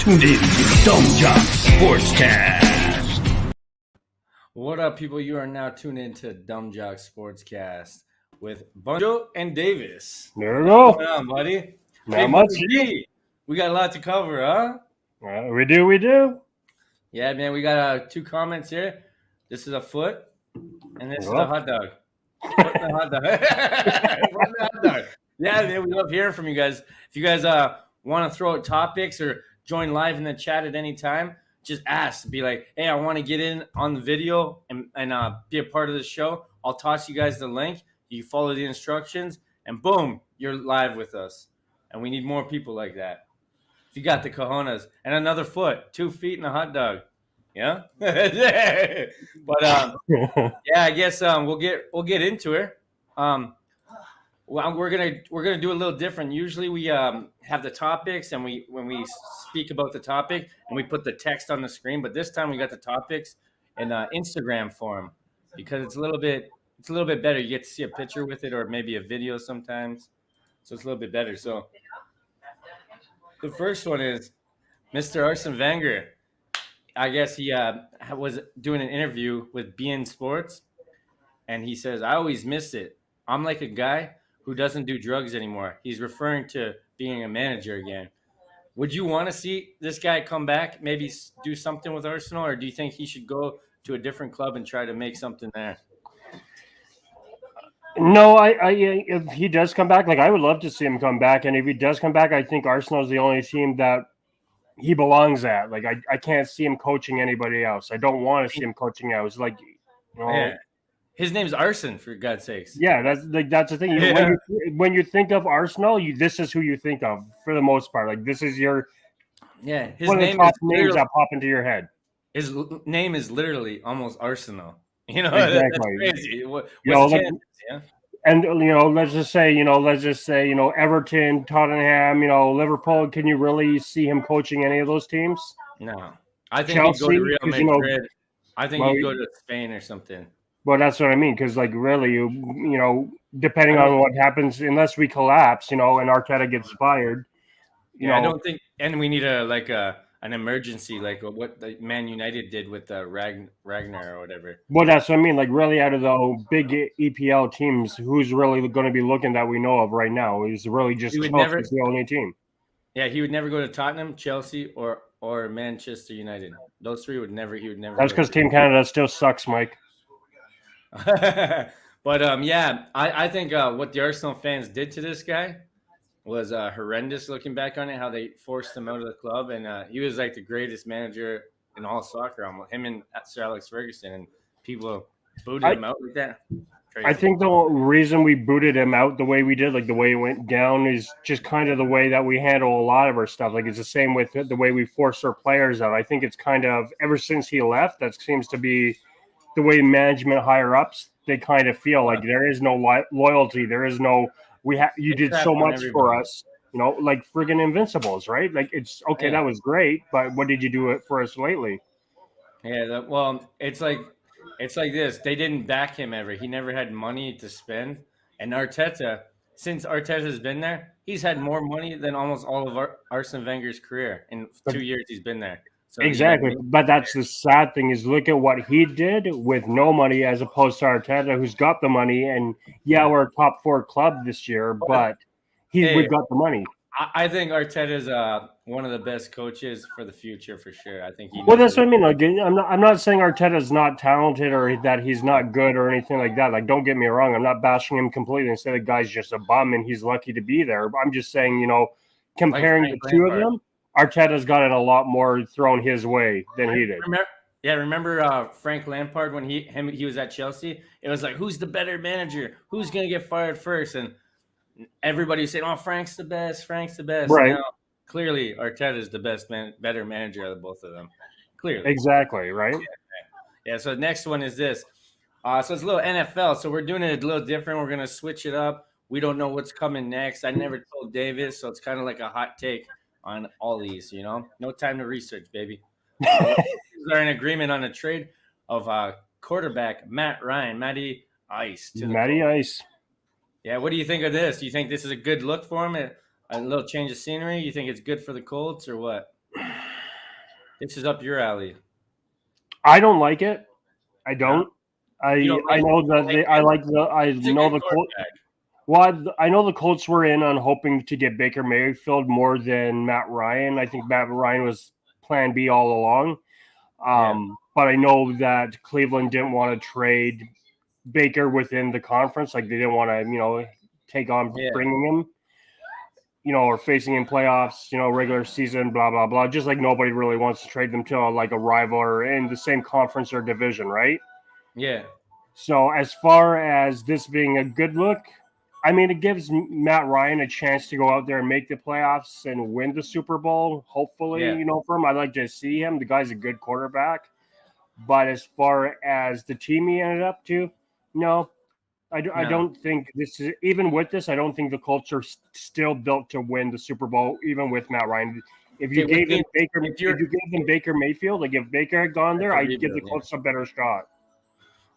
tuned in to Dumb Jock Sportscast. What up, people? You are now tuned in to Dumb Jock Sportscast with Bunjo and Davis. There we go. What's going on, buddy? Not much. G, we got a lot to cover, huh? We do. Yeah, man, we got 2 comments here. This is a foot, and this is a hot dog. Foot and a hot dog. Foot and a hot dog. Yeah, man, we love hearing from you guys. If you guys want to throw out topics or join live in the chat at any time, just ask. Be like, hey, I want to get in on the video and be a part of the show. I'll toss you guys the link. You follow the instructions, and boom, you're live with us. And we need more people like that. If you got the cojones. And another foot, 2 feet and a hot dog. Yeah? But, yeah, I guess we'll get into it. Well, we're gonna do a little different. Usually we have the topics, and when we speak about the topic, and we put the text on the screen. But this time we got the topics in Instagram form because it's a little bit better. You get to see a picture with it, or maybe a video sometimes, so it's a little bit better. So the first one is Mr. Arsene Wenger. I guess he was doing an interview with beIN Sports, and he says, "I always miss it. I'm like a guy who doesn't do drugs anymore." He's referring to being a manager again. Would you want to see this guy come back, maybe do something with Arsenal, or do you think he should go to a different club and try to make something there? No, if he does come back, I would love to see him come back. And if he does come back, I think Arsenal is the only team that he belongs at. I can't see him coaching anybody else. I don't want to see him coaching else. Yeah. His name's Arsene, for God's sakes. Yeah, that's the thing. When you think of Arsenal, this is who you think of for the most part. This is your his one of the name top is names that pop into your head. His name is literally almost Arsenal. Exactly. That's crazy. What's And let's just say Everton, Tottenham, Liverpool. Can you really see him coaching any of those teams? No, I think Chelsea, he'd go to Real Madrid. I think he'd go to Spain or something. Well, that's what I mean, because really, depending on what happens, unless we collapse, and Arteta gets fired, I don't think, and we need an emergency, like what the Man United did with Ragnar or whatever. Well, that's what I mean. Really, out of the big EPL teams, who's really going to be looking that we know of right now? Is really just Chelsea's the only team. Yeah, he would never go to Tottenham, Chelsea, or Manchester United. Those 3 he would never. That's because Team Canada still sucks, Mike. But I think what the Arsenal fans did to this guy was horrendous. Looking back on it, how they forced him out of the club, and he was like the greatest manager in all soccer. Him and Sir Alex Ferguson, and people booted him out like that. Crazy. I think the reason we booted him out the way we did, the way it went down, is just kind of the way that we handle a lot of our stuff. It's the same with the way we force our players out. I think it's kind of ever since he left, that seems to be the way management higher ups, they kind of feel like there is no loyalty. There is no, you did so much for us, like friggin' Invincibles, right? It's okay. That was great. But what did you do for us lately? Yeah. It's like this. They didn't back him ever. He never had money to spend. And Arteta, since Arteta's been there, he's had more money than almost all of Arsene Wenger's career in 2 years he's been there. So exactly, but that's the sad thing is look at what he did with no money as opposed to Arteta, who's got the money. And we're a top 4 club this year, but we've got the money. I think Arteta's one of the best coaches for the future for sure. I think well, that's what I mean. I'm not saying Arteta's not talented or that he's not good or anything like that. Don't get me wrong. I'm not bashing him completely and say the guy's just a bum and he's lucky to be there. But I'm just saying, comparing the 2 of them. Arteta's gotten a lot more thrown his way than he did. Remember Frank Lampard when he was at Chelsea? It was like, who's the better manager? Who's going to get fired first? And everybody saying, "Oh, Frank's the best. Frank's the best." Right. Now, clearly, Arteta is the better manager of both of them. Clearly. Exactly. Right. Yeah. So the next one is this. So it's a little NFL. So we're doing it a little different. We're going to switch it up. We don't know what's coming next. I never told Davis, so it's kind of like a hot take on all these, no time to research, baby. They're in agreement on a trade of quarterback Matty Ice. Matty Ice. Yeah, what do you think of this? Do you think this is a good look for him? A little change of scenery? You think it's good for the Colts or what? This is up your alley. I don't like it. I don't. No? I know that I like the Colts. Well, I know the Colts were in on hoping to get Baker Mayfield more than Matt Ryan. I think Matt Ryan was Plan B all along. But I know that Cleveland didn't want to trade Baker within the conference. Like they didn't want to, take on bringing him, or facing in playoffs, regular season, blah, blah, blah. Just like nobody really wants to trade them to like a rival or in the same conference or division, right? Yeah. So as far as this being a good look, I mean, it gives Matt Ryan a chance to go out there and make the playoffs and win the Super Bowl, hopefully, for him. I'd like to see him. The guy's a good quarterback. But as far as the team he ended up to, no. I don't think this is – even with this, I don't think the Colts are still built to win the Super Bowl, even with Matt Ryan. If you gave them Baker Mayfield, like if Baker had gone there, I'd give the Colts a better shot.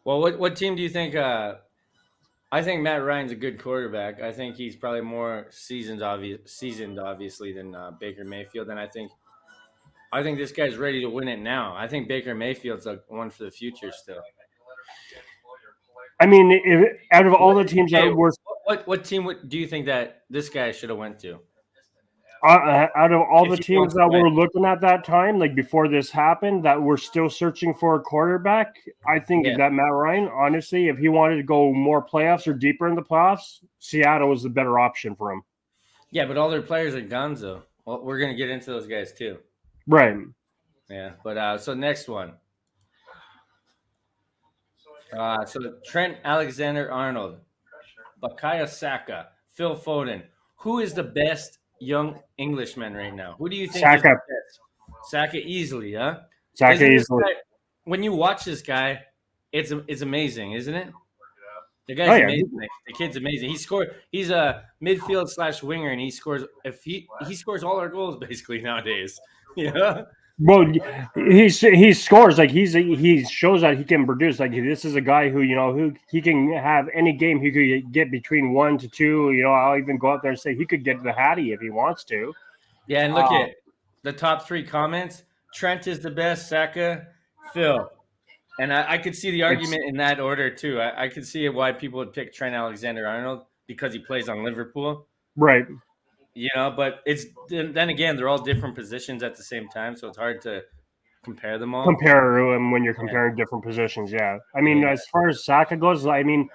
Well, what team do you think I think Matt Ryan's a good quarterback. I think he's probably more seasoned, obviously, than Baker Mayfield. And I think this guy's ready to win it now. I think Baker Mayfield's one for the future still. I mean, out of all the teams that were, what team do you think that this guy should have went to? Out of all the teams that were looking at that time, like before this happened, that were still searching for a quarterback, I think that Matt Ryan, honestly, if he wanted to go more playoffs or deeper in the playoffs, Seattle was the better option for him. Yeah, but all their players are gonzo. Well, we're going to get into those guys too. Right. Yeah, but so next one. So Trent Alexander-Arnold, Bukayo Saka, Phil Foden. Who is the best young Englishman right now? Who do you think is the best? Saka easily, huh? Saka easily. When you watch this guy, it's amazing, isn't it? The guy's amazing. The kid's amazing. He's a midfield / winger, and he scores. If he scores all our goals basically nowadays. Well, he scores like he shows that he can produce. Like this is a guy who who he can have any game he could get between 1 to 2. I'll even go out there and say he could get the Hattie if he wants to. Yeah, and look at the top 3 comments. Trent is the best. Saka, Phil, and I could see the argument in that order too. I could see why people would pick Trent Alexander-Arnold because he plays on Liverpool, right? But then again, they're all different positions at the same time, so it's hard to compare them all. Compare them when you're comparing different positions, yeah. I mean, as far as Saka goes, I mean,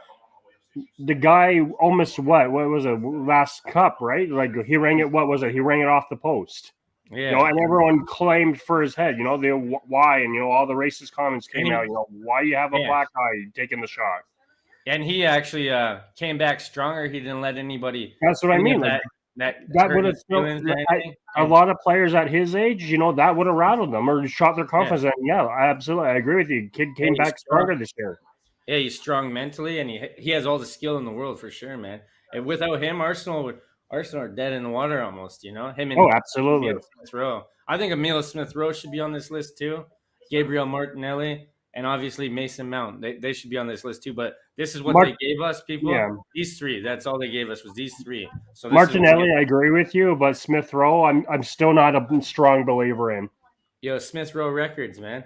the guy almost what was it, last cup, right? Like he rang it. What was it? He rang it off the post. Yeah. And everyone claimed for his head. Why, and all the racist comments came out. Why you have a black guy taking the shot? And he actually came back stronger. He didn't let anybody. That's what I mean. That would have a lot of players at his age, that would have rattled them or shot their confidence. Yeah, absolutely. I agree with you. Kid came back stronger this year. Yeah, he's strong mentally, and he has all the skill in the world for sure, man. And without him, Arsenal are dead in the water almost, Him and absolutely. Emile Smith-Rowe. I think Emile Smith-Rowe should be on this list too. Gabriel Martinelli. And obviously Mason Mount, they should be on this list too. But this is what they gave us, people. Yeah. These 3. That's all they gave us was these 3. So Martinelli, I agree with you, but Smith-Rowe, I'm still not a strong believer in. Yo, Smith-Rowe records, man.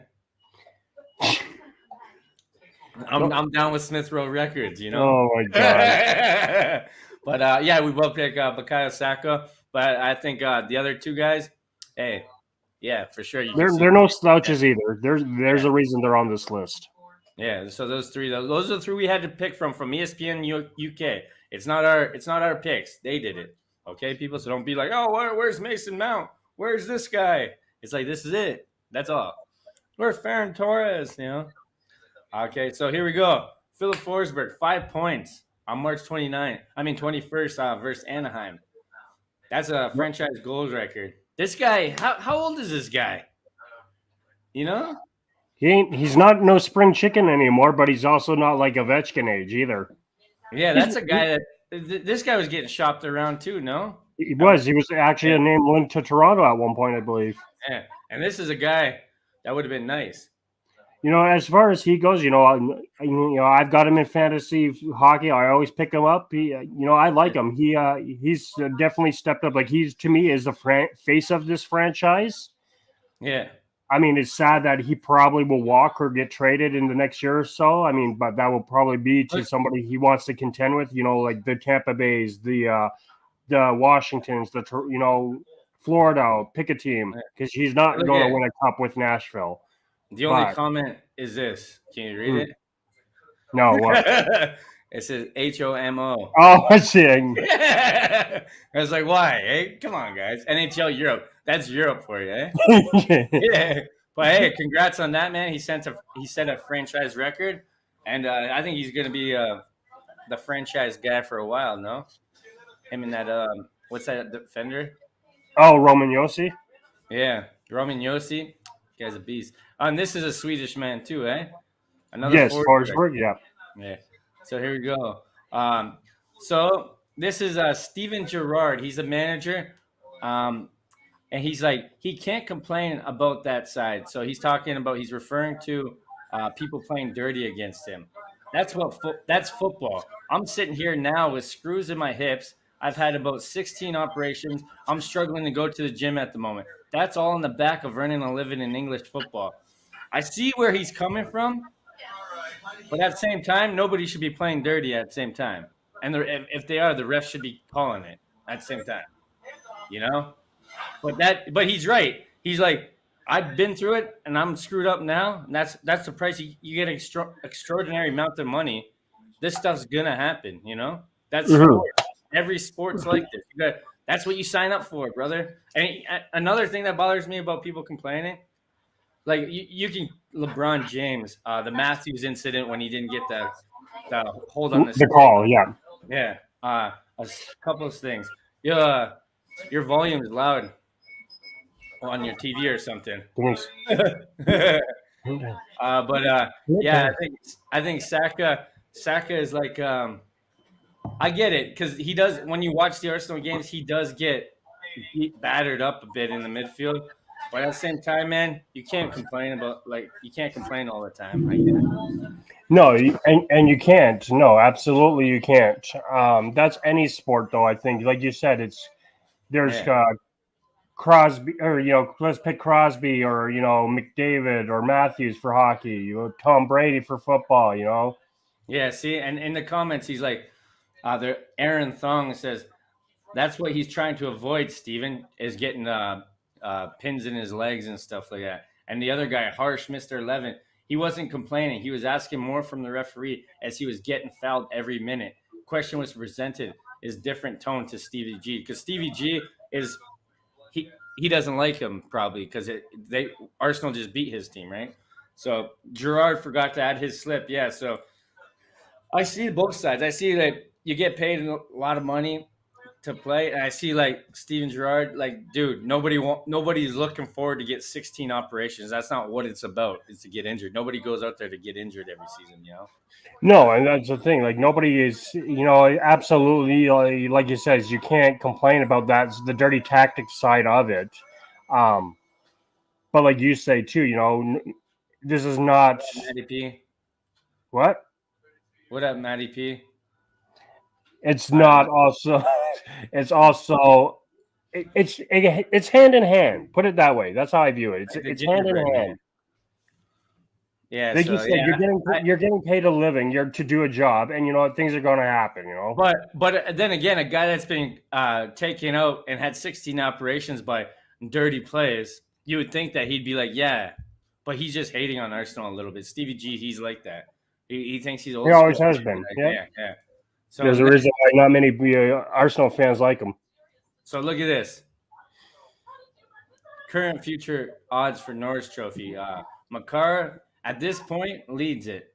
I'm down with Smith-Rowe records, Oh my god. But we both pick Bukayo Saka. But I think the other 2 guys, hey. Yeah, for sure. They're no slouches either. There's a reason they're on this list. Yeah, so those 3 are the 3 we had to pick from ESPN UK. It's not our picks. They did it. Okay, people. So don't be like, oh, where's Mason Mount? Where's this guy? It's like this is it. That's all. Where's Ferran Torres? Okay, so here we go. Phillip Forsberg, 5 points on March 21st versus Anaheim. That's a franchise goals record. This guy, how old is this guy? He's not no spring chicken anymore, but he's also not like Ovechkin age either. Yeah, that's a guy this guy was getting shopped around too, no? He was actually a name linked to Toronto at one point, I believe. Yeah, and this is a guy that would have been nice. As far as he goes, I've got him in fantasy hockey. I always pick him up. I like him. He's definitely stepped up. Like to me is the face of this franchise. Yeah. I mean, it's sad that he probably will walk or get traded in the next year or so. I mean, but that will probably be to somebody he wants to contend with. Like the Tampa Bays, the Washingtons, Florida, pick a team because he's not going to win a cup with Nashville. The only comment is this. Can you read it? No, what? It says HOMO. Oh, I see. I was like, why? Hey, come on, guys. NHL Europe. That's Europe for you, eh? Yeah. But hey, congrats on that, man. He set a franchise record, and I think he's going to be the franchise guy for a while. No, him and that what's that defender? Oh, Roman Josi. Yeah, Roman Josi. Guy's a beast. And this is a Swedish man too, eh? Another yes, Forsberg. Yeah. Yeah. So here we go. So this is Steven Gerrard. He's a manager. And he's like, he can't complain about that side. So he's referring to people playing dirty against him. That's football. I'm sitting here now with screws in my hips. I've had about 16 operations. I'm struggling to go to the gym at the moment. That's all in the back of earning a living in English football. I see where he's coming from, but at the same time, nobody should be playing dirty at the same time. And if they are, the ref should be calling it at the same time. You know? But he's right. He's like, I've been through it, and I'm screwed up now. And that's the price. You get an extraordinary amount of money. This stuff's gonna happen. You know, that's sports. Every sport's like this. That's what you sign up for, brother. And another thing that bothers me about people complaining, like you can LeBron James, the Matthews incident when he didn't get the hold on the call, yeah. A couple of things. Yeah. Your volume is loud on your TV or something. Yeah, I think Saka is like I get it because he does. When you watch the Arsenal games, he does get battered up a bit in the midfield. But at the same time, man, you can't complain all the time. I get it. No, and you can't. No, absolutely you can't. That's any sport, though. I think, like you said, there's Crosby, or let's pick Crosby, or McDavid or Matthews for hockey. Tom Brady for football. Yeah. See, and in the comments, he's like, Aaron Thong says that's what he's trying to avoid. Steven is getting pins in his legs and stuff like that. And the other guy, Harsh Mr. 11, he wasn't complaining. He was asking more from the referee as he was getting fouled every minute. Question was presented is different tone to Stevie G because Stevie G is he doesn't like him probably because Arsenal just beat his team, right? So Gerrard forgot to add his slip. Yeah, so I see both sides. I see that you get paid a lot of money to play, and I see like Steven Gerrard, like, dude, nobody's looking forward to get 16 operations. That's not what it's about. It's to get injured. Nobody goes out there to get injured every season, No, and that's the thing. Like nobody is, absolutely, like you said, you can't complain about that. It's the dirty tactics side of it. But like you say too, this is not. Matty P. What? What up, Matty P? It's not also. It's also. It's hand in hand. Put it that way. That's how I view it. It's hand in hand. Yeah, like you said, you're getting paid a living. You're to do a job, and things are going to happen. But then again, a guy that's been taken out and had 16 operations by dirty plays, you would think that he'd be like, yeah, but he's just hating on Arsenal a little bit. Stevie G, he's like that. He thinks he's old. He always has been. Yeah. So there's a reason why not many Arsenal fans like him. So look at this. Current future odds for Norris Trophy. Makar at this point leads it.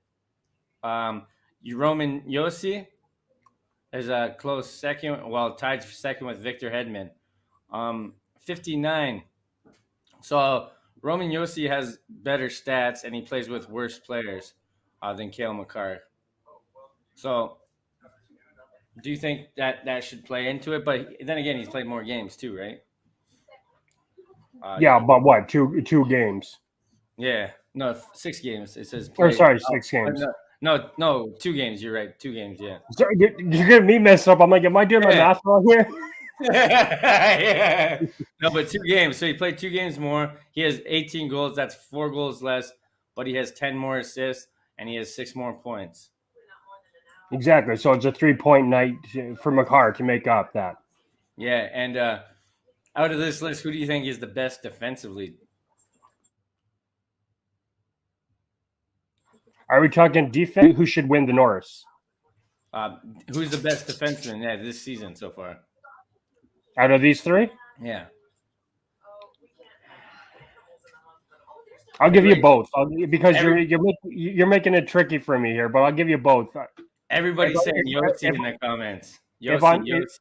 Roman Josi is a close second, tied for second with Victor Hedman. 59. So Roman Josi has better stats, and he plays with worse players than Cale Makar. So do you think that should play into it? But then again, he's played more games too, right? But what? Two games? Yeah. No, 6 games. It says. Or sorry, 6 games. No, 2 games. You're right. 2 games. Yeah. Sorry, you're getting me messed up. I'm like, am I doing my math wrong here? Yeah. No, but 2 games. So he played 2 games more. He has 18 goals. That's 4 goals less, but he has 10 more assists and he has 6 more points. Exactly. So it's a 3-point night for Makar to make up that. Yeah, and out of this list, who do you think is the best defensively? Are we talking defense? Who should win the Norris? Who's the best defenseman this season so far? Out of these 3? Yeah. I'll give you both because you're making it tricky for me here, but I'll give you both. Everybody's saying Yossi in the comments. Well, Yossi.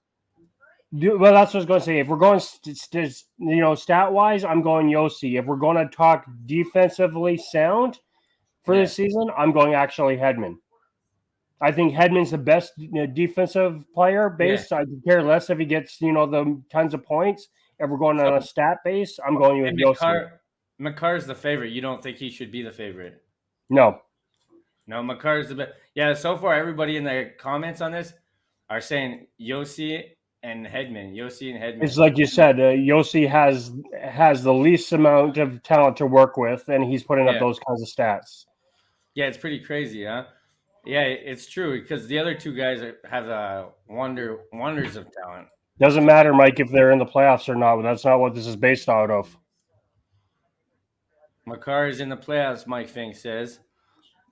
that's what I was going to say. If we're going, stat wise, I'm going Yossi. If we're going to talk defensively sound for this season, I'm going actually Hedman. I think Hedman's the best defensive player base. I could care less if he gets the tons of points. If we're going on a stat base, I'm going with Yossi. Makar's the favorite. You don't think he should be the favorite? No, Makar's the best. Yeah, so far everybody in the comments on this are saying Yossi and Hedman. Yossi and Hedman. It's like you said, Yossi has the least amount of talent to work with, and he's putting up those kinds of stats. Yeah, it's pretty crazy, huh? Yeah, it's true because the other 2 guys have wonders of talent. Doesn't matter, Mike, if they're in the playoffs or not. That's not what this is based out of. Makar is in the playoffs, Mike Fink says.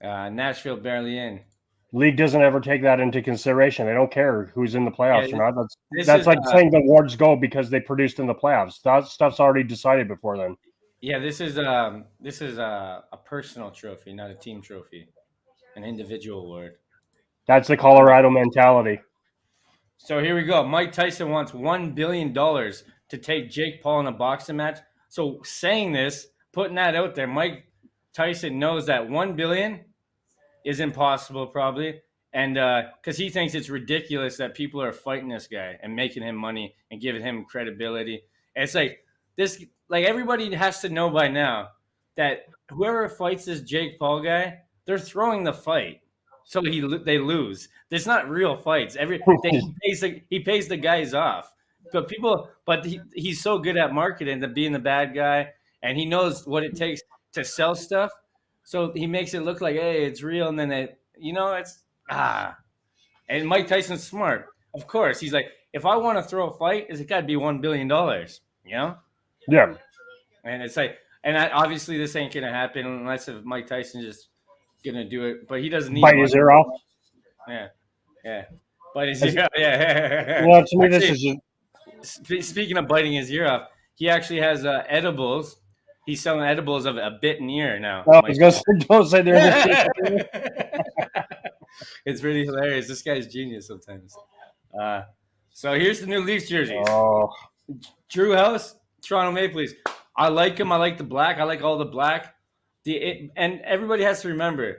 Nashville barely in. League doesn't ever take that into consideration. They don't care who's in the playoffs or not. That's like saying the awards go because they produced in the playoffs. That stuff's already decided before then. Yeah, this is a personal trophy, not a team trophy, an individual award. That's the Colorado mentality. So here we go. Mike Tyson wants $1 billion to take Jake Paul in a boxing match. So saying this, putting that out there, Mike Tyson knows that $1 billion is impossible probably, and because he thinks it's ridiculous that people are fighting this guy and making him money and giving him credibility. And it's like this, like everybody has to know by now that whoever fights this Jake Paul guy, they're throwing the fight, so they lose. There's not real fights. He pays the guys off, but he's so good at marketing, to being the bad guy, and he knows what it takes to sell stuff. So he makes it look like, hey, it's real, and then it's And Mike Tyson's smart, of course. He's like, if I want to throw a fight, it's got to be $1 billion, Yeah. And it's like, obviously this ain't gonna happen unless if Mike Tyson's just gonna do it, but he doesn't need bite his ear off. Yeah. Bite his ear off. Yeah. Well, to me, this is just... Speaking of biting his ear off, he actually has edibles. He's selling edibles of a bitten ear now. Oh, I was going to say, don't say there's It's really hilarious. This guy's genius sometimes. So here's the new Leafs jerseys. Oh. Drew House, Toronto Maple Leafs. I like him. I like the black. I like all the black. And everybody has to remember,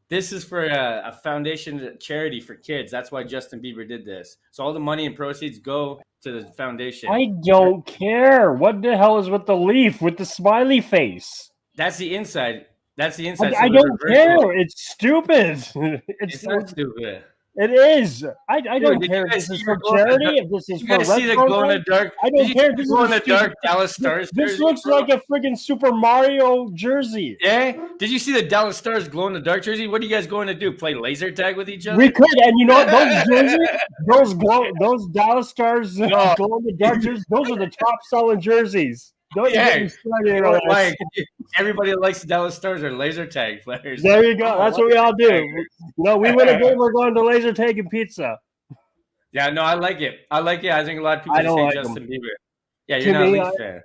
this is for a foundation charity for kids. That's why Justin Bieber did this. So all the money and proceeds go to the foundation. I don't care. What the hell is with the leaf with the smiley face? That's the inside. I don't care. It's stupid. It's not stupid. It is. I don't care if this is for charity, if this is for see the glow in the dark. I don't care if this is glow in the dark Dallas Stars. This looks like a friggin' Super Mario jersey. Yeah. Did you see the Dallas Stars glow in the dark jersey? What are you guys going to do? Play laser tag with each other? We could, and you know what? Those jerseys, those Dallas Stars glow in the dark jerseys, those are the top selling jerseys. Everybody that likes the Dallas Stars are laser tag players. There you go. That's what we all do. We win a game, we're going to laser tag and pizza. Yeah, no, I like it. I think a lot of people say Justin Bieber. Yeah, you're not a Leafs fan.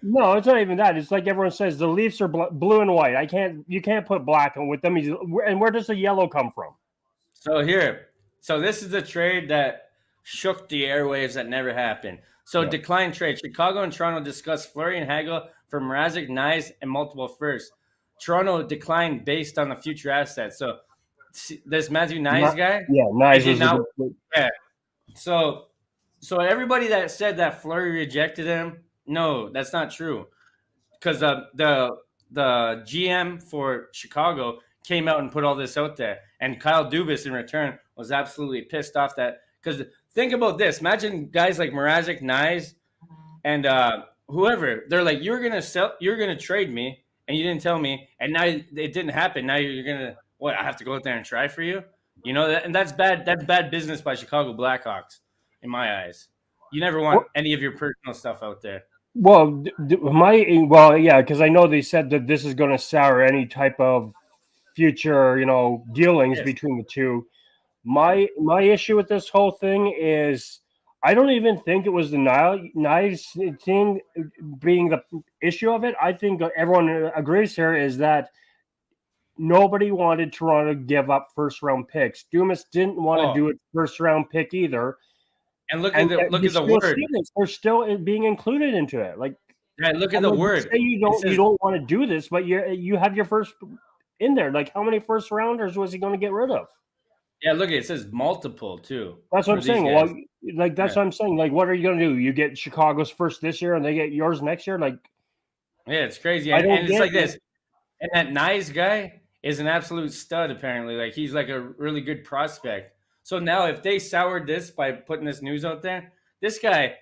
No, it's not even that. It's like everyone says, the Leafs are blue and white. You can't put black with them. And where does the yellow come from? So this is a trade that shook the airwaves that never happened. So decline trade. Chicago and Toronto discussed Fleury and Hagel for Mrazek, Nyes, and multiple firsts. Toronto declined based on the future assets. So this Matthew Nyes guy? Yeah, Nyes is So everybody that said that Fleury rejected him, no, that's not true. Because the GM for Chicago came out and put all this out there. And Kyle Dubas in return was absolutely pissed off that because think about this. Imagine guys like Mrazek, Nyes, and whoever. They're like, you're gonna trade me, and you didn't tell me, and now it didn't happen. Now you're gonna what? I have to go out there and try for you. You know that, and that's bad. That's bad business by Chicago Blackhawks, in my eyes. You never want any of your personal stuff out there. Well, yeah, because I know they said that this is going to sour any type of future, dealings between the two. My issue with this whole thing is I don't even think it was the knives thing being the issue of it. I think everyone agrees here is that nobody wanted Toronto to give up first round picks. Dumas didn't want to do a first round pick either. And look at the word. They're still being included into it. Like, yeah, look at the word. Say you don't want to do this, but you have your first in there. Like, how many first rounders was he going to get rid of? Yeah, look, it says multiple too. That's what I'm saying. Well, that's what I'm saying. Like, what are you going to do? You get Chicago's first this year, and they get yours next year. Like, yeah, it's crazy. And it's like this. And that nice guy is an absolute stud. Apparently, like he's like a really good prospect. So now, if they soured this by putting this news out there, this guy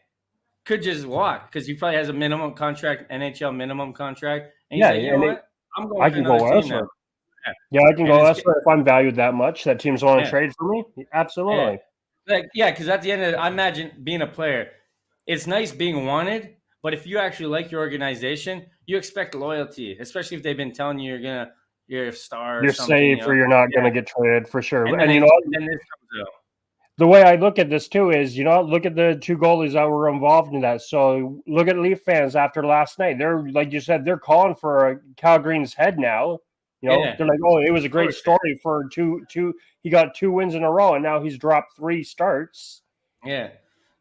could just walk because he probably has a minimum contract, NHL minimum contract. And he's like, you know what? I'm going to another team now. Yeah, I can go elsewhere if I'm valued that much. That teams want to trade for me. Absolutely. Because at the end of it, I imagine being a player, it's nice being wanted, but if you actually like your organization, you expect loyalty, especially if they've been telling you you're a star. You're safe, or you're not going to get traded for sure. And then this comes out. The way I look at this too is, look at the two goalies that were involved in that. So look at Leaf fans after last night. They're like you said, they're calling for Cal Green's head now. They're like, oh, it was a great story for two. He got 2 wins in a row, and now he's dropped 3 starts. Yeah,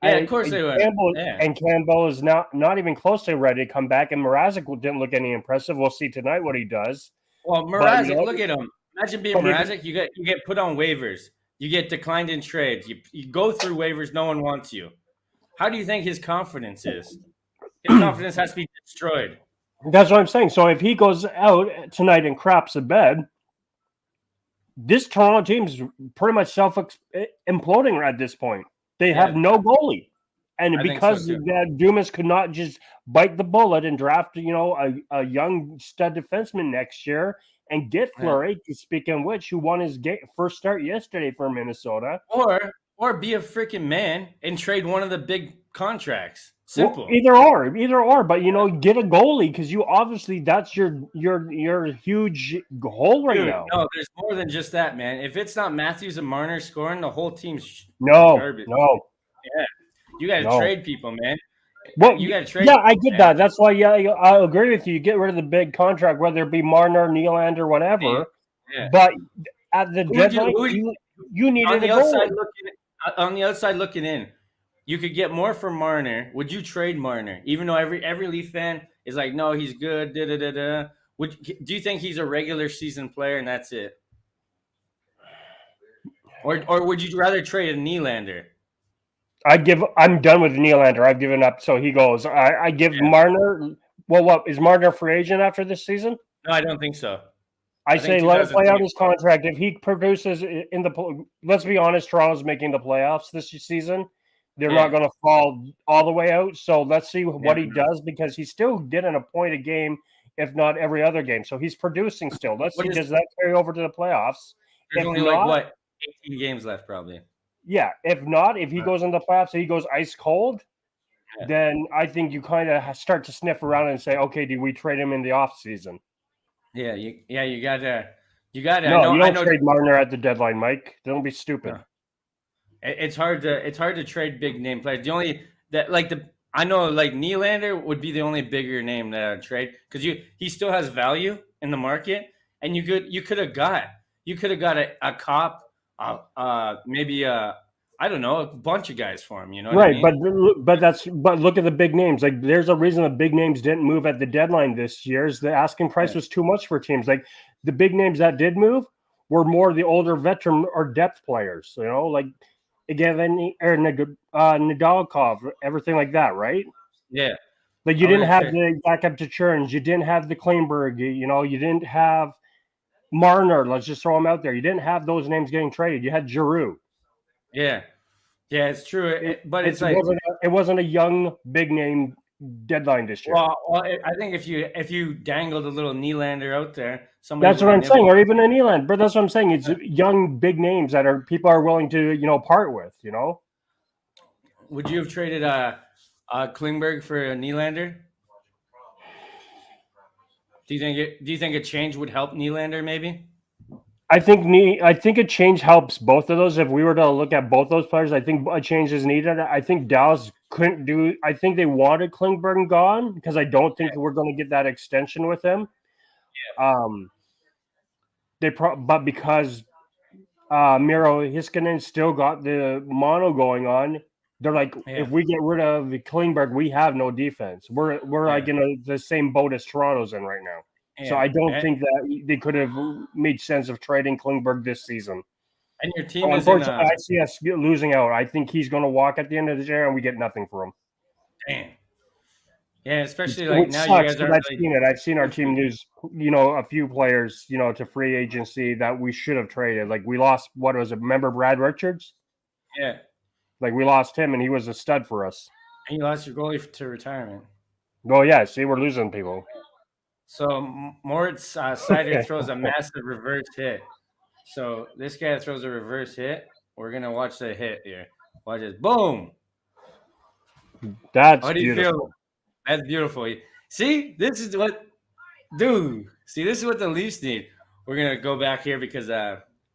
of course they would. And Campbell is not even close to ready to come back, and Mrazek didn't look any impressive. We'll see tonight what he does. Well, Mrazek, look at him. Imagine being Mrazek. You get put on waivers. You get declined in trades. You go through waivers. No one wants you. How do you think his confidence is? His confidence has to be destroyed. That's what I'm saying. So if he goes out tonight and craps a bed, this Toronto team's pretty much self-imploding at this point. They have no goalie. And because Dumas could not just bite the bullet and draft, a young stud defenseman next year and get Fleury, speaking of which, who won his first start yesterday for Minnesota. Or be a freaking man and trade one of the big contracts. Simple. Well, either or, but get a goalie because you obviously that's your huge hole right now. No, there's more than just that, man. If it's not Matthews and Marner scoring, the whole team's garbage. No. Yeah, you got to trade people, man. Well, you got to trade. Yeah, I get that. That's why. Yeah, I agree with you. You get rid of the big contract, whether it be Marner, Nylander, whatever. Yeah. But at the deadline, you needed a goalie. On the outside looking in. You could get more for Marner. Would you trade Marner? Even though every Leaf fan is like, no, he's good. Do you think he's a regular season player and that's it? Or would you rather trade a Nylander? I'm done with Nylander. I've given up. So he goes. I give Marner. Well, what is Marner a free agent after this season? No, I don't think so. I say let him play out his contract. If he produces in the, let's be honest, Toronto's making the playoffs this season. They're not going to fall all the way out. So let's see what he does because he's still getting a point a game, if not every other game. So he's producing still. Let's see, does that carry over to the playoffs? There's only 18 games left probably. Yeah. If not, if he goes in the playoffs and he goes ice cold, then I think you kind of start to sniff around and say, okay, do we trade him in the off season? Yeah. You got to. No, you don't trade Marner at the deadline, Mike. Don't be stupid. No. It's hard to trade big name players. I know Nylander would be the only bigger name that I'd trade because he still has value in the market, and you could have got a cop, maybe I don't know, a bunch of guys for him. You know, right? What I mean? But look at the big names. Like there's a reason the big names didn't move at the deadline this year. Is the asking price was too much for teams. Like the big names that did move were more the older veteran or depth players. Like. Again, or Nadalkov, everything like that, right? Yeah. Like you didn't have the backup to Churns, you didn't have the Kleinberg, you didn't have Marner. Let's just throw him out there. You didn't have those names getting traded. You had Giroux. Yeah. Yeah, it's true. But it's like it wasn't a young big name deadline this year. well, I think if you dangled a little Nylander out there, somebody That's would what have I'm saying, nibbled. or even an Eland. But that's what I'm saying. It's young big names that are people are willing to part with. Would you have traded Klingberg for a Nylander? Do you think a change would help Nylander maybe? I think a change helps both of those. If we were to look at both those players, I think a change is needed. I think Dallas couldn't do. I think they wanted Klingberg gone because I don't think we're going to get that extension with him. But because Miro Heiskanen still got the mono going on, they're like, if we get rid of Klingberg, we have no defense. We're like in the same boat as Toronto's in right now. Yeah. So I don't think that they could have made sense of trading Klingberg this season. And your team is unfortunately, I see us losing out. I think he's going to walk at the end of the year, and we get nothing for him. Damn. Yeah, especially like now you guys are. I've seen our team lose, a few players, to free agency that we should have traded. Like we lost, what was it? Remember Brad Richards? Yeah. Like we lost him, and he was a stud for us. And you lost your goalie to retirement. Oh yeah, see, we're losing people. So Moritz Seider throws a massive reverse hit. So this guy throws a reverse hit. We're gonna watch the hit here. Watch this. Boom. That's How do you beautiful. feel? That's beautiful. See, this is what, dude. See, this is what the Leafs need. We're gonna go back here because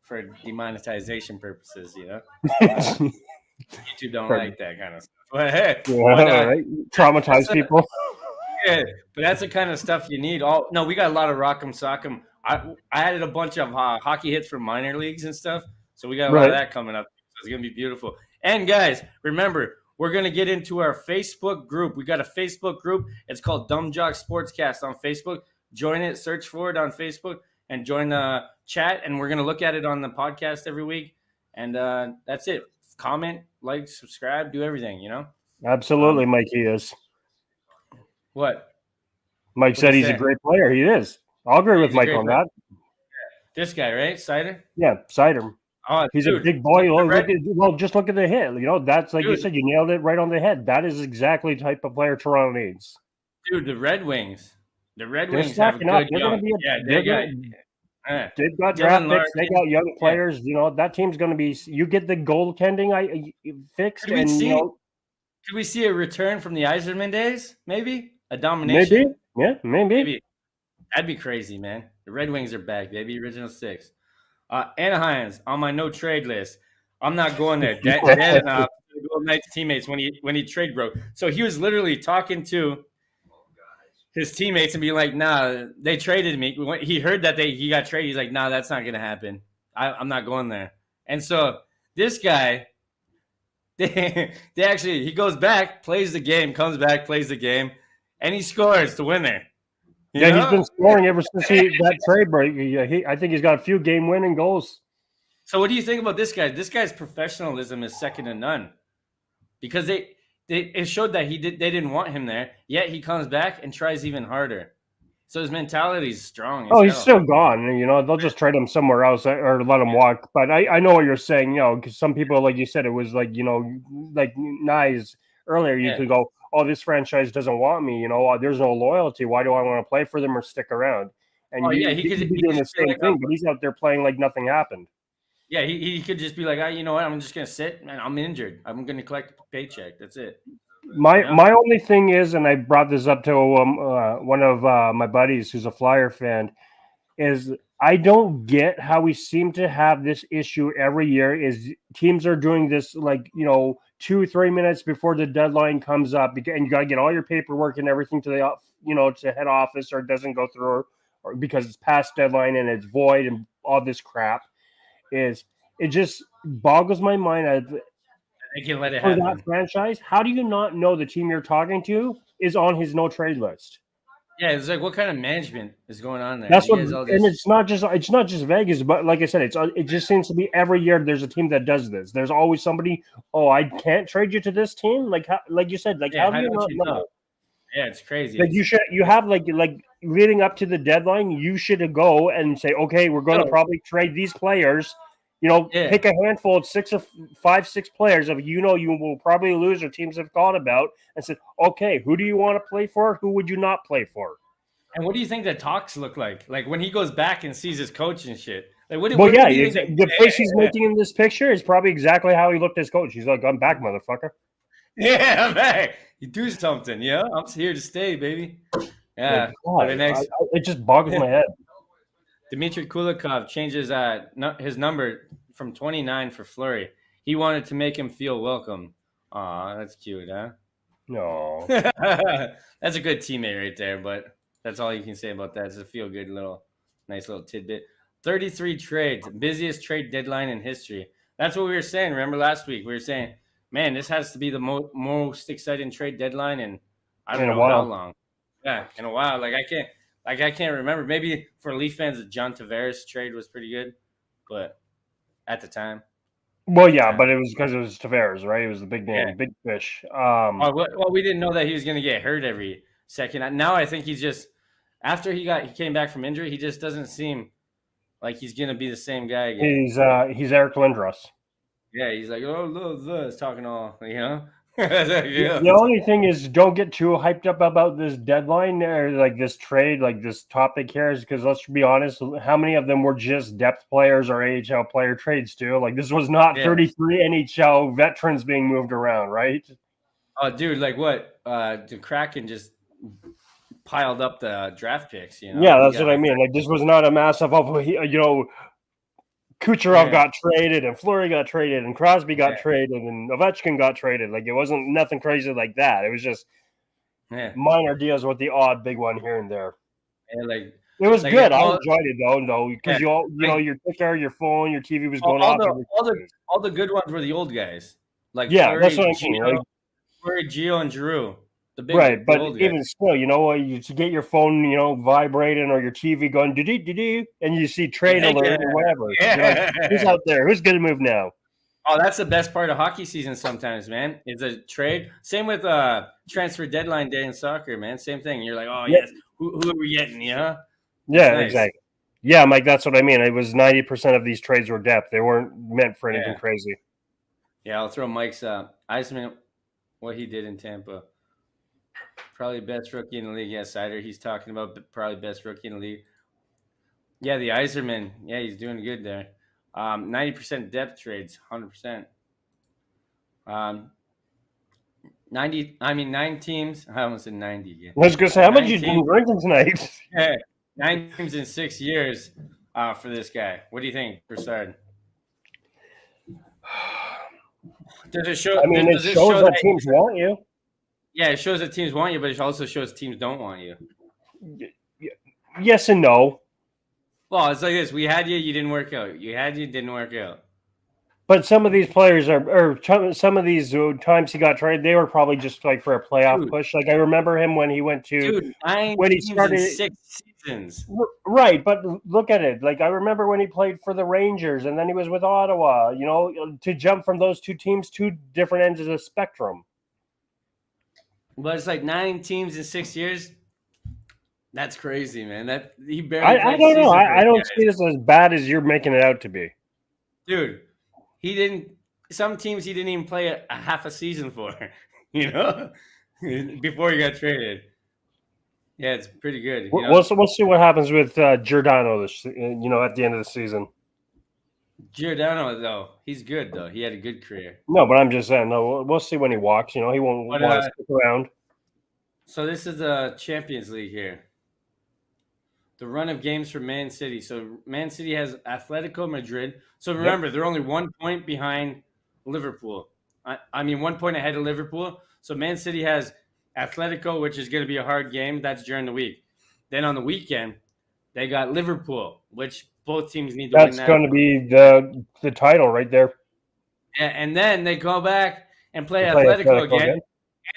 for demonetization purposes, YouTube don't like that kind of stuff. But hey, right? Traumatize people. Yeah, but that's the kind of stuff you need. No, we got a lot of rock'em sock'em. I added a bunch of hockey hits from minor leagues and stuff, so we got a lot of that coming up. So it's gonna be beautiful. And guys, remember, we're gonna get into our Facebook group. We got a Facebook group. It's called Dumb Jock Sportscast on Facebook. Join it, search for it on Facebook, and join the chat. And we're gonna look at it on the podcast every week. And that's it. Comment, like, subscribe, do everything. Absolutely, Mike. He is. What? Mike said he's a great player. He is. I'll agree with Mike on that. Yeah. This guy, right? Seider? Yeah, Seider. Oh, he's a big boy. Just look at the hit. That's like you said, you nailed it right on the head. That is exactly the type of player Toronto needs. Dude, the Red Wings. The Red Wings have a good young. They've got draft picks. They got young players. That team's going to be. You get the goaltending fixed. Could we see a return from the Yzerman days? Maybe a domination. Maybe. That'd be crazy, man. The Red Wings are back, baby. Original six. Anaheim's on my no trade list. I'm not going there. Dan Golden Knights teammates when he trade broke. So he was literally talking to his teammates and being like, "Nah, they traded me." When he heard that he got traded, he's like, "Nah, that's not gonna happen. I'm not going there." And so this guy. He goes back, plays the game, comes back, plays the game, and he scores to win there. He's been scoring ever since that trade break. I think he's got a few game-winning goals. So what do you think about this guy? This guy's professionalism is second to none because it showed that they didn't want him there, yet he comes back and tries even harder. So his mentality is strong. He's still gone. They'll just trade him somewhere else or let him walk. But I know what you're saying, because some people, like you said, it was like, like Nyes earlier, you could go, oh, this franchise doesn't want me. There's no loyalty. Why do I want to play for them or stick around? And he could be doing the same thing, but he's out there playing like nothing happened. Yeah, he could just be like, you know what? I'm just going to sit and I'm injured. I'm going to collect a paycheck. That's it. My only thing is, and I brought this up to one of my buddies who's a Flyer fan, is I don't get how we seem to have this issue every year. Is teams are doing this 2-3 minutes before the deadline comes up, and you got to get all your paperwork and everything to the to head office, or it doesn't go through, or because it's past deadline and it's void and all this crap. It just boggles my mind. They can let it happen. For that franchise, how do you not know the team you're talking to is on his no trade list? Yeah, it's like what kind of management is going on there? That's what, and it's not just Vegas, but like I said, it just seems to be every year there's a team that does this. There's always somebody. Oh, I can't trade you to this team. Like you said, how do you not know? Yeah, it's crazy. Like you have like leading up to the deadline, you should go and say, okay, we're going to probably trade these players. Pick a handful of 6 players of you will probably lose or teams have thought about and said, okay, who do you want to play for? Who would you not play for? And what do you think the talks look like? Like when he goes back and sees his coach and shit. Like what do you think? The face he's making in this picture is probably exactly how he looked as coach. He's like, I'm back, motherfucker. Yeah, man. You do something, yeah. I'm here to stay, baby. Yeah. It just boggles my head. Dmitry Kulikov changes his number from 29 for Fleury. He wanted to make him feel welcome. Aw, that's cute, huh? No. That's a good teammate right there, but that's all you can say about that. It's a feel-good nice little tidbit. 33 trades, busiest trade deadline in history. That's what we were saying. Remember last week? We were saying, man, this has to be the most exciting trade deadline in I don't know how long. Yeah, in a while. I can't remember. Maybe for Leaf fans, the John Tavares trade was pretty good, but at the time. Well, yeah, but it was because it was Tavares, right? It was the big name, big fish. Well, we didn't know that he was going to get hurt every second. Now I think he's just after he came back from injury, he just doesn't seem like he's going to be the same guy again. He's Eric Lindros. Yeah, he's like, he's talking all, The only thing is, don't get too hyped up about this deadline or like this trade, like this topic here, is because let's be honest, how many of them were just depth players or AHL player trades too? Like this was not 33 NHL veterans being moved around, right? Oh, dude, like what? The Kraken just piled up the draft picks, Yeah, that's what I mean. Like this was not a massive, Kucherov got traded and Fleury got traded and Crosby got traded and Ovechkin got traded. Like it wasn't nothing crazy like that. It was just minor deals with the odd big one here and there. Yeah, it was good. I enjoyed it though, because your ticker, your phone, your TV was going off. All the good ones were the old guys. Like Fleury, that's what I mean. Fleury, Gio, and Giroux. Right, but even still, you get your phone, vibrating or your TV going do and you see trade alert or whatever. Yeah. Like, who's out there? Who's going to move now? Oh, that's the best part of hockey season sometimes, man. Is a trade. Same with transfer deadline day in soccer, man. Same thing. You're like, oh, yes, who are we getting, Yeah, nice. Exactly. Yeah, Mike, that's what I mean. It was 90% of these trades were depth. They weren't meant for anything crazy. Yeah, I'll throw Mike's Eisman, what he did in Tampa. Probably best rookie in the league. Yeah, Sider, he's talking about probably best rookie in the league. Yeah, the Yzerman. Yeah, he's doing good there. 90% depth trades, 100%. 9 teams. I almost said 90 again. I was going to say, how much you been drinking tonight? Yeah, 9 teams in 6 years for this guy. What do you think, Broussard? Does it show? It shows that teams want you. Yeah, it shows that teams want you, but it also shows teams don't want you. Yes and no. Well, it's like this. We had you, you didn't work out. You had you, didn't work out. But some of these players some of these times he got traded, they were probably just like for a playoff push. Like I remember him when he went to when he started 6 seasons. Right, but look at it. Like I remember when he played for the Rangers and then he was with Ottawa, to jump from those two teams, 2 different ends of the spectrum. But it's like 9 teams in 6 years. That's crazy, man. That he barely. I don't know. I don't see this as bad as you're making it out to be, dude. He didn't. Some teams he didn't even play a half a season for. Before he got traded. Yeah, it's pretty good. We'll see what happens with Giordano this. At the end of the season. Giordano, though, he's good, though. He had a good career. No, but I'm just saying, no, we'll see when he walks. He won't want to stick around. So this is the Champions League here. The run of games for Man City. So Man City has Atletico Madrid. So remember, they're only 1 point behind Liverpool. 1 point ahead of Liverpool. So Man City has Atletico, which is going to be a hard game. That's during the week. Then on the weekend, they got Liverpool, which both teams need to win. That's going to be the title right there. And then they go back and play Atletico again,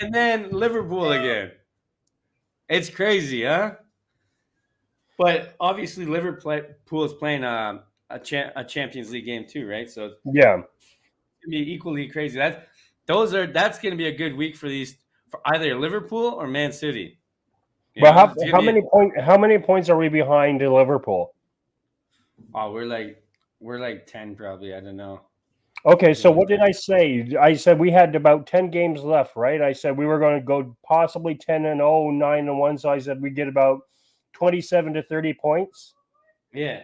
and then Liverpool again. It's crazy, huh? But obviously, Liverpool is playing a Champions League game too, right? So yeah, it's gonna be equally crazy. That's going to be a good week for either Liverpool or Man City. But how many points are we behind to Liverpool? Oh, we're We're like 10 probably. I don't know. Okay, so what did I say? I said we had about 10 games left, right? I said we were going to go possibly 10-0, 9-1. So I said we get about 27 to 30 points. Yeah.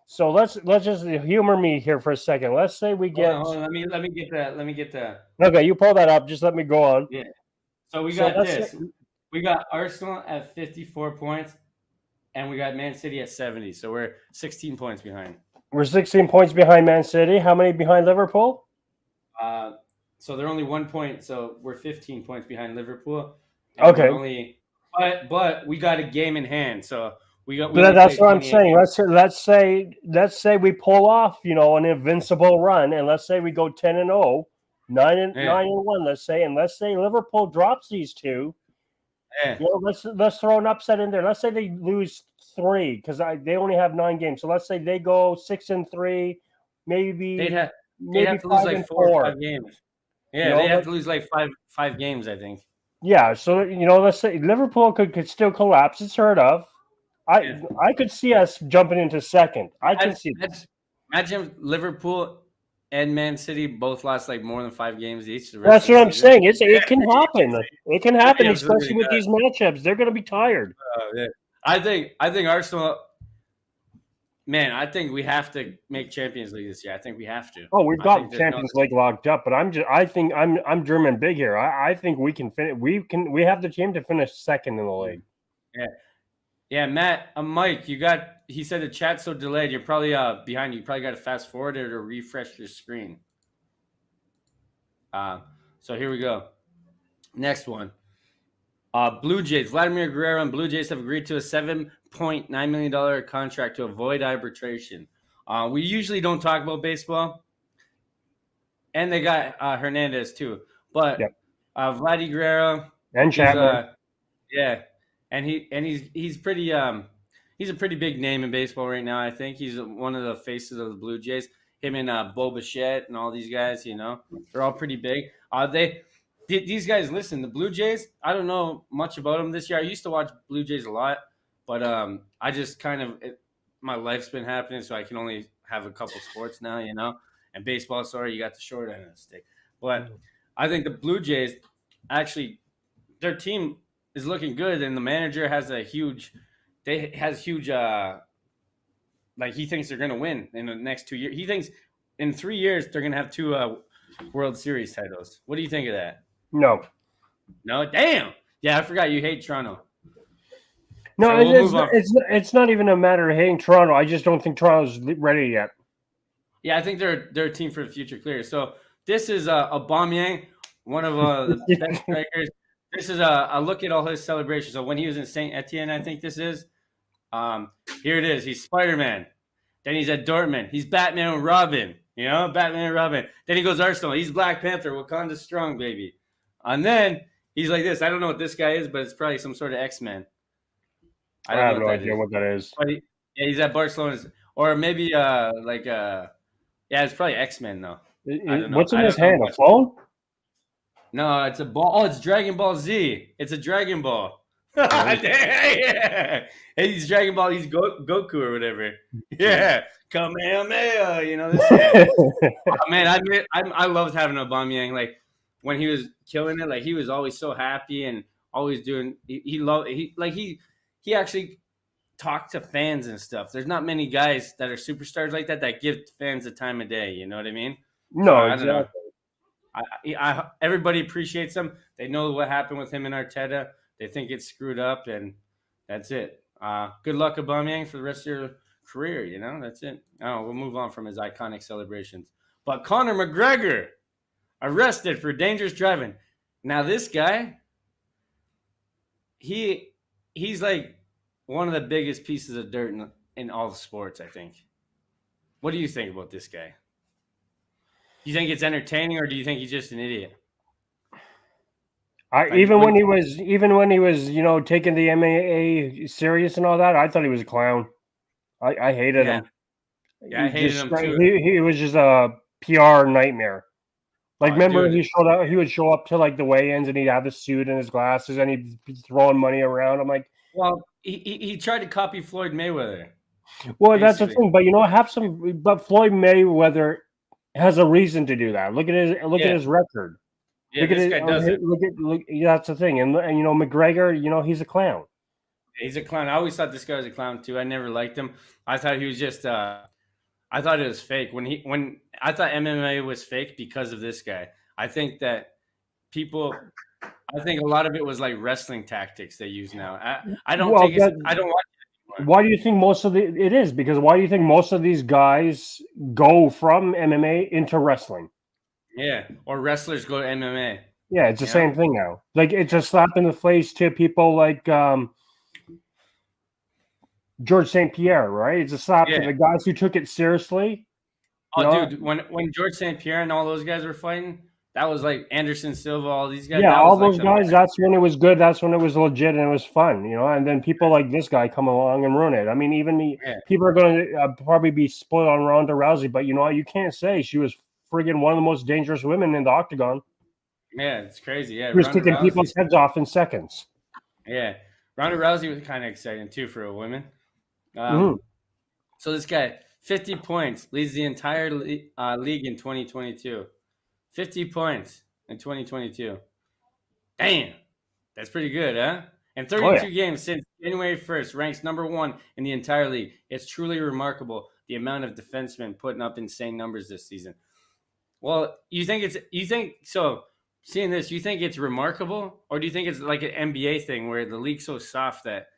So let's just humor me here for a second. Let's say we get. Hold on. Let me get that. Let me get that. Okay, you pull that up. Just let me go on. Yeah. So we got this. We got Arsenal at 54 points, and we got Man City at 70. So we're 16 points behind. We're 16 points behind Man City. How many behind Liverpool? So they're only 1 point. So we're 15 points behind Liverpool. Okay. But we got a game in hand. So we got. That's what I'm saying. Let's say we pull off, an invincible run, and let's say we go 10-0, 9-1. Let's say Liverpool drops these two. Yeah. Let's throw an upset in there. Let's say they lose 3 because they only have 9 games. So let's say they go 6-3, maybe they'd have to lose like 4 or 5 games. Yeah, they have to lose like five games, I think. Yeah, so let's say Liverpool could still collapse. It's heard of. I could see us jumping into second. I can see this. Imagine Liverpool and Man City both lost like more than 5 games each. That's what I'm saying. It can happen. It can happen, especially with these matchups. They're going to be tired. Yeah. I think Arsenal. Man, I think we have to make Champions League this year. I think we have to. Oh, we've got Champions League locked up, but I think I'm dreaming big here. I think we can finish. We have the team to finish second in the league. Yeah. Yeah, Matt, Mike, he said the chat's so delayed. You're probably behind. You probably got to fast forward it or refresh your screen. So here we go. Next one. Blue Jays. Vladimir Guerrero and Blue Jays have agreed to a $7.9 million contract to avoid arbitration. We usually don't talk about baseball. And they got Hernandez too. But Vladdy Guerrero and Chapman. And he's pretty he's a pretty big name in baseball right now. I think he's one of the faces of the Blue Jays. Him and Bo Bichette and all these guys, they're all pretty big. These guys, listen, the Blue Jays, I don't know much about them this year. I used to watch Blue Jays a lot, but I just my life's been happening, so I can only have a couple sports now, And baseball, sorry, you got the short end of the stick. But I think the Blue Jays, actually, their team is looking good, and the manager has huge he thinks they're going to win in the next 2 years. He thinks in 3 years they're going to have 2 World Series titles. What do you think of that? No, damn. Yeah, I forgot you hate Toronto. No, so it's not even a matter of hating Toronto. I just don't think Toronto's ready yet. Yeah, I think they're a team for the future clear. So this is Aubameyang, one of the best strikers. This is a look at all his celebrations. So when he was in Saint Etienne, I think this is. Here it is. He's Spider-Man. Then he's at Dortmund. He's Batman and Robin. Batman and Robin. Then he goes Arsenal. He's Black Panther. Wakanda strong, baby. And then he's like this. I don't know what this guy is, but it's probably some sort of X-Men. I have no idea what that is. But he's at Barcelona. Or maybe it's probably X-Men though. I don't know. What's in his hand? A phone? No, it's a ball. Oh, it's Dragon Ball Z. It's a Dragon Ball. Yeah. Hey, he's Dragon Ball. He's Goku or whatever. Yeah, Kamehameha. This guy. Oh, man, I loved having Aubameyang. Like when he was killing it, like he was always so happy and always doing. He actually talked to fans and stuff. There's not many guys that are superstars like that give fans the time of day. You know what I mean? No, exactly. Everybody appreciates him. They know what happened with him and Arteta. They think it's screwed up, and that's it. Good luck, Aubameyang, for the rest of your career. That's it. We'll move on from his iconic celebrations. But Conor McGregor arrested for dangerous driving. Now this guy, he's like one of the biggest pieces of dirt in all the sports, I think. What do you think about this guy? Do you think it's entertaining, or do you think he's just an idiot? Even when he was, taking the MMA serious and all that, I thought he was a clown. I hated him. Yeah, I hated him too. He was just a PR nightmare. Remember, he would show up to the weigh-ins and he'd have his suit and his glasses and he'd be throwing money around. I'm like, well, he tried to copy Floyd Mayweather. Well, that's the basically. thing. But But Floyd Mayweather has a reason to do that. Look at his record. Yeah, Look at this it. guy doesn't. Look. That's the thing. And McGregor. He's a clown. He's a clown. I always thought this guy was a clown too. I never liked him. I thought he was just. I thought it was fake when I thought MMA was fake because of this guy. I think that people. I think a lot of it was like wrestling tactics they use now. I don't Well, think it's. I don't watch it anymore. why do you think it is? Because why do you think most of these guys go from MMA into wrestling? Yeah, or wrestlers go to MMA. Yeah, it's the same thing now. Like it's a slap in the face to people like George St. Pierre, right? It's a slap to the guys who took it seriously. Oh, dude, when George St. Pierre and all those guys were fighting, that was like Anderson Silva, all these guys. Yeah, all those like guys. That's when it was good. That's when it was legit and it was fun, And then people like this guy come along and ruin it. I mean, even people are going to probably be spoiled on Ronda Rousey, but you can't say she was friggin' one of the most dangerous women in the octagon. Yeah, it's crazy. Yeah, she was kicking people's heads off in seconds. Yeah, Ronda Rousey was kind of exciting too for a woman. So this guy, 50 points, leads the entire league in 2022. 50 points in 2022. Damn, that's pretty good, huh? And 32 games since January 1st, ranks number 1 in the entire league. It's truly remarkable the amount of defensemen putting up insane numbers this season. Well, you think so? Seeing this, you think it's remarkable, or do you think it's like an NBA thing where the league's so soft that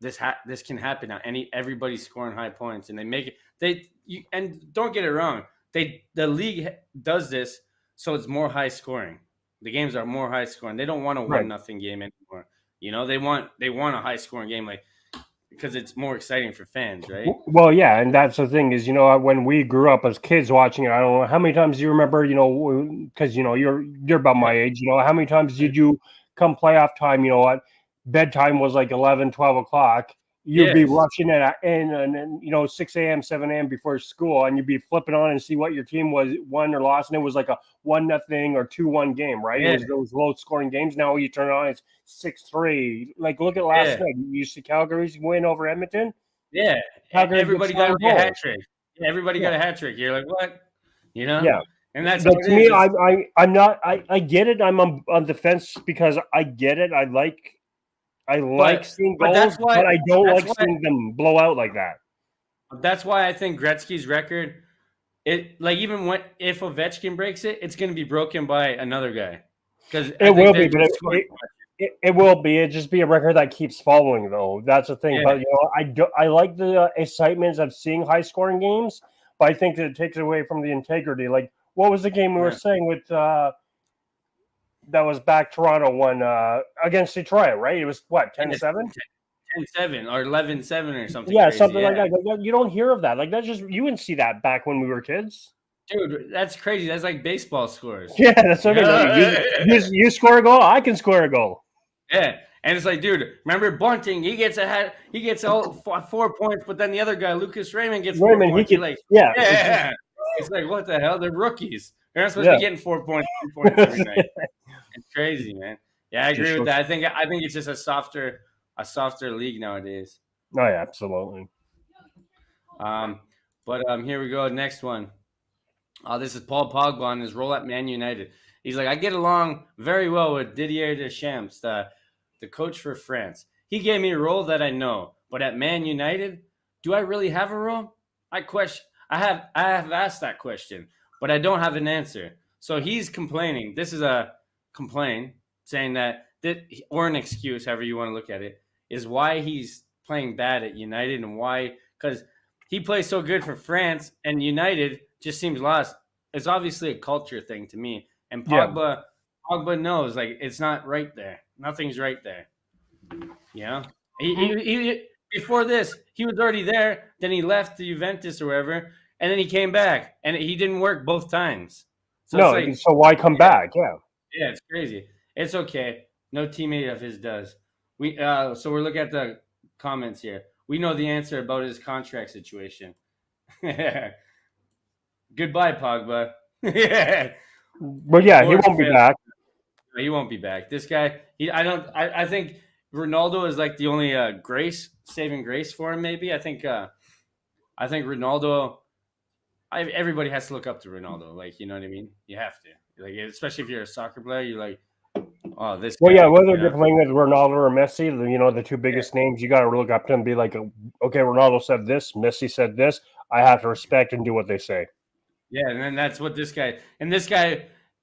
this can happen now? Everybody's scoring high points, and they make it. And don't get it wrong, the league does this so it's more high scoring. The games are more high scoring. They don't want a 1-0 game anymore. They want a high scoring game because it's more exciting for fans, right? Well, yeah, and that's the thing is, when we grew up as kids watching it, I don't know how many times you remember, because you're about my age, how many times did you come playoff time, bedtime was like 11, 12 o'clock. You'd be rushing in and 6 a.m., 7 a.m. before school, and you'd be flipping on and see what your team was won or lost, and it was like a 1-0 or 2-1 game, right? Yeah. It was those low-scoring games. Now you turn it on, it's 6-3. Like, look at last night. You see Calgary's win over Edmonton? Yeah. Calgary everybody got a hat trick. Yeah, everybody got a hat trick. You're like, what? Yeah. And that's to me, I get it. I'm on the fence because I get it. I like seeing goals, but I don't like seeing them blow out like that. That's why I think Gretzky's record, even if Ovechkin breaks it, it's going to be broken by another guy. Because it will be, but it will be. It just be a record that keeps following, though. That's the thing. Yeah. But I like the excitement of seeing high scoring games, but I think that it takes away from the integrity. Like, what was the game we were saying with? That was back Toronto won against Detroit, right? It was what, 10-7? 10-7 or 11-7 or something. Yeah, crazy. Something like that. Like, you don't hear of that. Like, that's just, you wouldn't see that back when we were kids. Dude, that's crazy. That's like baseball scores. Yeah, that's what I mean. You score a goal, I can score a goal. Yeah. And it's like, dude, remember Bunting? He gets all 4 points, but then the other guy, Lucas Raymond, gets 4 points. It's like, what the hell? They're rookies. They're not supposed to be getting 4 points, 3 points every night. It's crazy, man. Yeah, I agree with that. I think it's just a softer league nowadays. Oh yeah, absolutely. But here we go. Next one. This is Paul Pogba on his role at Man United. He's like, I get along very well with Didier Deschamps, the coach for France. He gave me a role that I know, but at Man United, do I really have a role? I have asked that question, but I don't have an answer. So he's complaining. This is a complaint saying that, or an excuse, however you want to look at it, is why he's playing bad at United and why, because he plays so good for France and United just seems lost. It's obviously a culture thing to me. And Pogba knows, like, it's not right there. Nothing's right there. He before this, he was already there. Then he left to Juventus or wherever, and then he came back, and he didn't work both times. So so why come back? Yeah. Yeah, it's crazy. It's okay. No teammate of his does. So we're looking at the comments here. We know the answer about his contract situation. Goodbye, Pogba. But yeah, he won't be back. He won't be back. This guy, I think Ronaldo is like the only saving grace for him. Maybe I think Ronaldo. Everybody has to look up to Ronaldo. Like, you know what I mean? You have to. Like, especially if you're a soccer player, you're like, oh, this Well, guy. yeah, whether You they're know? playing with Ronaldo or Messi, the two biggest names, you got to look up to them and be like, okay, Ronaldo said this, Messi said this. I have to respect and do what they say. Yeah, and then that's what this guy,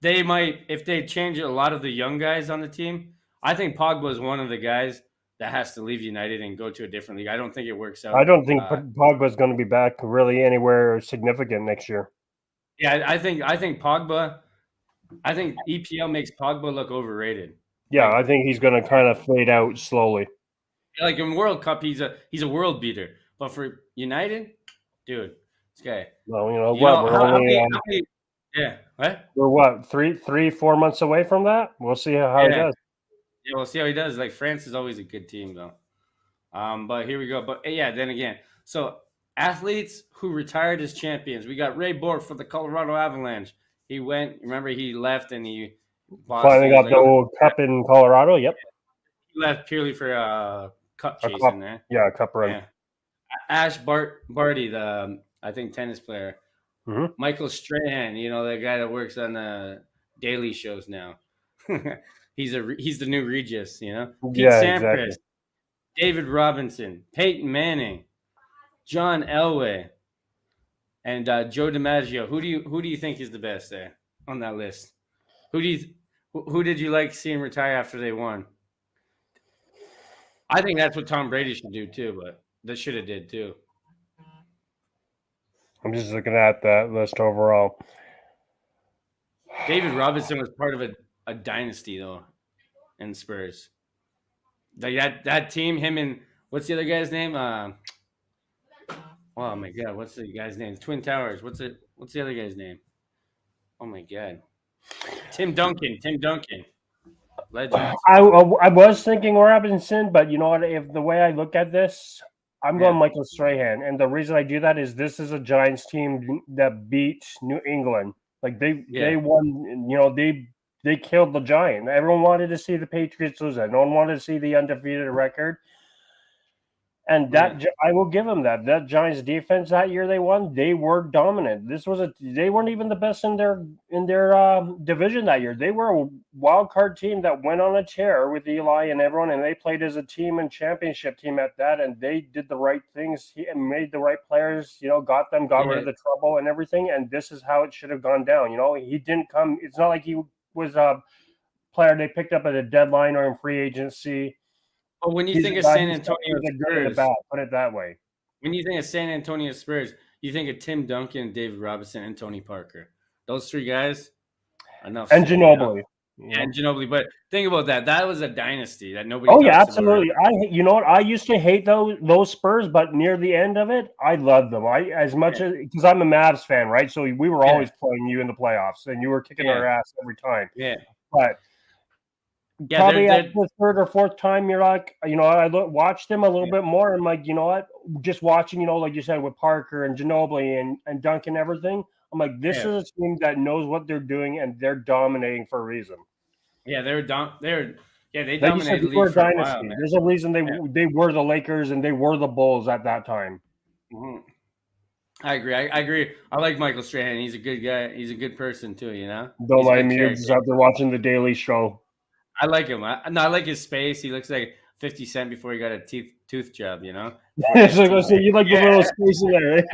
they might, if they change a lot of the young guys on the team, I think Pogba is one of the guys that has to leave United and go to a different league. I don't think it works out. I don't think Pogba's going to be back really anywhere significant next year. Yeah, I think Pogba. I think EPL makes Pogba look overrated. Yeah, Like, I think he's going to kind of fade out slowly. like in World Cup, he's a world beater, but for United, dude, this guy. Well, You know how many? Yeah, what? We're what 4 months away from that. We'll see how he does. Yeah, we'll see how he does. Like, France is always a good team, though. But here we go. But yeah, then again, so athletes who retired as champions. We got Ray Bork for the Colorado Avalanche. He went. Remember, he left and he finally got the old cup in Colorado. Yep. He left purely for cup chasing there. Yeah, cup run. Yeah. Ash Barty, the I think tennis player. Mm-hmm. Michael Strahan, the guy that works on the daily shows now. he's the new Regis, Pete Sampras, exactly. David Robinson, Peyton Manning, John Elway, and Joe DiMaggio. Who do you think is the best there on that list? Who did you like seeing retire after they won? I think that's what Tom Brady should do too, but they should have did too. I'm just looking at that list overall. David Robinson was part of a dynasty though, in Spurs. Like that team, him and what's the other guy's name? Oh my god, what's the guy's name? Twin Towers. What's the other guy's name? Oh my god, Tim Duncan. Legend. I was thinking Robinson, but you know what? If the way I look at this, I'm going Michael Strahan, and the reason I do that is this is a Giants team that beat New England. Like they won. They killed the Giants. Everyone wanted to see the Patriots lose that. No one wanted to see the undefeated record. And that I will give them that. That Giants defense that year they won, they were dominant. They weren't even the best in their division that year. They were a wild card team that went on a tear with Eli and everyone, and they played as a team and championship team at that, and they did the right things. He made the right players, got rid of the trouble and everything, and this is how it should have gone down. He didn't come. It's not like he was a player they picked up at a deadline or in free agency. But when you think of San Antonio Spurs, put it that way. When you think of San Antonio Spurs, you think of Tim Duncan, David Robinson, and Tony Parker. Those three guys, enough. And Ginobili. And Ginobili. But think about that. That was a dynasty that nobody. Oh yeah, absolutely. You know what? I used to hate those Spurs, but near the end of it, I loved them. Because I'm a Mavs fan, right? So we were always playing you in the playoffs, and you were kicking our ass every time. Yeah. But probably at the third or fourth time, you're like, I watched them a little bit more. I'm like, you know what? Just watching, like you said, with Parker and Ginobili and Duncan, everything. I'm like, this is a team that knows what they're doing, and they're dominating for a reason. Yeah, they dominated the league for a while, man. There's a reason they were the Lakers and they were the Bulls at that time. Mm-hmm. I agree. I like Michael Strahan. He's a good guy. He's a good person too. Don't mind me. Just out there watching the Daily Show. I like him. I like his space. He looks like 50 Cent before he got a tooth job, So you like the little space in there, right?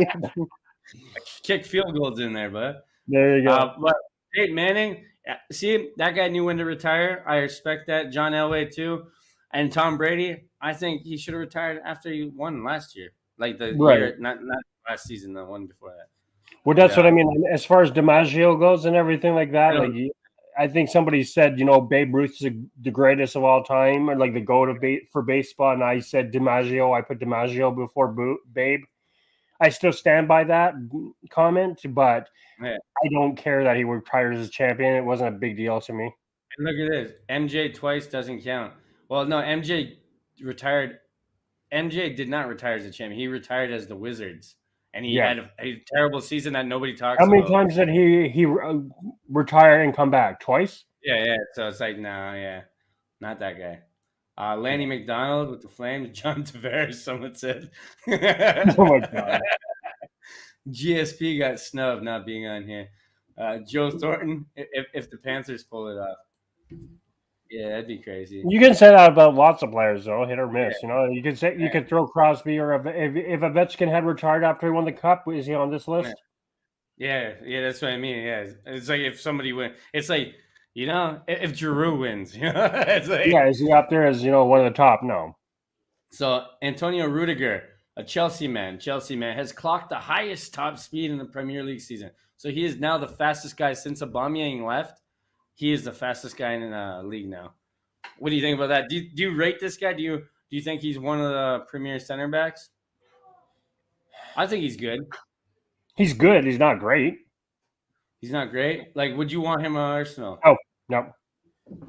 Kick field goals in there, bud. There you go. But Peyton Manning, see, that guy knew when to retire. I respect that. John Elway, too. And Tom Brady, I think he should have retired after he won last year. Like the year, not last season, the one before that. Well, that's what I mean. As far as DiMaggio goes and everything like that, I think somebody said, Babe Ruth is the greatest of all time, or like the GOAT for baseball, and I said DiMaggio. I put DiMaggio before Babe. I still stand by that comment, but I don't care that he retired as a champion. It wasn't a big deal to me. And look at this. MJ twice doesn't count. Well, no, MJ retired. MJ did not retire as a champion. He retired as the Wizards. And he had a terrible season that nobody talks about. How many times did he retire and come back? Twice? Yeah. So it's like, no, not that guy. Lanny McDonald with the Flames. John Tavares, someone said. Oh my god. GSP got snubbed not being on here. Joe Thornton, if the Panthers pull it off. Yeah, that'd be crazy. You can say that about lots of players, though, hit or miss. You know, you could say you could throw Crosby, or if Ovechkin had retired after he won the cup, is he on this list? Yeah, that's what I mean. Yeah, it's like if somebody wins, it's like if Giroux wins, it's like is he up there as one of the top? No. So Antonio Rudiger, a Chelsea man, has clocked the highest top speed in the Premier League season. So he is now the fastest guy since Aubameyang left. He is the fastest guy in the league now. What do you think about that? Do you rate this guy? Do you think he's one of the premier center backs? I think he's good. He's good. He's not great. He's not great? Like, would you want him on Arsenal? Oh, no.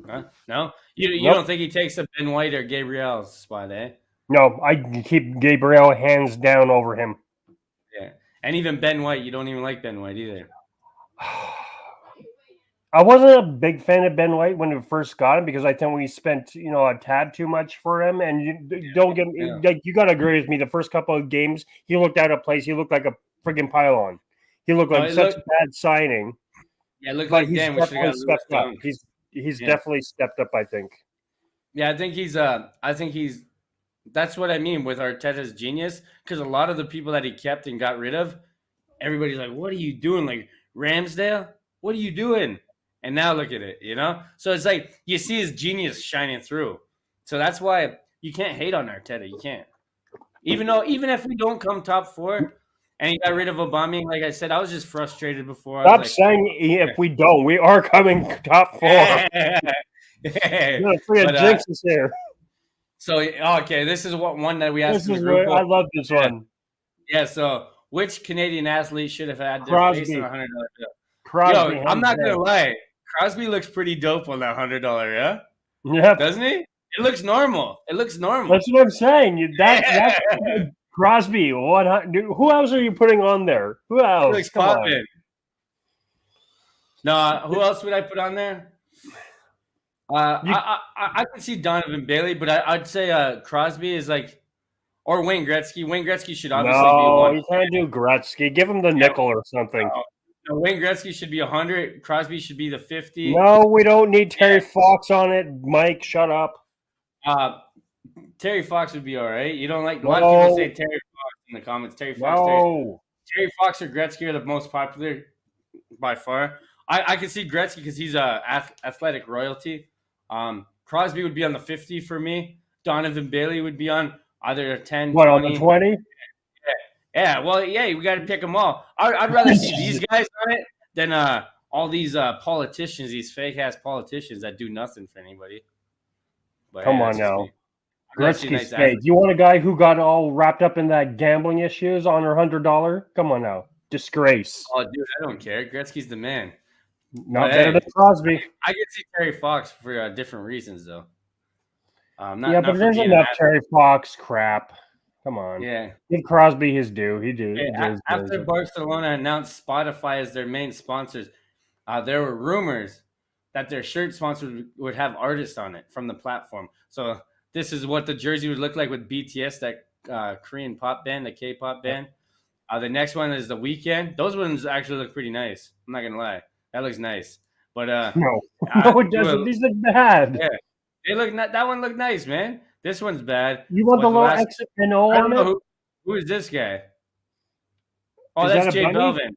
Huh? No? You don't think he takes a Ben White or Gabriel's spot, eh? No, I keep Gabriel hands down over him. Yeah. And even Ben White, you don't even like Ben White either. I wasn't a big fan of Ben White when we first got him because I think we spent, a tad too much for him. And you got to agree with me. The first couple of games, he looked out of place. He looked like a friggin' pylon. He looked like such a bad signing. Yeah, it looked like damn. We should have got stepped up. He's definitely stepped up, I think. Yeah, I think he's. That's what I mean with Arteta's genius, because a lot of the people that he kept and got rid of, everybody's like, "What are you doing?" Like Ramsdale, what are you doing? And now look at it, So it's like you see his genius shining through. So that's why you can't hate on Arteta. You can't. Even if we don't come top 4, and he got rid of Aubameyang, like I said, I was just frustrated before. Stop saying if we don't. We are coming top 4. Jinx is here. So okay, this is one that we asked. I love this one. Yeah. So which Canadian athlete should have had their face on a $100 bill? Crosby. I'm not gonna lie. Crosby looks pretty dope on that $100. Yeah. Yeah. Doesn't he? It looks normal. That's what I'm saying. That's Crosby. Who else are you putting on there? Who else? Looks poppin'. No, who else would I put on there? I could see Donovan Bailey, but I'd say Crosby is like, or Wayne Gretzky. Wayne Gretzky should obviously be one. You can't do Gretzky. Give him the nickel or something. No, Wayne Gretzky should be 100. Crosby should be the 50. No, we don't need Terry Fox on it. Mike, shut up. Terry Fox would be all right. You don't like a lot of people say Terry Fox in the comments. Terry Terry Fox or Gretzky are the most popular by far. I can see Gretzky because he's athletic royalty. Crosby would be on the 50 for me. Donovan Bailey would be on either a 10, 20. On the 20? Yeah. Well, yeah, we got to pick them all. I'd rather see these guys on it than all these politicians, these fake-ass politicians that do nothing for anybody. But, come on now. Gretzky's fake. You want a guy who got all wrapped up in that gambling issues on her $100? Come on now. Disgrace. Oh, dude, I don't care. Gretzky's the man. Not better than Crosby. I could see Terry Fox for different reasons, though. But there's enough Terry Fox crap. Come on. Yeah. Give Crosby his due. He did. After Barcelona announced Spotify as their main sponsors, there were rumors that their shirt sponsors would have artists on it from the platform. So this is what the jersey would look like with BTS, that Korean pop band, the K-pop band. The next one is The Weeknd. Those ones actually look pretty nice. I'm not going to lie. That looks nice. But no, it doesn't. These look bad. Yeah. They look that one looked nice, man. This one's bad. You want the little exit and O on it? Who is this guy? Oh, that's Jay Belvin.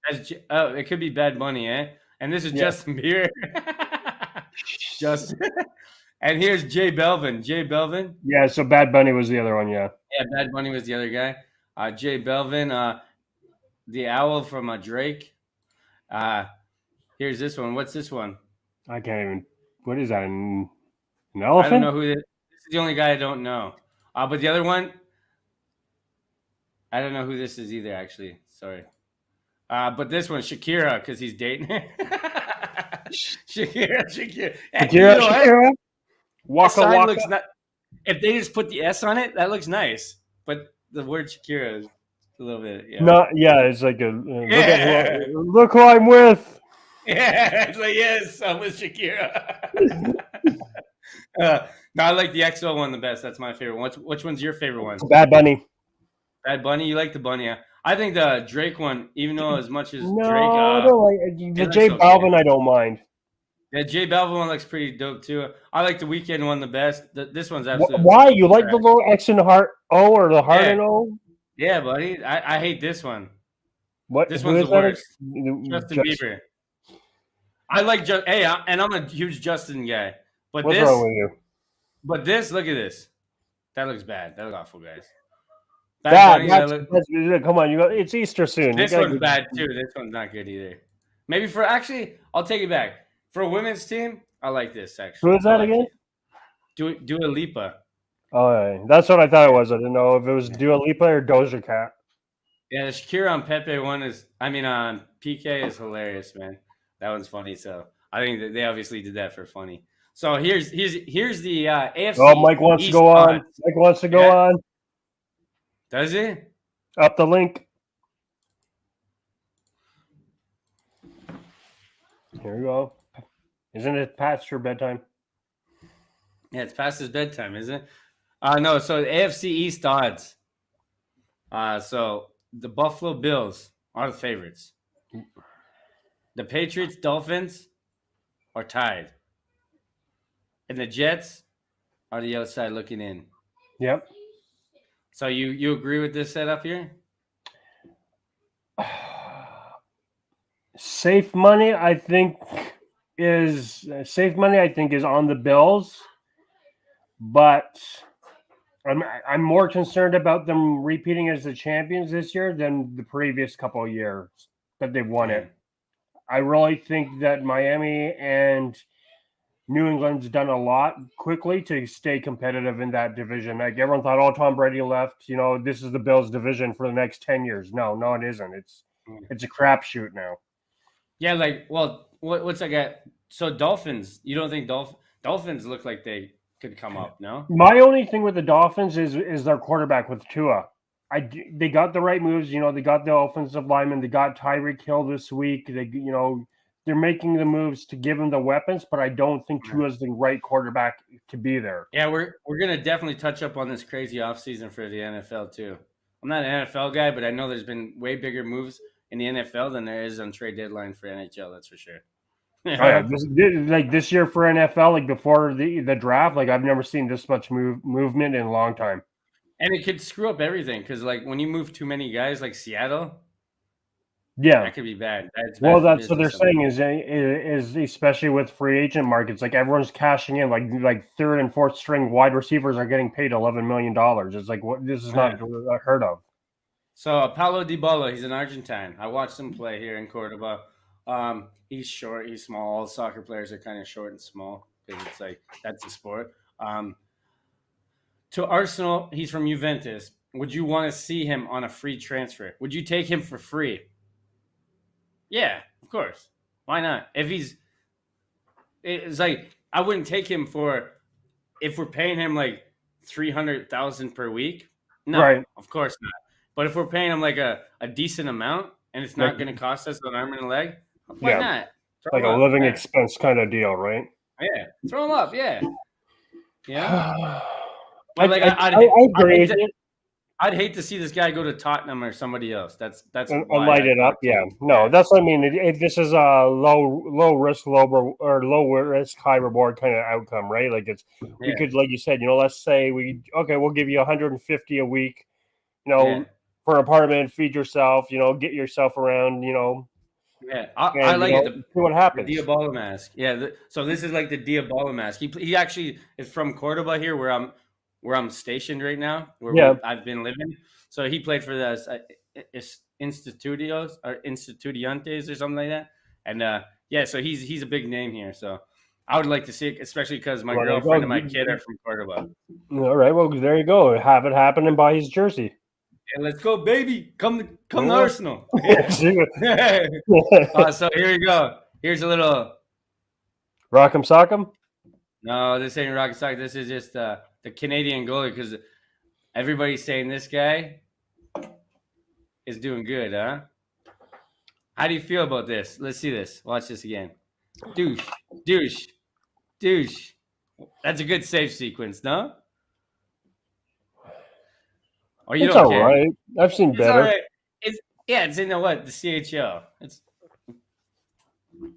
It could be Bad Bunny, eh? And this is Justin Bieber. And here's Jay Belvin. Jay Belvin. Yeah, so Bad Bunny was the other one, yeah. Yeah, Bad Bunny was the other guy. Jay Belvin, the owl from Drake. Here's this one. What's this one? I can't even. What is that? An elephant? I don't know who this is. This is the only guy I don't know. But the other one, I don't know who this is either, actually. Sorry. But this one, Shakira, because he's dating her. Shakira. Shakira. Waka. If they just put the S on it, that looks nice. But the word Shakira is a little bit. It's like look who I'm with. Yeah, it's like, yes, I'm with Shakira. No, I like the XO one the best. That's my favorite one. Which one's your favorite one? Bad Bunny. Bad Bunny? You like the Bunny? Yeah. I think the Drake one, even though as much as Drake, No, I don't like the it J looks okay. Balvin. I don't mind. The J Balvin one looks pretty dope too. I like the Weekend one the best. This one's absolutely Why you like the little X and heart O or the heart and O? Yeah, buddy. I hate this one. What? This Who one's is the worst. that? Justin Bieber. I like and I'm a huge Justin guy. But What's wrong with you? But this, look at this. That looks bad. That looks awful, guys. Bad. Come on, it's Easter soon. This one's bad too. This one's not good either. Maybe I'll take it back. For a women's team, I like this actually. Who is that again? Dua Lipa. Oh, yeah. That's what I thought it was. I didn't know if it was Dua Lipa or Doja Cat. Yeah, the Shakira on Pepe one on PK is hilarious, man. That one's funny. So I think that they obviously did that for funny. So here's the AFC. Oh, Mike wants East to go on. odds. Mike wants to go on. Does he? Up the link. Here we go. Isn't it past your bedtime? Yeah, it's past his bedtime, isn't it? No. So the AFC East odds. So the Buffalo Bills are the favorites. The Patriots, Dolphins are tied. And the Jets are the outside looking in. Yep. So you agree with this setup here? Safe money, I think, is on the Bills, but I'm more concerned about them repeating as the champions this year than the previous couple of years that they've won it. I really think that Miami and New England's done a lot quickly to stay competitive in that division. Like everyone thought, oh, Tom Brady left. This is the Bills' division for the next 10 years. No, it isn't. It's a crapshoot now. Yeah, what's that guy? So Dolphins, you don't think Dolphins look like they could come up, no? My only thing with the Dolphins is their quarterback with Tua. They got the right moves. They got the offensive lineman. They got Tyreek Hill this week. They're making the moves to give him the weapons, but I don't think Tua's the right quarterback to be there. Yeah, we're gonna definitely touch up on this crazy offseason for the NFL too. I'm not an NFL guy, but I know there's been way bigger moves in the NFL than there is on trade deadline for NHL. That's for sure. This year for NFL, before the draft, I've never seen this much movement in a long time. And it could screw up everything because when you move too many guys, like Seattle, that could be bad. That's what they're saying is especially with free agent markets, everyone's cashing in, like third and fourth string wide receivers are getting paid $11 million. It's this is not heard of. So Paulo Dybala, he's an Argentine. I watched him play here in Cordoba. He's short, he's small. All soccer players are kind of short and small because it's that's the sport. To Arsenal, he's from Juventus. Would you want to see him on a free transfer? Would you take him for free? Yeah, of course. Why not? It's I wouldn't take him if we're paying him $300,000 per week. No, right. Of course not. But if we're paying him a decent amount and it's not going to cost us an arm and a leg, why not? Throw a living expense kind of deal, right? Yeah, throw him up. Yeah. Yeah. I'd hate to see this guy go to Tottenham or somebody else. That's light it up. Yeah, no, that's what I mean. This is a low risk, low risk, high reward kind of outcome, right? We could, like you said, let's say we'll give you 150 a week, for an apartment, feed yourself, get yourself around, Yeah, I like it. See what happens. The Diabolo mask. Yeah, so this is like the Diabolo mask. He actually is from Cordoba here, where I'm stationed right now, I've been living. So he played for the Institutos or Institudiantes or something like that. And so he's a big name here. So I would like to see it, especially because my girlfriend and my kid are from Cordoba. All right, well there you go. Have it happen and buy his jersey. Yeah, let's go, baby. Come to Arsenal. So here we go. Here's a little Rock'em Sock'em. No, this ain't Rock'em Sock'em. This is just the Canadian goalie because everybody's saying this guy is doing good, huh? How do you feel about this? Let's see this. Watch this again. Douche. That's a good save sequence, no? Or you It's don't all care? right. I've seen It's all better. right. It's in the CHL.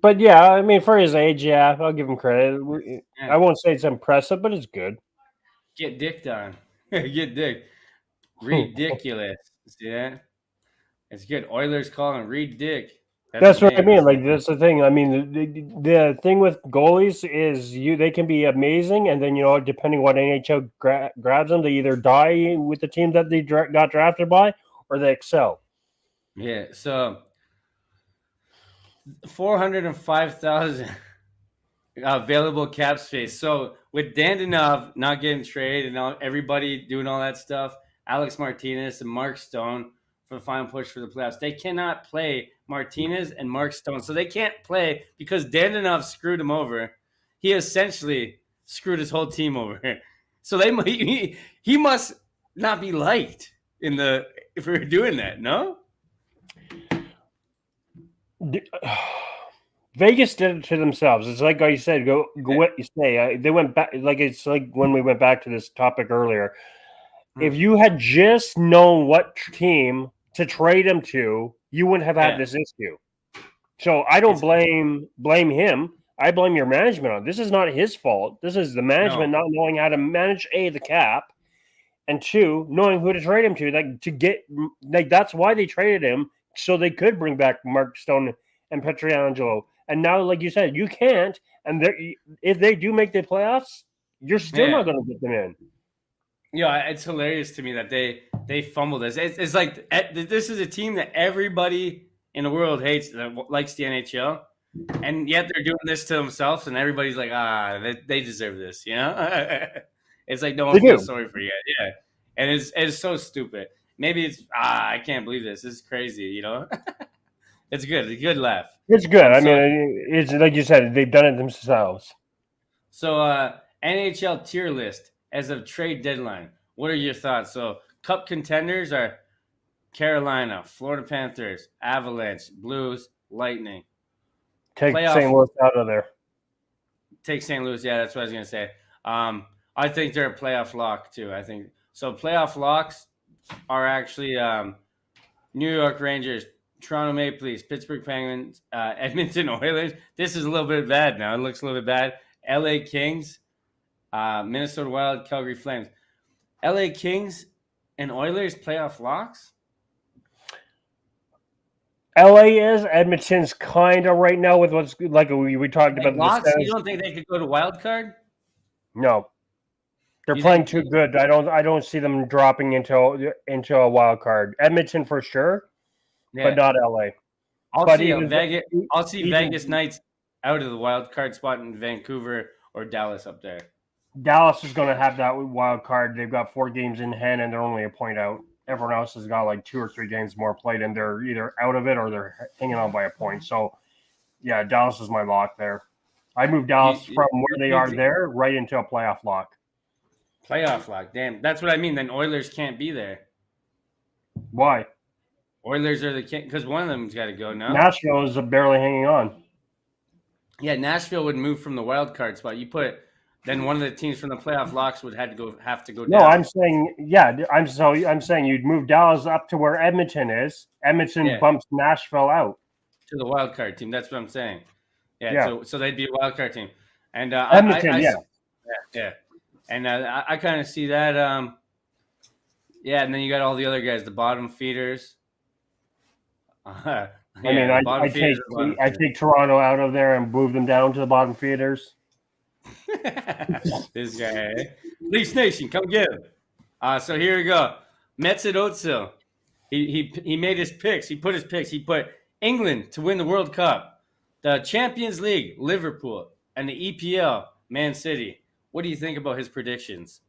But yeah, I mean, for his age, yeah, I'll give him credit. Yeah. I won't say it's impressive, but it's good. Get dicked on. Get dick. Ridiculous. See that? It's good. Oilers call him Reed Dick. That's That's his what I name. mean. Like that's the thing. I mean, the thing with goalies is they can be amazing, and then depending what NHL grabs them, they either die with the team that they got drafted by, or they excel. Yeah. So 405,000 available cap space. So with Dandanov not getting traded and everybody doing all that stuff, Alex Martinez and Mark Stone for the final push for the playoffs, they cannot play Martinez and Mark Stone. So they can't play because Dandanov screwed him over. He essentially screwed his whole team over. So he must not be liked if we were doing that, no? Vegas did it to themselves. It's like I said. Go what you say. They went back. Like it's like when we went back to this topic earlier. If you had just known what team to trade him to, you wouldn't have had this issue. So I don't blame him. I blame your management on it. This is not his fault. This is the management not knowing how to manage the cap, and two, knowing who to trade him to. That's why they traded him, so they could bring back Mark Stone and Pietrangelo. And now, like you said, you can't. And if they do make the playoffs, you're still not going to get them in. Yeah, it's hilarious to me that they fumbled this. It's like this is a team that everybody in the world hates, that likes the NHL, and yet they're doing this to themselves, and everybody's like, they deserve this, you know? It's like no one feels sorry for you guys. Yeah, and it's so stupid. Maybe it's I can't believe this. This is crazy, you know? It's good. It's a good laugh. It's good. I mean, it's like you said, they've done it themselves. So NHL tier list as of trade deadline. What are your thoughts? So cup contenders are Carolina, Florida Panthers, Avalanche, Blues, Lightning. Take St. Louis out of there. Take St. Louis. Yeah, that's what I was going to say. I think they're a playoff lock too. I think so. Playoff locks are actually New York Rangers, Toronto Maple Leafs, Pittsburgh Penguins, Edmonton Oilers. This is a little bit bad now. It looks a little bit bad. LA Kings, Minnesota Wild, Calgary Flames. LA Kings and Oilers playoff locks? LA is. Edmonton's kind of right now with what's like we talked about. Locks? You don't think they could go to wild card? No. They're playing too good. I don't see them dropping into a wild card. Edmonton for sure, but not LA. I'll see Vegas Knights out of the wild card spot in Vancouver or Dallas up there. Dallas is going to have that wild card. They've got 4 games in hand, and they're only a point out. Everyone else has got like 2 or 3 games more played, and they're either out of it or they're hanging on by a point. So, yeah, Dallas is my lock there. I moved Dallas from where they are there right into a playoff lock. Playoff lock, damn. That's what I mean. Then Oilers can't be there. Why? Oilers are the king because one of them's got to go now. Nashville is barely hanging on. Yeah, Nashville would move from the wild card spot. Then one of the teams from the playoff locks would have to go down. No, I'm saying I'm saying you'd move Dallas up to where Edmonton is. Edmonton bumps Nashville out to the wild card team. That's what I'm saying. Yeah. So they'd be a wild card team, and Edmonton, yeah. And I kind of see that. And then you got all the other guys, the bottom feeders. I take Toronto out of there and move them down to the bottom feeders. This guy, Leafs Nation, come get him. So here we go. Mets at Oatsville. He made his picks. He put his picks. He put England to win the World Cup, the Champions League, Liverpool, and the EPL, Man City. What do you think about his predictions?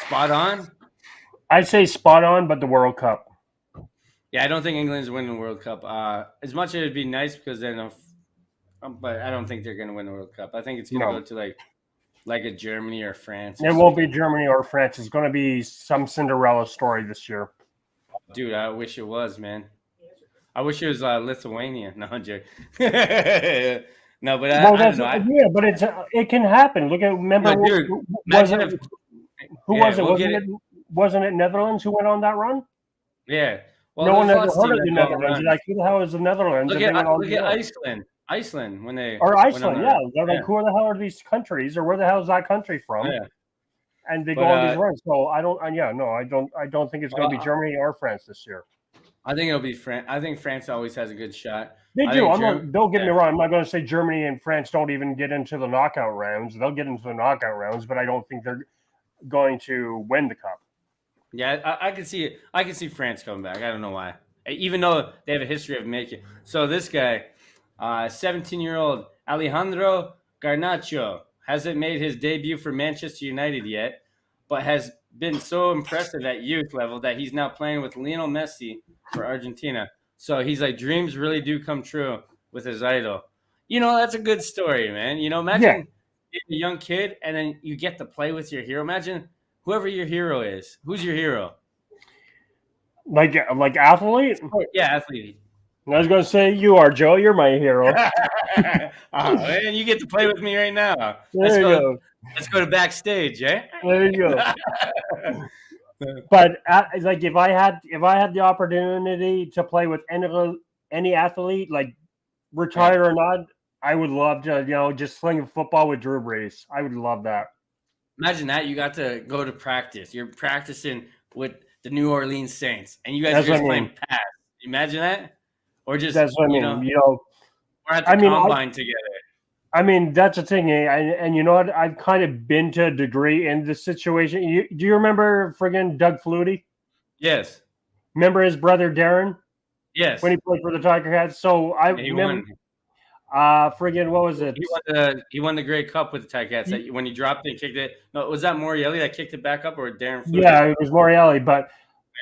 Spot on? I'd say spot on, but the World Cup. Yeah, I don't think England's winning the World Cup. As much as it'd be nice because then, but I don't think they're going to win the World Cup. I think it's going to go to like a Germany or France. It won't be Germany or France. It's going to be some Cinderella story this year. Dude, I wish it was, man. I wish it was Lithuania. No, I'm joking. No, but I don't know. Yeah, but it can happen. Look at remember who was it? Who was it? Wasn't it Netherlands who went on that run? Yeah. Well, no one ever heard of the Netherlands. Like, who the hell is the Netherlands? Look at Iceland. Iceland when they Iceland, yeah. They're like, who the hell are these countries, or where the hell is that country from? Yeah. And they go on these runs. So I don't think it's going to be Germany or France this year. I think it'll be France. I think France always has a good shot. They do. Don't get me wrong. I'm not going to say Germany and France don't even get into the knockout rounds. They'll get into the knockout rounds, but I don't think they're going to win the cup. Yeah, I can see it. I can see France coming back. I don't know why. Even though they have a history of making. So this guy, 17-year-old Alejandro Garnacho, hasn't made his debut for Manchester United yet, but has been so impressive at youth level that he's now playing with Lionel Messi for Argentina. So he's like, dreams really do come true with his idol. That's a good story, man. Imagine being a young kid and then you get to play with your hero. Imagine whoever your hero is. Who's your hero? Like athlete? Yeah, athlete. I was going to say you are, Joe. You're my hero. Man, you get to play with me right now. Let's go to backstage, eh? There you go. But if I had the opportunity to play with any athlete, like retired or not, I would love to, just sling a football with Drew Brees. I would love that. Imagine that you got to go to practice. You're practicing with the New Orleans Saints, and you guys are just playing pass. Imagine that, or just that's what I mean. we're at the combine together. I mean, that's the thing, and you know what? I've kind of been to a degree in this situation. Do you remember friggin' Doug Flutie? Yes. Remember his brother Darren? Yes. When he played for the Tiger Cats. So I remember. Friggin' what was it? He won the Grey Cup with the Tiger Cats. When he dropped it and kicked it. No, was that Morelli that kicked it back up, or Darren Flutie? Yeah, it was Morelli. But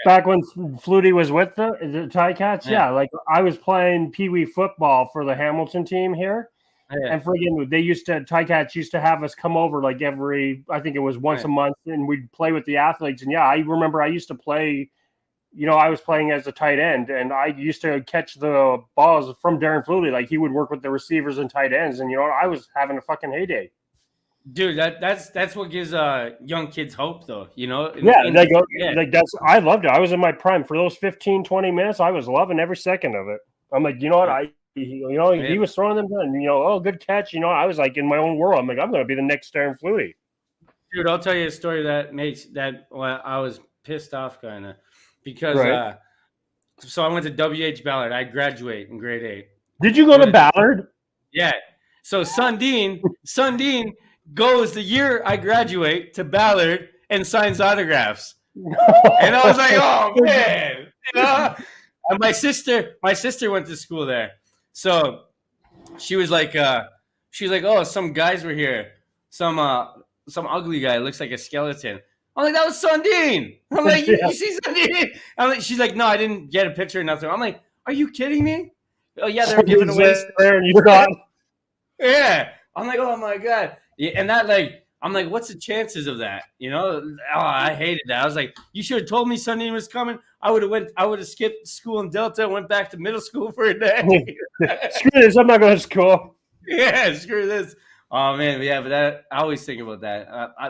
back when Flutie was with the Tiger Cats, like I was playing Pee Wee football for the Hamilton team here. Yeah. And friggin' Tiger Cats used to have us come over like I think it was once a month, and we'd play with the athletes. And I remember I used to play, I was playing as a tight end, and I used to catch the balls from Darren Flutie. Like he would work with the receivers and tight ends, and I was having a fucking heyday. Dude, that's what gives young kids hope, though. I loved it. I was in my prime for those 15, 20 minutes. I was loving every second of it. I'm like, you know what, he was throwing them and good catch. I was like in my own world. I'm like, I'm going to be the next Darren Flutie. Dude, I'll tell you a story that makes that. Well, I was pissed off kind of because so I went to WH Ballard. I graduate in grade 8. Did you go to Ballard? Yeah. So Sundin goes the year I graduate to Ballard and signs autographs. And I was like, oh man, And my sister went to school there. So she was like, oh, some guys were here. Some ugly guy looks like a skeleton. I'm like, that was Sundin. I'm like, you see Sundin? She's like, no, I didn't get a picture or nothing. I'm like, are you kidding me? Oh yeah, they're giving away. Yeah. I'm like, oh my God. Yeah, and that I'm like, what's the chances of that? I hated that. I was like, you should have told me Sundin was coming. I would have skipped school in Delta and went back to middle school for a day. Screw this, I'm not going to school. Yeah, screw this. Oh man, yeah, but I always think about that.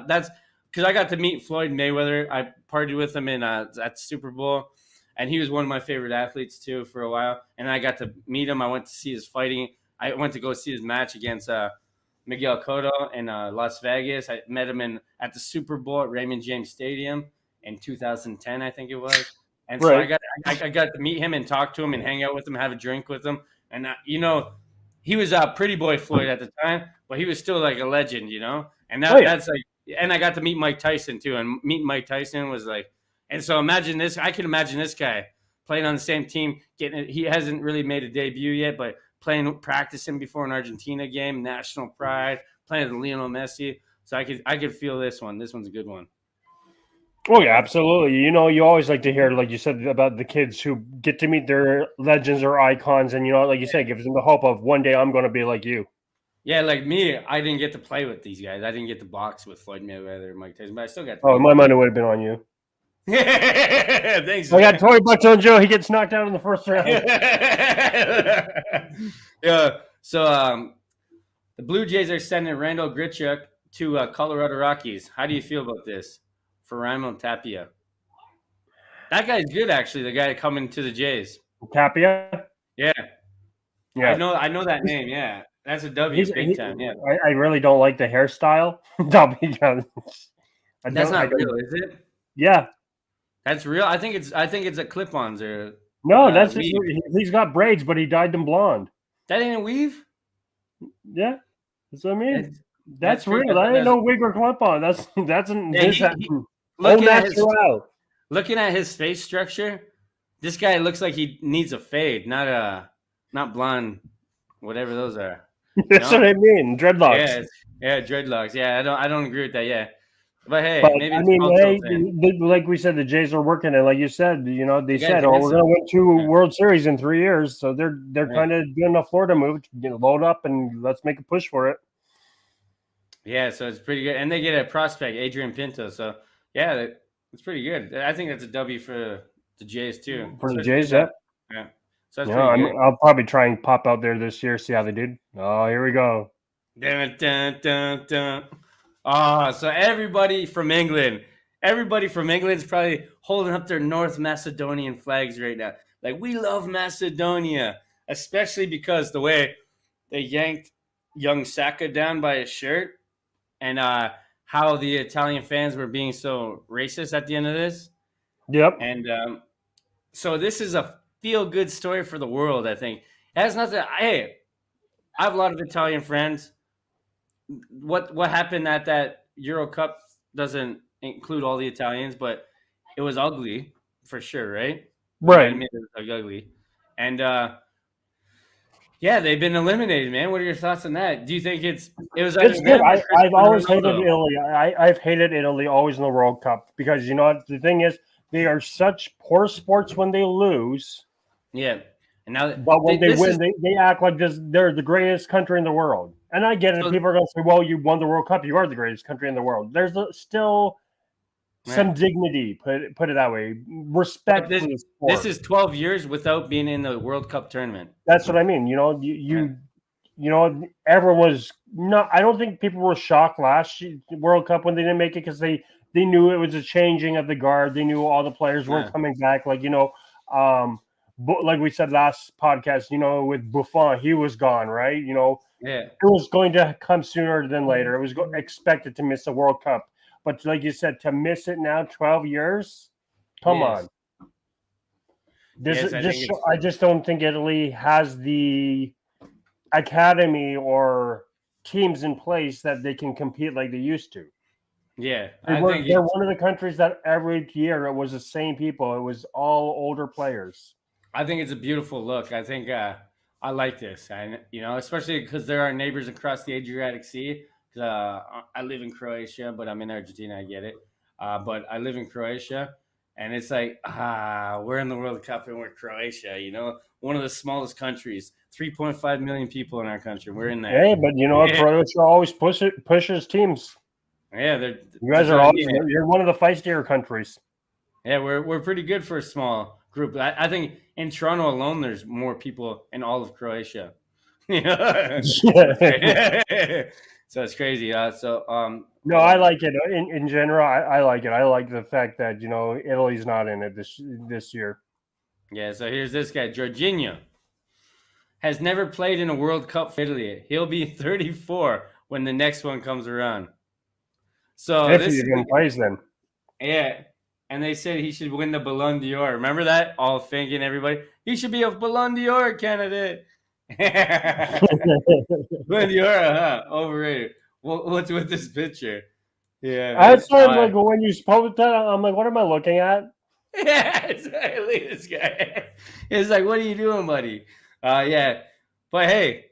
That's because I got to meet Floyd Mayweather. I partied with him at the Super Bowl, and he was one of my favorite athletes too for a while. And I got to meet him. I went to see his fighting. I went to go see his match against Miguel Cotto in Las Vegas. I met him at the Super Bowl at Raymond James Stadium in 2010, I think it was. And so I got to meet him and talk to him and hang out with him, have a drink with him. And he was a pretty boy Floyd at the time, but he was still like a legend, And that's like, and I got to meet Mike Tyson too. And meeting Mike Tyson was like, and so imagine this. I can imagine this guy playing on the same team. He hasn't really made a debut yet, but practicing before an Argentina game, national pride, playing with Lionel Messi. So I could feel this one. This one's a good one. Oh yeah, absolutely. You always like to hear, like you said, about the kids who get to meet their legends or icons, and like you said, gives them the hope of one day I'm going to be like you. Yeah, like me, I didn't get to play with these guys. I didn't get to box with Floyd Mayweather or Mike Tyson, but I still got to. Oh, my money would have been on you. Thanks. I got $20 on Joe. He gets knocked out in the first round. Yeah. So The Blue Jays are sending Randall Grichuk to Colorado Rockies. How do you feel about this for Raimon Tapia? That guy's good, actually. The guy coming to the Jays. Tapia. Yeah, Yeah, I know that name. Yeah, that's a W, big time. Yeah, I really don't like the hairstyle. That'll be honest. that's I not don't. real, is it? Yeah, That's real. I think it's a clip-ons or no, that's just, weave. he's got braids, but he dyed them blonde. That ain't a weave. Yeah, that's what I mean. That's That's crazy. real. That ain't no wig or clip on. That's Yeah, this looking at natural. his face structure, this guy looks like he needs a fade, not blonde, whatever those are. That's what I mean. Dreadlocks. Yeah, dreadlocks. Yeah, I don't agree with that. Yeah, but hey, But maybe I it's mean, cultural hey, thing. like we said, the Jays are working, and like you said, they You guys said, are "Oh, we're going to win 2 Yeah. World Series in 3 years," so they're Yeah. kind of doing a Florida move, load up and let's make a push for it. Yeah, so it's pretty good, and they get a prospect, Adrian Pinto. So yeah, it's pretty good. I think that's a W for the Jays too. For the Especially Jays, yeah. Yeah, so that's pretty good. I'll probably try and pop out there this year, see how they did. Oh, here we go. Dun, dun, dun, dun. Oh, so everybody from England is probably holding up their North Macedonian flags right now. Like, we love Macedonia, especially because the way they yanked young Saka down by his shirt and how the Italian fans were being so racist at the end of this. Yep. And so this is a feel-good story for the world, I think. It has nothing. Hey, I have a lot of Italian friends. What happened at that Euro Cup doesn't include all the Italians, but it was ugly for sure, right? Right. It was ugly, and yeah, they've been eliminated, man. What are your thoughts on that? Do you think it was? It's good. I've always hated Ronaldo? Italy. I've hated Italy always in the World Cup because you know what the thing is, they are such poor sports when they lose. Yeah, and now, but when they win, they act like they're the greatest country in the world. And I get it. People are going to say, "Well, you won the World Cup. You are the greatest country in the world." There's still some dignity. Put it that way. Respect. This is 12 years without being in the World Cup tournament. That's what I mean. You know, everyone was not. I don't think people were shocked last World Cup when they didn't make it because they knew it was a changing of the guard. They knew all the players weren't coming back. Like like we said last podcast, with Buffon, he was gone, right? It was going to come sooner than later. It was expected to miss a World Cup, but like you said, to miss it now, 12 years, come on. I just don't think Italy has the academy or teams in place that they can compete like they used to. Yeah, they're one of the countries that every year it was the same people. It was all older players. I think it's a beautiful look. I think I like this, and especially because there are neighbors across the Adriatic Sea. I live in Croatia, but I'm in Argentina. I get it, but I live in Croatia, and it's like we're in the World Cup and we're Croatia. One of the smallest countries, 3.5 million people in our country. We're in there. Hey, but Croatia always pushes teams. Yeah, you guys are always you're one of the feistier countries. Yeah, we're pretty good for a small group. I think in Toronto alone, there's more people in all of Croatia. So it's crazy. No, I like it in general. I like it. I like the fact that Italy's not in it this year. Yeah. So here's this guy, Jorginho. Has never played in a World Cup for Italy. He'll be 34 when the next one comes around. So if he even plays, then yeah. And they said he should win the Ballon d'Or. Remember that? All thinking everybody, he should be a Ballon d'Or candidate. Ballon d'Or, overrated. What's with this picture? Yeah. I started like when you spoke that, I'm like, what am I looking at? Yeah, exactly. This guy. It's like, what are you doing, buddy? Yeah. But hey,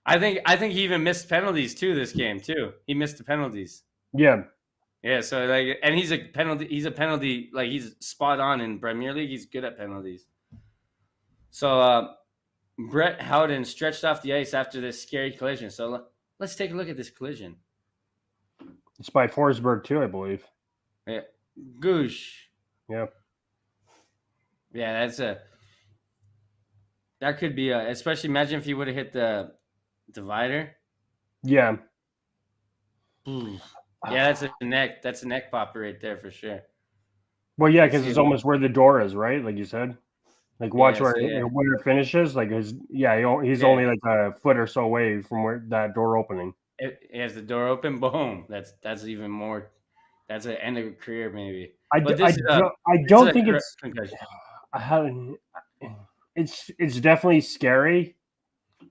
I think he even missed penalties too this game too. He missed the penalties. Yeah. Yeah, so and he's a penalty, like he's spot on in Premier League. He's good at penalties. So Brett Howden stretched off the ice after this scary collision. So let's take a look at this collision. It's by Forsberg too, I believe. Yeah, Goosh. Yeah. Yeah, that could be especially imagine if he would have hit the divider. Yeah. Yeah, that's a neck. That's a neck popper right there for sure. Well, yeah, because it's almost where the door is, right? Like you said. Like watch where it finishes. Like he's only like a foot or so away from where that door opening. It has the door open. Boom. That's even more. That's the end of a career, maybe. I don't think it's concussion. It's definitely scary.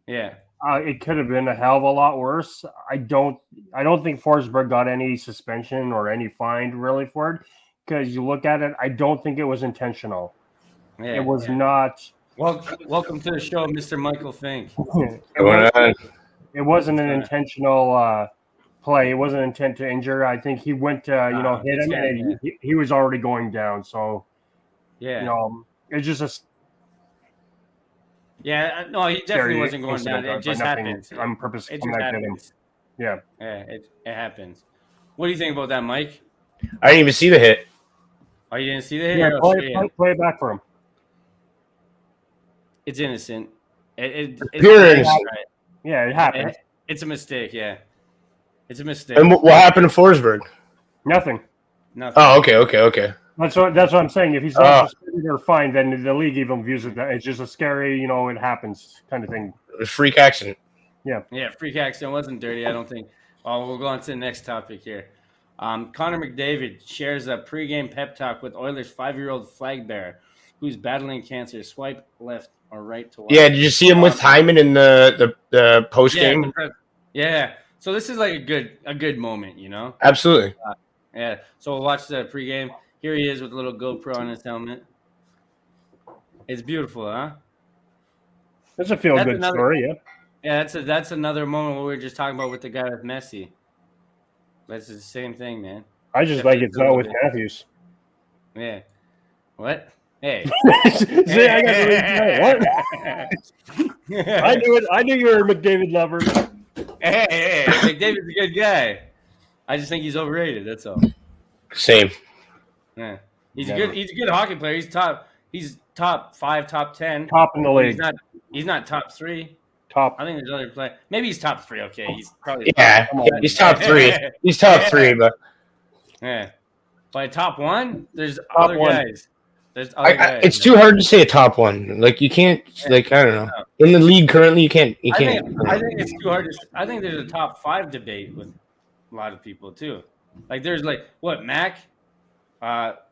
Yeah. It could have been a hell of a lot worse. I don't think Forsberg got any suspension or any fine really for it, because you look at it, I don't think it was intentional. Yeah, it was not. Welcome to the show, Mr. Michael Fink. It wasn't an intentional play. It wasn't intent to injure. I think he went to hit him, and he was already going down. So it's just a. Yeah, no, he definitely wasn't going down. It just happens. On purpose. It just happens. Yeah. Yeah, it happens. What do you think about that, Mike? I didn't even see the hit. Oh, you didn't see the hit? Yeah, play it back for him. It's innocent. It's innocent. Right. Yeah, it happened. It's a mistake, yeah. It's a mistake. And what happened to Forsberg? Nothing. Oh, okay. That's what I'm saying. If he's not suspended or fined, then the league even views it that it's just a scary, it happens kind of thing. A freak accident. Yeah. Yeah, freak accident wasn't dirty, I don't think. Oh, we'll go on to the next topic here. Conor McDavid shares a pregame pep talk with Oilers 5-year-old flag bearer who's battling cancer. Swipe left or right to watch. Yeah, did you see him with Hyman in the post game? Yeah. So this is like a good moment, Absolutely. Yeah. So we'll watch the pregame. Here he is with a little GoPro on his helmet. It's beautiful, huh? That's a feel-good story, yeah. Yeah, that's another moment what we were just talking about with the guy with Messi. That's the same thing, man. I just like it's not with Matthews. Yeah. What? Hey. See, what? I knew you were a McDavid lover. Hey, McDavid's a good guy. I just think he's overrated. That's all. Same. Yeah, he's a good hockey player. He's top 5, top 10. Top in the league. He's not top 3. Top. I think there's other play. Maybe he's top 3. Okay, he's probably he's top 3. He's top 3, but by top 1, there's top other 1. Guys. There's other guys. It's too hard to say a top 1. Like you can't. Like I don't know. In the league currently, you can't. I think it's too hard to. I think there's a top 5 debate with a lot of people too. Like there's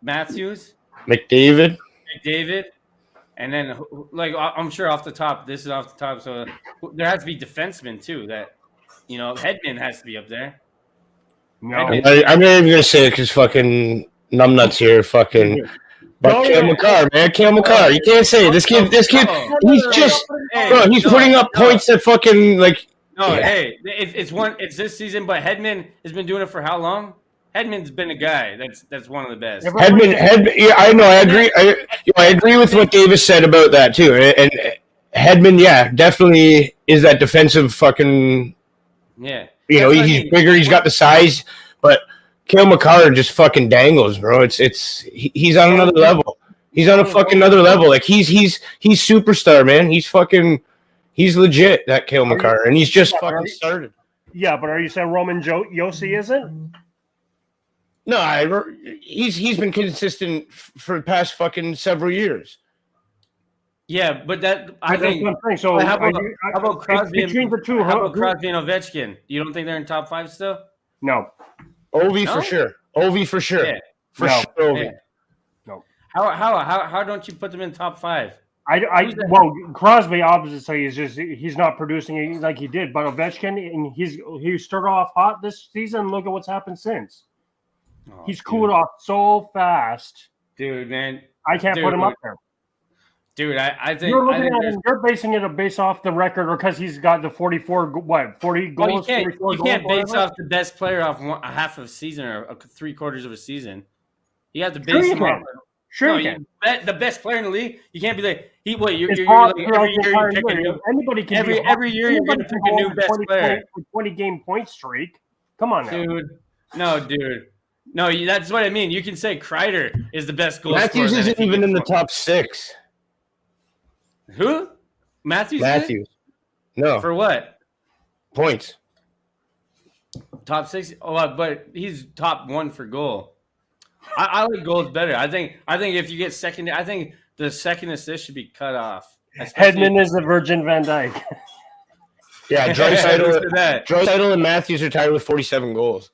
Matthews, McDavid, and then I'm sure off the top. This is off the top, so there has to be defensemen too. That Hedman has to be up there. No, I'm not even gonna say it because fucking numbnuts here, fucking. But Cale Makar, man, Cale Makar. You can't say it. This kid. He's putting up points that fucking like. No, hey, it's this season, but Hedman has been doing it for how long? Hedman's been a guy that's one of the best. Hedman. Yeah, I know. I agree. I agree with what Davis said about that too. And Hedman, yeah, definitely is that defensive fucking. Yeah. He's bigger. He's got the size, but Cale Makar just fucking dangles, bro. He's on another level. He's on a fucking another level. Like he's superstar, man. He's legit, that Cale Makar, and he's just fucking started. Yeah, but are you saying Roman Josi isn't? No, he's been consistent for the past fucking several years. Yeah, but I think. So how about Crosby? Between the two, how about Crosby and Ovechkin? You don't think they're in top 5 still? No. Ovi for sure. Yeah. For sure. Ovi. Yeah. No. How don't you put them in top 5? Crosby obviously he's not producing like he did, but Ovechkin, and he started off hot this season. Look at what's happened since. He's cooled off so fast, dude. Man, I can't put him up there. Dude, I think you're looking at him. You're basing it based off the record, or because he's got the 40 goals. You can't base off the best player off a half of a season or 3/4 of a season. You have to base him off. Sure, the best player in the league. You can't be like every year you're picking anybody can every year you're going to pick a new best player. 20-game point streak. Come on now, dude. No, that's what I mean. You can say Kreider is the best goal scorer. Matthews isn't even in the top 6. Who? Matthews? No. For what? Points. Top 6. Oh, but he's top 1 for goal. I like goals better. I think if you get second, I think the second assist should be cut off. Hedman is the Virgin Van Dyke. Yeah, Draisaitl and Matthews are tied with 47 goals.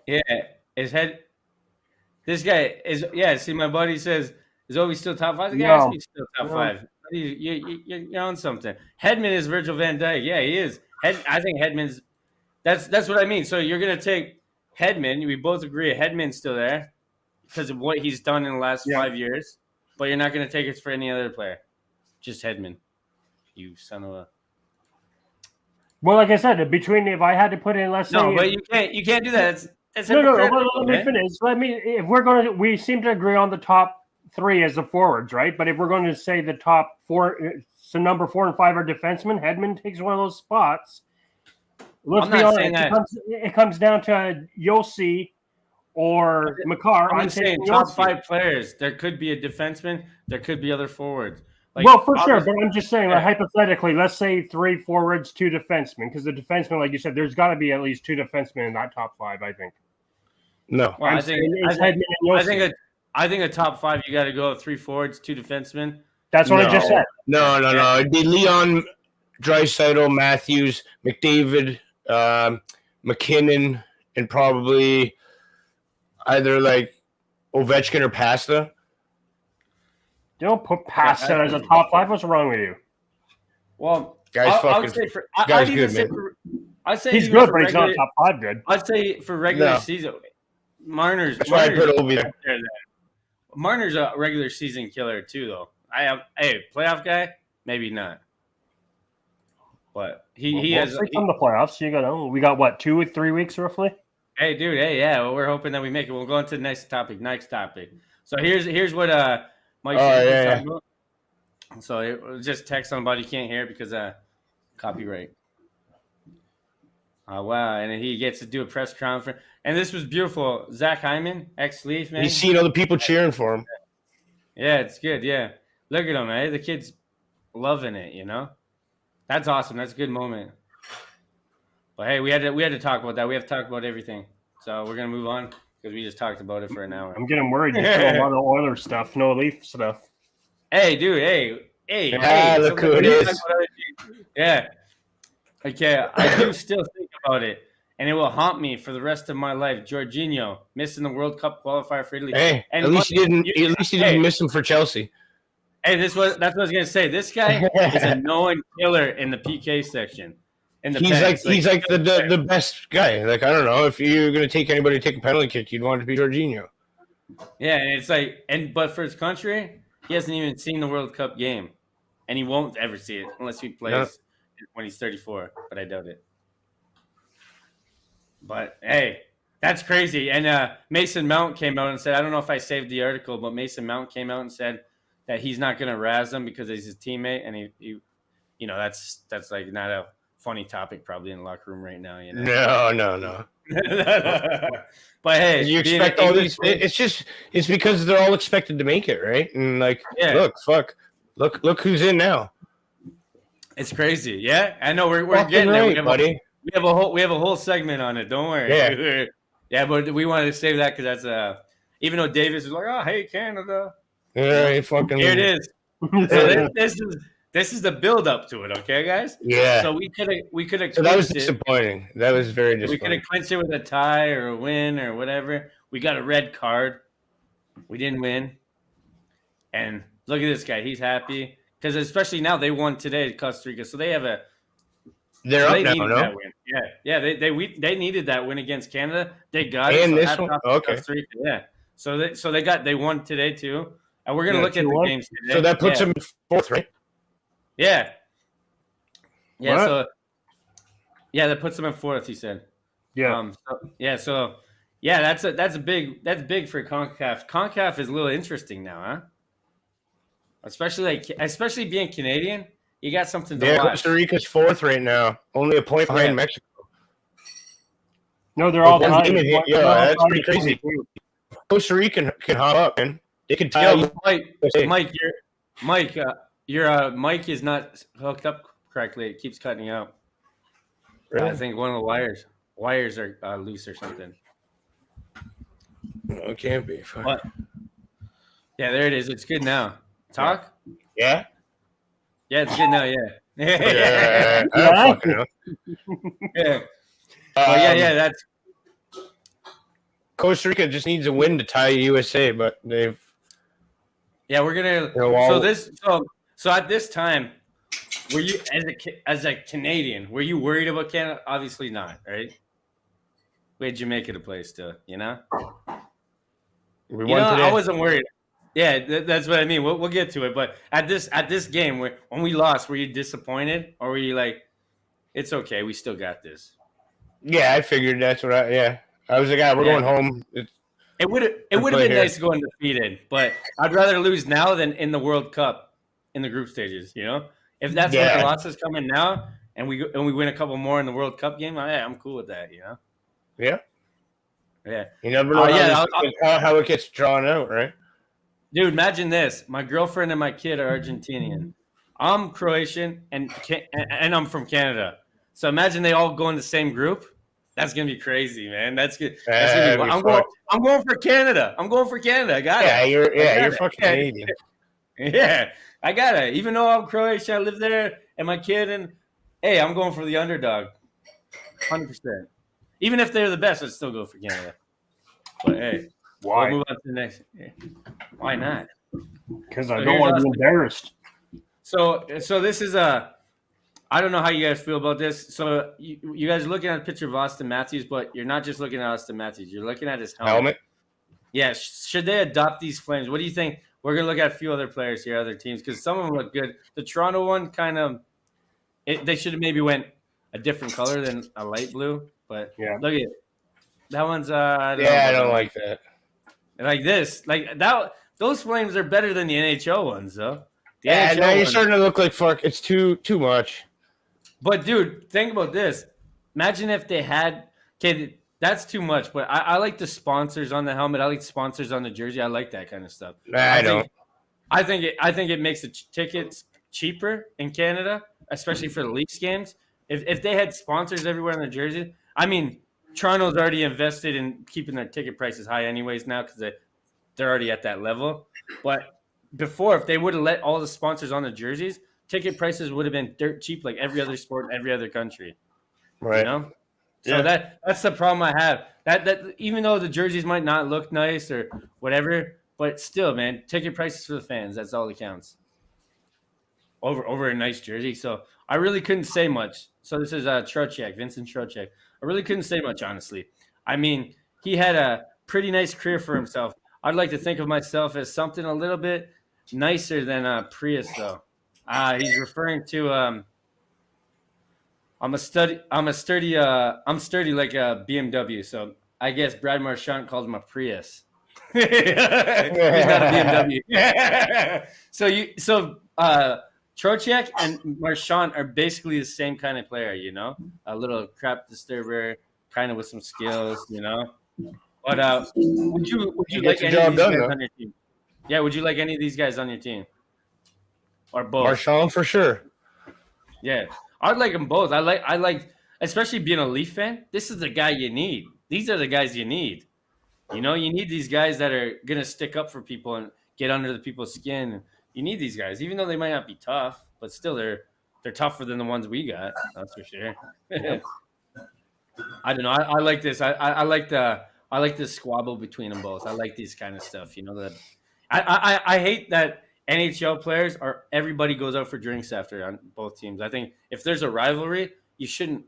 Yeah, this guy is. Yeah, see, my buddy says, is Ovi still top 5? The guy has to be still top 5. You're on something. Hedman is Virgil van Dijk. Yeah, he is. I think Hedman's. That's what I mean. So you're gonna take Hedman. We both agree Hedman's still there because of what he's done in the last 5 years. But you're not gonna take it for any other player. Just Hedman. You son of a. Well, like I said, if I had to put in, let's say, but you can't do that. No. Let me finish. If we're going to, we seem to agree on the top 3 as the forwards, right? But if we're going to say the top 4, so number 4 and 5 are defensemen, Hedman takes one of those spots. Let's be honest. It comes down to Yossi or Makar. I'm saying top 5 players. There could be a defenseman. There could be other forwards. Well, for sure, but I'm just saying, hypothetically, let's say 3 forwards, 2 defensemen, because the defenseman, like you said, there's got to be at least 2 defensemen in that top 5, I think. No. Well, I think a top 5, you got to go 3 forwards, 2 defensemen. That's what I just said. No. It'd be Leon, Draisaitl, Matthews, McDavid, McKinnon, and probably either like Ovechkin or Pasta. Don't put Pasta as a top 5. What's wrong with you? Well, guy's good, man. I'd say he's good, but he's not top 5 good. I'd say for regular season, Marner's. That's why I put Ovi there. Marner's a regular season killer too, though. Playoff guy, maybe not. But he has from the playoffs. We got what, 2 or 3 weeks roughly. Hey, dude. Hey, yeah. Well, we're hoping that we make it. We'll go into the next topic. So here's what Mike said. So it just text somebody, you can't hear it because copyright. Wow, and he gets to do a press conference, and this was beautiful. Zach Hyman, ex-Leaf, man. He's seen other people cheering for him. Yeah, it's good. Yeah, look at him, man. The kid's loving it. That's awesome. That's a good moment. But hey, we had to talk about that. We have to talk about everything. So we're gonna move on because we just talked about it for an hour. I'm getting worried. You put a lot of Oilers stuff, no Leaf stuff. Hey, dude. Hey. Look who it is. Yeah. Okay, I do still think about it, and it will haunt me for the rest of my life. Jorginho missing the World Cup qualifier for Italy. Hey, and at least he didn't miss him for Chelsea. Hey, that's what I was gonna say. This guy is a known killer in the PK section. He's like the best guy. Like, I don't know, if you're gonna take anybody to take a penalty kick, you'd want it to be Jorginho. Yeah, and it's like, but for his country, he hasn't even seen the World Cup game, and he won't ever see it unless he plays when he's 34. But I doubt it. But hey, that's crazy. And Mason Mount came out and said, I don't know if I saved the article, but Mason Mount came out and said that he's not going to razz him because he's his teammate, and he that's like not a funny topic probably in the locker room right now. No. But hey, you expect all these. It's because they're all expected to make it, right? And like, look who's in now. It's crazy. Yeah, I know we're getting there. We have a whole segment on it. Don't worry. Yeah, but we wanted to save that because that's even though Davis is like, oh, hey, Canada. Yeah, here it is. So this is the build up to it, okay, guys? Yeah. So we could have. So that was disappointing. That was very disappointing. We could have clinched it with a tie or a win or whatever. We got a red card. We didn't win. And look at this guy. He's happy because especially now they won today at Costa Rica, so they have a. They're up now, no? That win. Yeah. They needed that win against Canada. They got it. And this one, okay. Costa Rica, yeah. So they won today too. And we're gonna look at the games today. So that puts them in fourth, right? Yeah. Yeah. What? So that puts them in fourth. He said. Yeah. That's big for CONCACAF. CONCACAF is a little interesting now, huh? Especially being Canadian, you got something to watch. Yeah, Costa Rica's fourth right now, only a point behind Mexico. No, they're all tied. Yeah, that's pretty crazy. Costa Rica can hop up, man. They can tell. Mike, your mic is not hooked up correctly. It keeps cutting out. Really? I think one of the wires are loose or something. No, it can't be. Fuck. But yeah, there it is. It's good now. Talk. Yeah. Yeah, it's good now. Yeah. I don't fucking know. Yeah. Well, yeah. That's Costa Rica just needs a win to tie USA, but they've. Yeah, we're gonna. So at this time, were you as a Canadian? Were you worried about Canada? Obviously not, right? We had Jamaica to play still, you know. We won today. I wasn't worried. Yeah, that's what I mean. We'll get to it, but at this game, when we lost, were you disappointed, or were you like, "It's okay, we still got this"? Yeah, I figured that's what I was like, we're going home. It would have been nice to go undefeated, but I'd rather lose now than in the World Cup in the group stages. You know, if that's what the losses come in now, and we win a couple more in the World Cup game, I'm cool with that. You know. Yeah. Yeah. You never know how it gets drawn out, right? Dude, imagine this: my girlfriend and my kid are Argentinian. I'm Croatian, and I'm from Canada. So imagine they all go in the same group. That's gonna be crazy, man. That's good. I'm going for Canada. I'm going for Canada. I got it. You're fucking Canadian. Yeah, I got it. Even though I'm Croatian, I live there, and my kid, and hey, I'm going for the underdog, 100%. Even if they're the best, I'd still go for Canada. But hey, why? We'll move on to the next. Why not? Because I don't want to be embarrassed. So this is I don't know how you guys feel about this. So you guys are looking at a picture of Austin Matthews, but you're not just looking at Austin Matthews. You're looking at his helmet. Yeah. Should they adopt these flames? What do you think? We're going to look at a few other players here, other teams, because some of them look good. The Toronto one kind of they should have maybe went a different color than a light blue. But look at it. That one's I don't like that. Like this. Like that. Those flames are better than the NHL ones, though. Now you're starting to look like fuck. It's too much. But dude, think about this. Imagine if they had. Okay, that's too much. But I like the sponsors on the helmet. I like the sponsors on the jersey. I like that kind of stuff. I don't. I think it makes the tickets cheaper in Canada, especially for the Leafs games. If they had sponsors everywhere on the jersey, I mean, Toronto's already invested in keeping their ticket prices high, anyways now because they're already at that level. But before, if they would have let all the sponsors on the jerseys, ticket prices would have been dirt cheap like every other sport in every other country. Right. You know? So that's the problem I have. That even though the jerseys might not look nice or whatever, but still, man, ticket prices for the fans, that's all that counts. Over a nice jersey. So I really couldn't say much. So this is Vincent Trocheck. I really couldn't say much, honestly. I mean, he had a pretty nice career for himself. I'd like to think of myself as something a little bit nicer than Prius, though. He's referring to I'm sturdy like a BMW. So I guess Brad Marchand called him a Prius. He's not a BMW. So Trocheck and Marchand are basically the same kind of player, you know, a little crap disturber, kind of with some skills, you know. But would you like any of these guys on your team? Yeah, would you like any of these guys on your team? Or both? Marchand for sure. Yeah, I'd like them both. I like, especially being a Leaf fan. This is the guy you need. These are the guys you need. You know, you need these guys that are gonna stick up for people and get under the people's skin. You need these guys, even though they might not be tough, but still they're tougher than the ones we got. That's for sure. I don't know. I like this. I like the squabble between them both. I like these kind of stuff. You know that. I hate that NHL players are everybody goes out for drinks after on both teams. I think if there's a rivalry, you should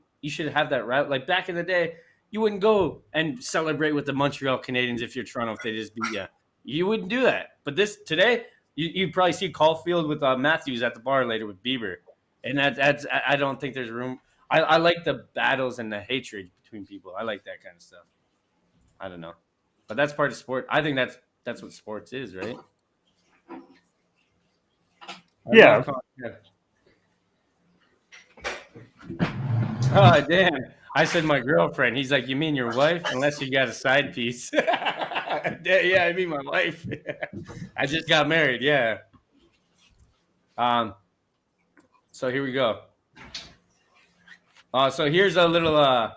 have that right. Like back in the day, you wouldn't go and celebrate with the Montreal Canadiens if you're Toronto if they just beat you. You wouldn't do that. But today, you'd probably see Caulfield with Matthews at the bar later with Bieber, and that's I don't think there's room. I like the battles and the hatred between people. I like that kind of stuff. I don't know, but that's part of sport. I think that's what sports is, right? Yeah. Oh, damn. I said my girlfriend. He's like, you mean your wife? Unless you got a side piece. Yeah, I mean my wife. I just got married, yeah. So here we go. So here's a little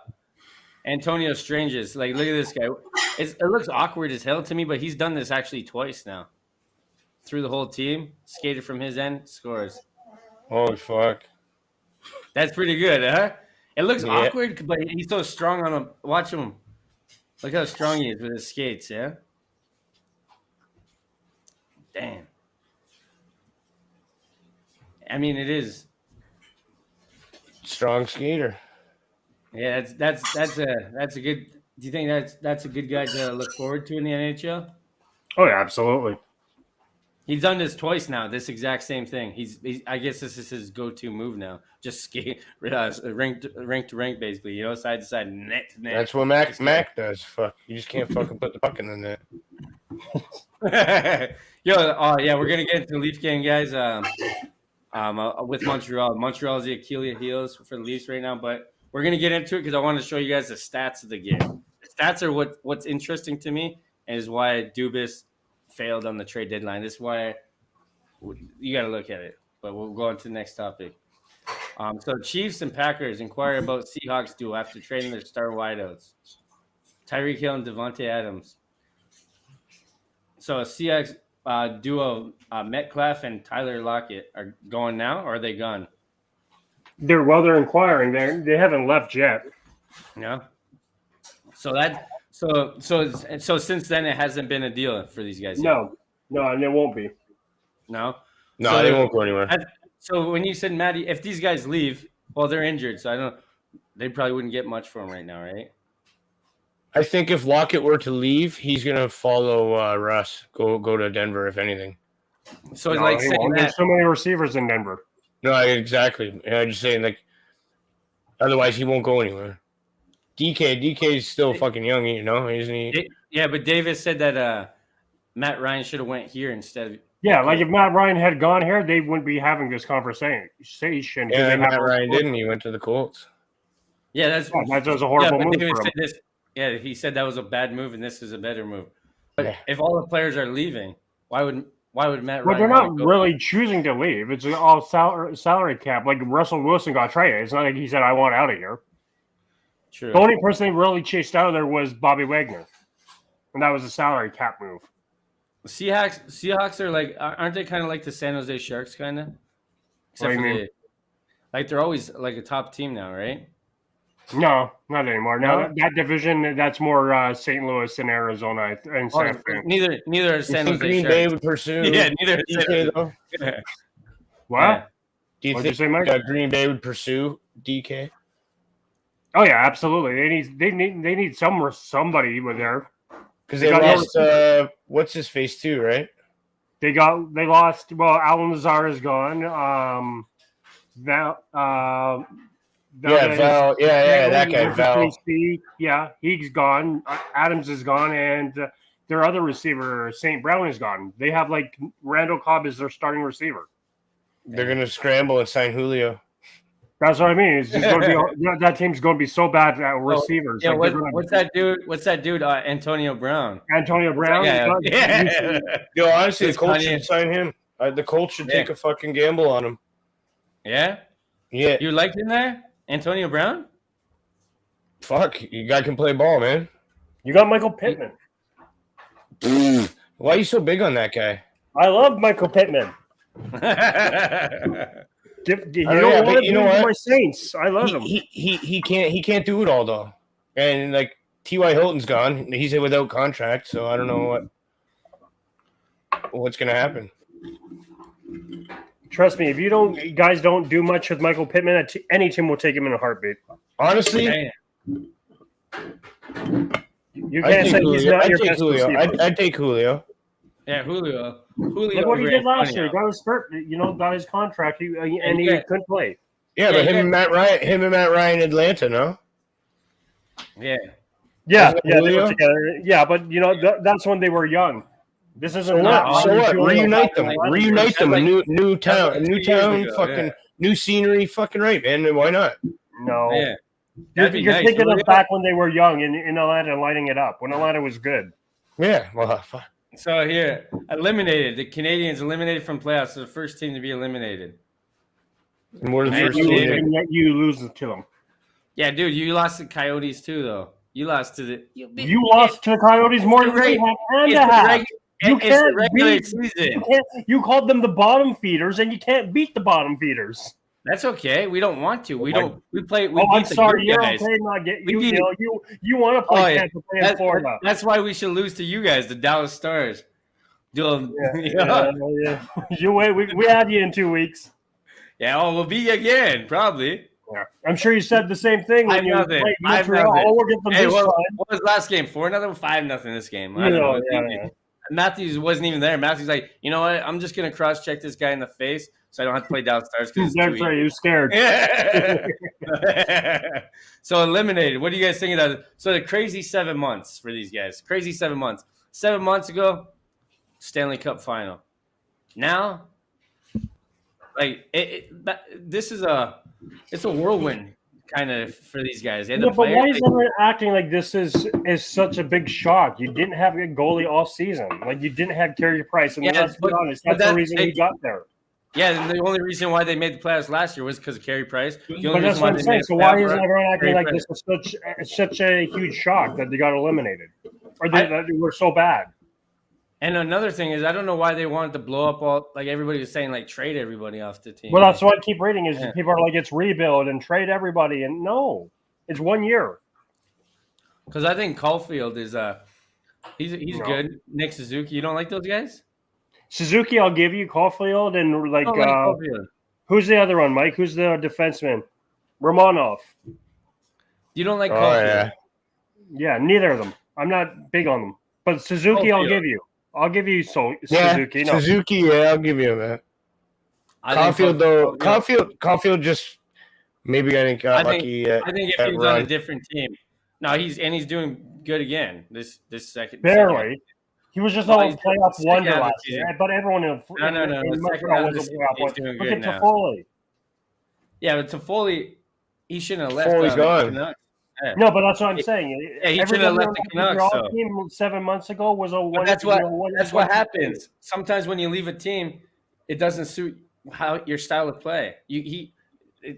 Antonio Stranges. Like, look at this guy. It looks awkward as hell to me, but he's done this actually twice now. Through the whole team, skated from his end, scores. Holy fuck. That's pretty good, huh? It looks awkward, but he's so strong on him. Watch him. Look how strong he is with his skates, yeah? Damn. I mean, it is. Strong skater. Yeah, that's a good. Do you think that's a good guy to look forward to in the NHL? Oh yeah, absolutely. He's done this twice now. This exact same thing. He's I guess this is his go-to move now. Just skate, rink to rink, basically. You know, side to side, net to net. That's what Mac does. Fuck, you just can't fucking put the puck in the net. Yeah, we're gonna get into the Leaf game, guys. With Montreal. Montreal's the Achilles heels for the Leafs right now, but we're gonna get into it because I want to show you guys the stats of the game. The stats are what's interesting to me, and is why Dubas failed on the trade deadline. This is why you got to look at it. But we'll go on to the next topic. So Chiefs and Packers inquire about Seahawks duo after trading their star wideouts, Tyreek Hill and Devontae Adams. So a Seahawks duo, Metcalf and Tyler Lockett, are going now, or are they gone? They're inquiring. They haven't left yet. Yeah. So since then it hasn't been a deal for these guys. No, and it won't be. No, they won't go anywhere. So when you said Maddie, if these guys leave, well, they're injured, so I don't. They probably wouldn't get much for him right now, right? I think if Lockett were to leave, he's gonna follow Russ. Go to Denver, if anything. So it's like saying that there's so many receivers in Denver. No, exactly. I'm just saying, like, otherwise he won't go anywhere. DK is still fucking young, you know, isn't he? Yeah, but Davis said that Matt Ryan should have went here instead of. Yeah, like if Matt Ryan had gone here, they wouldn't be having this conversation. Yeah, Matt Ryan didn't. He went to the Colts. Yeah, that was a horrible move David for him. said this. Yeah, he said that was a bad move, and this is a better move. But if all the players are leaving, why would Matt Ryan? Well, they're not really choosing to leave. It's all salary cap. Like Russell Wilson got traded. It's not like he said, "I want out of here." True. The only person they really chased out of there was Bobby Wagner, and that was a salary cap move. Seahawks are like, aren't they kind of like the San Jose Sharks, kind of? Except for like they're always like a top team now, right? No, not anymore. Now that division, that's more St. Louis and Arizona and San Fran. Neither are San Jose Green Sharks. Bay would pursue. Yeah, neither is DK though. What? Yeah. Do you What'd you think say, Mike? Green Bay would pursue DK? Oh yeah, absolutely. They need somebody with there. Because they lost what's his face too, right? They lost. Well, Alan Lazar is gone. Val. That guy Val. Yeah, he's gone. Adams is gone, and their other receiver, St. Brown, is gone. They have like Randall Cobb as their starting receiver. They're gonna scramble and sign Julio. That's what I mean. It's just going to be that team's going to be so bad at receivers. Yeah, like what's that dude? Antonio Brown. Antonio Brown. Yeah. Yo, honestly, the Colts should sign him. The Colts should take a fucking gamble on him. Yeah. Yeah. You liked him there, Antonio Brown? Fuck, you guy can play ball, man. You got Michael Pittman. Why are you so big on that guy? I love Michael Pittman. You know what? My Saints. I love him. He can't do it all though. And like T.Y. Hilton's gone. He's without contract, so I don't know what's gonna happen. Trust me, if you guys don't do much with Michael Pittman, any team will take him in a heartbeat. Honestly, you can't say he's not your best receiver. I'd take Julio. Yeah, Julio. Look what he did last year. He got his got his contract, and he couldn't play. Yeah, but him and Matt Ryan, Atlanta, no? Yeah. Yeah, they were together. Yeah, but that's when they were young. This isn't so what? Reunite them. A new town, fucking new scenery, fucking right, man. Why not? No. Yeah. You're thinking of back when they were young in Atlanta, lighting it up when Atlanta was good. Yeah. Well, fuck. So here, eliminated. The Canadians eliminated from playoffs. So the first team to be eliminated. And we're the first team. And yet you lose to them. Yeah, dude, you lost to Coyotes too, though. You lost to the. You lost to the Coyotes more than we have and a half. You can't beat. Season. You called them the bottom feeders, and you can't beat the bottom feeders. That's okay. We don't want to. We don't. We play. I'm sorry. You're okay. Not get you. You want to play Tampa Bay in Florida. That's why we should lose to you guys, the Dallas Stars. Yeah. You wait. We had you in 2 weeks. Yeah. Oh, we'll be again probably. Yeah. I'm sure you said the same thing when you played Montreal. We'll get them this time. What was last game? 4-0, 5-0 this game. I don't know. Matthews wasn't even there. Matthews like, you know what? I'm just gonna cross-check this guy in the face, so I don't have to play Dallas Stars. That's right. You're scared. So eliminated. What do you guys think of that? So the crazy 7 months for these guys. Crazy 7 months. 7 months ago, Stanley Cup final. Now, like this is it's a whirlwind kind of for these guys. But why is everyone acting like this is such a big shock? You didn't have a goalie all season. Like you didn't have Carey Price. And let's be honest, that's the reason he got there. Yeah, and the only reason why they made the playoffs last year was because of Carey Price. But that's what I'm saying. So why isn't everyone acting like this is such a huge shock that they got eliminated, or that they were so bad? And another thing is, I don't know why they wanted to blow up all, like everybody was saying, like trade everybody off the team. Well, that's what I keep reading is people are like, it's rebuild and trade everybody. And no, it's 1 year. Because I think Caulfield is he's good. Nick Suzuki, you don't like those guys? Suzuki, I'll give you. Caulfield and like who's the other one, Mike? Who's the defenseman? Romanov. You don't like Caulfield? Yeah, neither of them. I'm not big on them. But Suzuki, Caulfield. I'll give you Suzuki. No. Suzuki, yeah, I'll give you that. Caulfield, though, Caulfield just maybe got lucky. I think if he was on a different team. No, he's doing good again this second. Barely. He was just on playoff wonder last year, but everyone in Montreal was a playoff wonder. Look at Toffoli. Yeah, but Toffoli, he shouldn't have left. Toffoli's gone. Yeah. No, but that's what I'm saying. Yeah, he should have left the Canucks. So. Team 7 months ago was a one. That's what happens. Sometimes when you leave a team, it doesn't suit your style of play.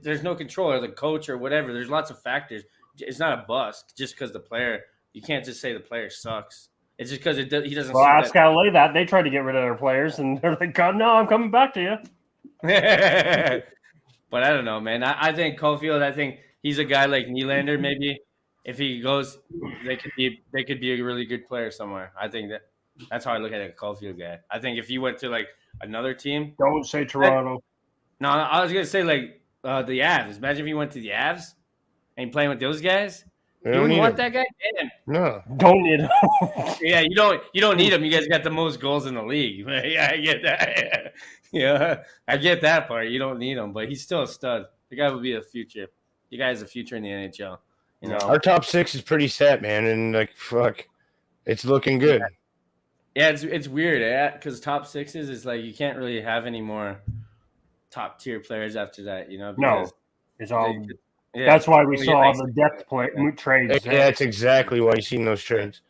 There's no control, or the coach, or whatever. There's lots of factors. It's not a bust just because the player. You can't just say the player sucks. It's just because he doesn't. Well, ask LA that they tried to get rid of their players, and they're like, "God, no, I'm coming back to you." But I don't know, man. I think Caulfield. I think. He's a guy like Nylander. Maybe if he goes, they could be a really good player somewhere. I think that's how I look at a Caulfield guy. I think if he went to like another team, don't say Toronto. No, I was gonna say like the Avs. Imagine if he went to the Avs and playing with those guys. You don't want that guy? Man. No, don't need him. Yeah, you don't need him. You guys got the most goals in the league. Yeah, I get that. Yeah, I get that part. You don't need him, but he's still a stud. The guy will be a future. You guys have a future in the NHL. You know, our top six is pretty set, man, and like fuck, it's looking good. Yeah, it's weird, because top sixes is like you can't really have any more top tier players after that. You know, no, it's all. That's why we saw the depth trades. Yeah, that's exactly why you've seen those trades.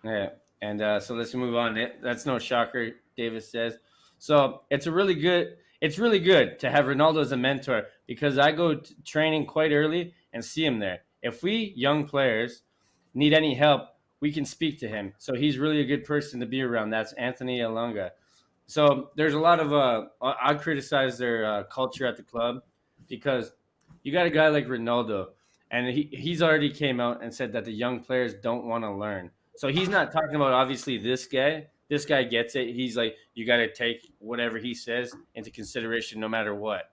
Yeah, and so let's move on. That's no shocker, Davis says. So it's really good to have Ronaldo as a mentor because I go to training quite early and see him there. If we young players need any help, we can speak to him. So he's really a good person to be around. That's Anthony Alunga. So there's a lot of I criticize their culture at the club because you got a guy like Ronaldo, and he's already came out and said that the young players don't want to learn. So he's not talking about obviously this guy. This guy gets it. He's like, you got to take whatever he says into consideration no matter what.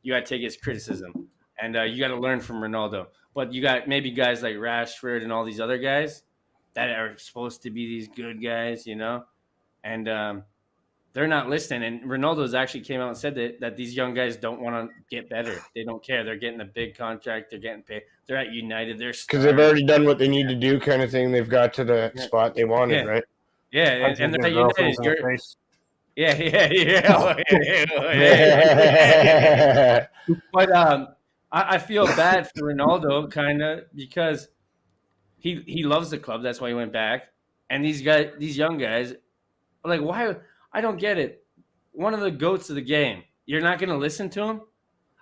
You got to take his criticism, and you got to learn from Ronaldo. But you got maybe guys like Rashford and all these other guys that are supposed to be these good guys, you know, and they're not listening. And Ronaldo's actually came out and said that these young guys don't want to get better. They don't care. They're getting a big contract. They're getting paid. They're at United. They're because they've already done what they need to do, kind of thing. They've got to the spot they wanted, right? Yeah, and they're at United. But I feel bad for Ronaldo, kind of, because he loves the club. That's why he went back. And these young guys, like, why? I don't get it. One of the goats of the game. You're not going to listen to him?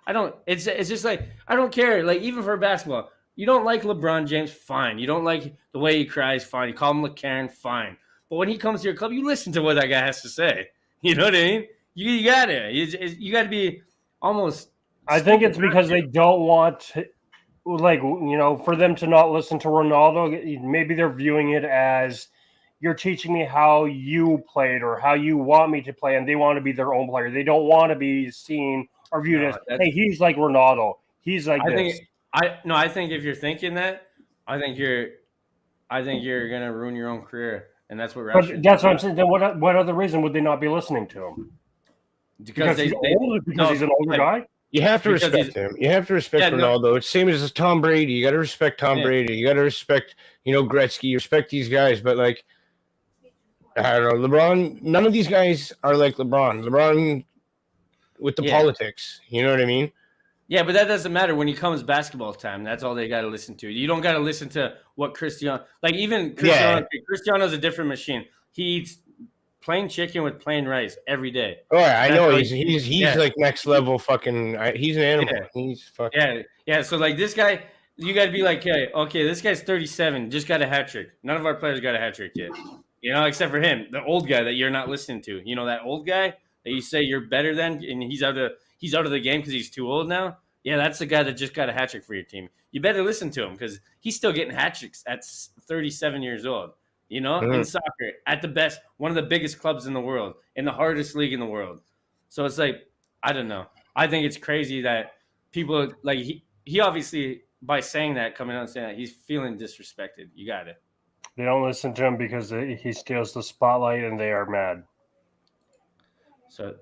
I don't. It's just like I don't care. Like even for basketball, you don't like LeBron James, fine. You don't like the way he cries, fine. You call him LeCaren, fine. But when he comes to your club, you listen to what that guy has to say. You know what I mean? You got it. You got to be almost. I think it's because they don't want, like, for them to not listen to Ronaldo. Maybe they're viewing it as you're teaching me how you played or how you want me to play, and they want to be their own player. They don't want to be seen or viewed as, hey, he's like Ronaldo. He's like this. I think if you're thinking that, I think you're gonna ruin your own career, and that's what. But that's what I'm saying. Then what other reason would they not be listening to him? Because he's an older guy. You have to respect him. You have to respect Ronaldo. It's the same as Tom Brady. You got to respect Tom Brady. You got to respect, Gretzky. You respect these guys, but like, I don't know, LeBron. None of these guys are like LeBron. LeBron with the politics. You know what I mean? Yeah, but that doesn't matter when he comes basketball time. That's all they got to listen to. You don't got to listen to what Cristiano. Like even Cristiano. Yeah. Cristiano's a different machine. He eats plain chicken with plain rice every day. Oh, yeah, I know. He's like next level fucking. He's an animal. Yeah. He's fucking. Yeah. So like this guy, you got to be like, okay, this guy's 37, just got a hat trick. None of our players got a hat trick yet. Except for him, the old guy that you're not listening to. That old guy that you say you're better than, and he's out of the game because he's too old now. Yeah, that's the guy that just got a hat trick for your team. You better listen to him because he's still getting hat tricks at 37 years old. In soccer, at the best, one of the biggest clubs in the world, in the hardest league in the world. So it's like, I don't know. I think it's crazy that people, like, he obviously, by saying that, coming out and saying that, he's feeling disrespected. You got it. They don't listen to him because he steals the spotlight and they are mad. So,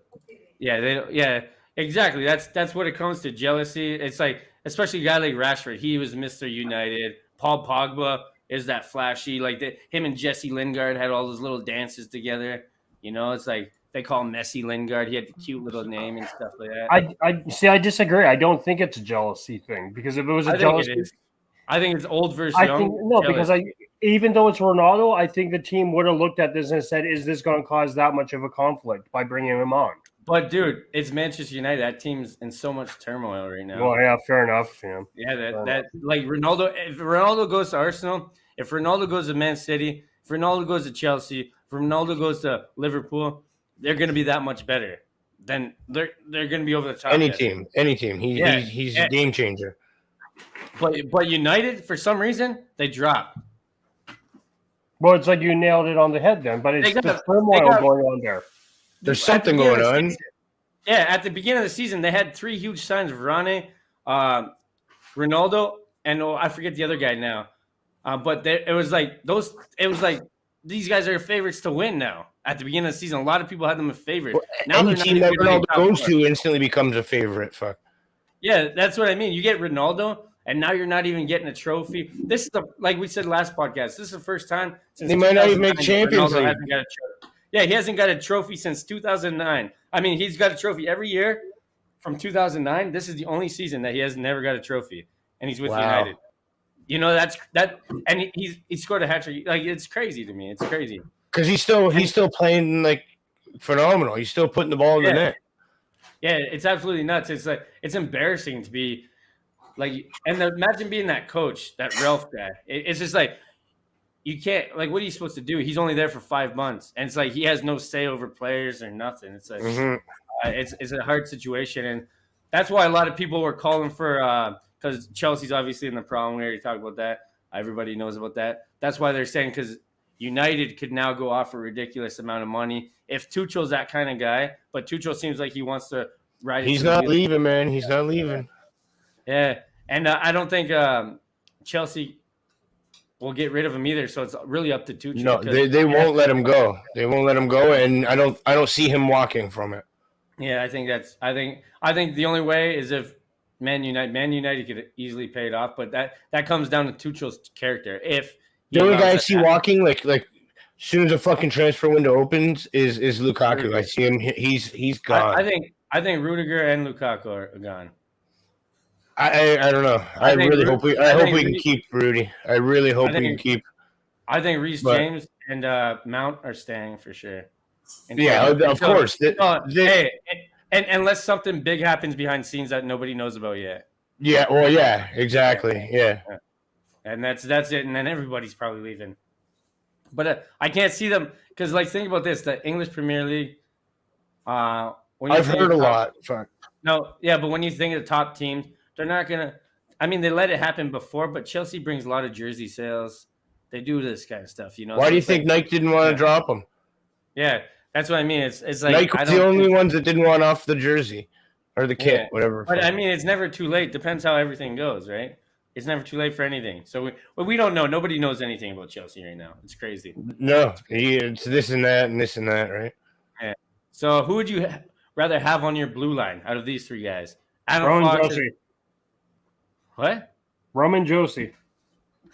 exactly. That's what it comes to, jealousy. It's like, especially a guy like Rashford, he was Mr. United. Paul Pogba is that flashy, like him and Jesse Lingard had all those little dances together. It's like they call him Messi Lingard. He had the cute little name and stuff like that. I disagree. I don't think it's a jealousy thing because if it was a jealousy, I think it's old versus young. Because even though it's Ronaldo, I think the team would have looked at this and said, "Is this going to cause that much of a conflict by bringing him on?" But dude, it's Manchester United. That team's in so much turmoil right now. Well, yeah, fair enough. Yeah, that like Ronaldo. If Ronaldo goes to Arsenal, if Ronaldo goes to Man City, if Ronaldo goes to Chelsea, if Ronaldo goes to Liverpool, they're going to be that much better. Then they're going to be over the top. Any team. He's a game changer. But United, for some reason, they drop. Well, it's like you nailed it on the head then. But it's the turmoil going on there. There's something going on. Yeah, at the beginning of the season, they had 3 huge signs of Varane, Ronaldo, and I forget the other guy now. But it was like these guys are favorites to win now. At the beginning of the season, a lot of people had them as favorites. Well, now any team that Ronaldo goes to instantly becomes a favorite. Fuck. Yeah, that's what I mean. You get Ronaldo, and now you're not even getting a trophy. This is like we said last podcast. This is the first time since they might not even make Champions League. Yeah, he hasn't got a trophy since 2009. I mean, he's got a trophy every year from 2009. This is the only season that he has never got a trophy, and he's with United. And he scored a hat trick. Like, it's crazy to me. It's crazy because he's still playing like phenomenal. He's still putting the ball in the net. Yeah, it's absolutely nuts. It's like it's embarrassing to be like, and imagine being that coach, that Ralph guy. It's just like. You can't, like, what are you supposed to do? He's only there for 5 months, and it's like he has no say over players or nothing. It's like it's a hard situation, and that's why a lot of people were calling for because Chelsea's obviously in the problem. We already talked about that. Everybody knows about that. That's why they're saying because United could now go off a ridiculous amount of money if Tuchel's that kind of guy. But Tuchel seems like he wants to ride. He's not leaving, man. He's not leaving. Yeah, and I don't think Chelsea. We'll get rid of him either, so it's really up to Tuchel. No, they won't let him go. They won't let him go, and I don't see him walking from it. Yeah, I think the only way is if Man United could easily pay it off, but that comes down to Tuchel's character. If the only guy I see walking, like as soon as the fucking transfer window opens, is Lukaku. I see him. He's gone. I think Rudiger and Lukaku are gone. I don't know. I really hope we can keep Rudy. I really hope we can keep. I think Reece James and Mount are staying for sure. Of course. And unless something big happens behind scenes that nobody knows about yet. Yeah, well, yeah, exactly. Yeah. And that's it. And then everybody's probably leaving. But I can't see them because, like, think about this: the English Premier League. I've heard a lot. Fuck. No, yeah, but when you think of the top teams, they're not gonna. I mean, they let it happen before, but Chelsea brings a lot of jersey sales. They do this kind of stuff, you know. Why do you think Nike didn't want to drop them? Yeah, that's what I mean. It's like Nike was the only ones that didn't want off the jersey or the kit, whatever. But I mean, it's never too late. Depends how everything goes, right? It's never too late for anything. So we don't know. Nobody knows anything about Chelsea right now. It's crazy. No, it's this and that and this and that, right? Yeah. So who would you rather have on your blue line out of these three guys? Roman Josie. What? Roman Josie.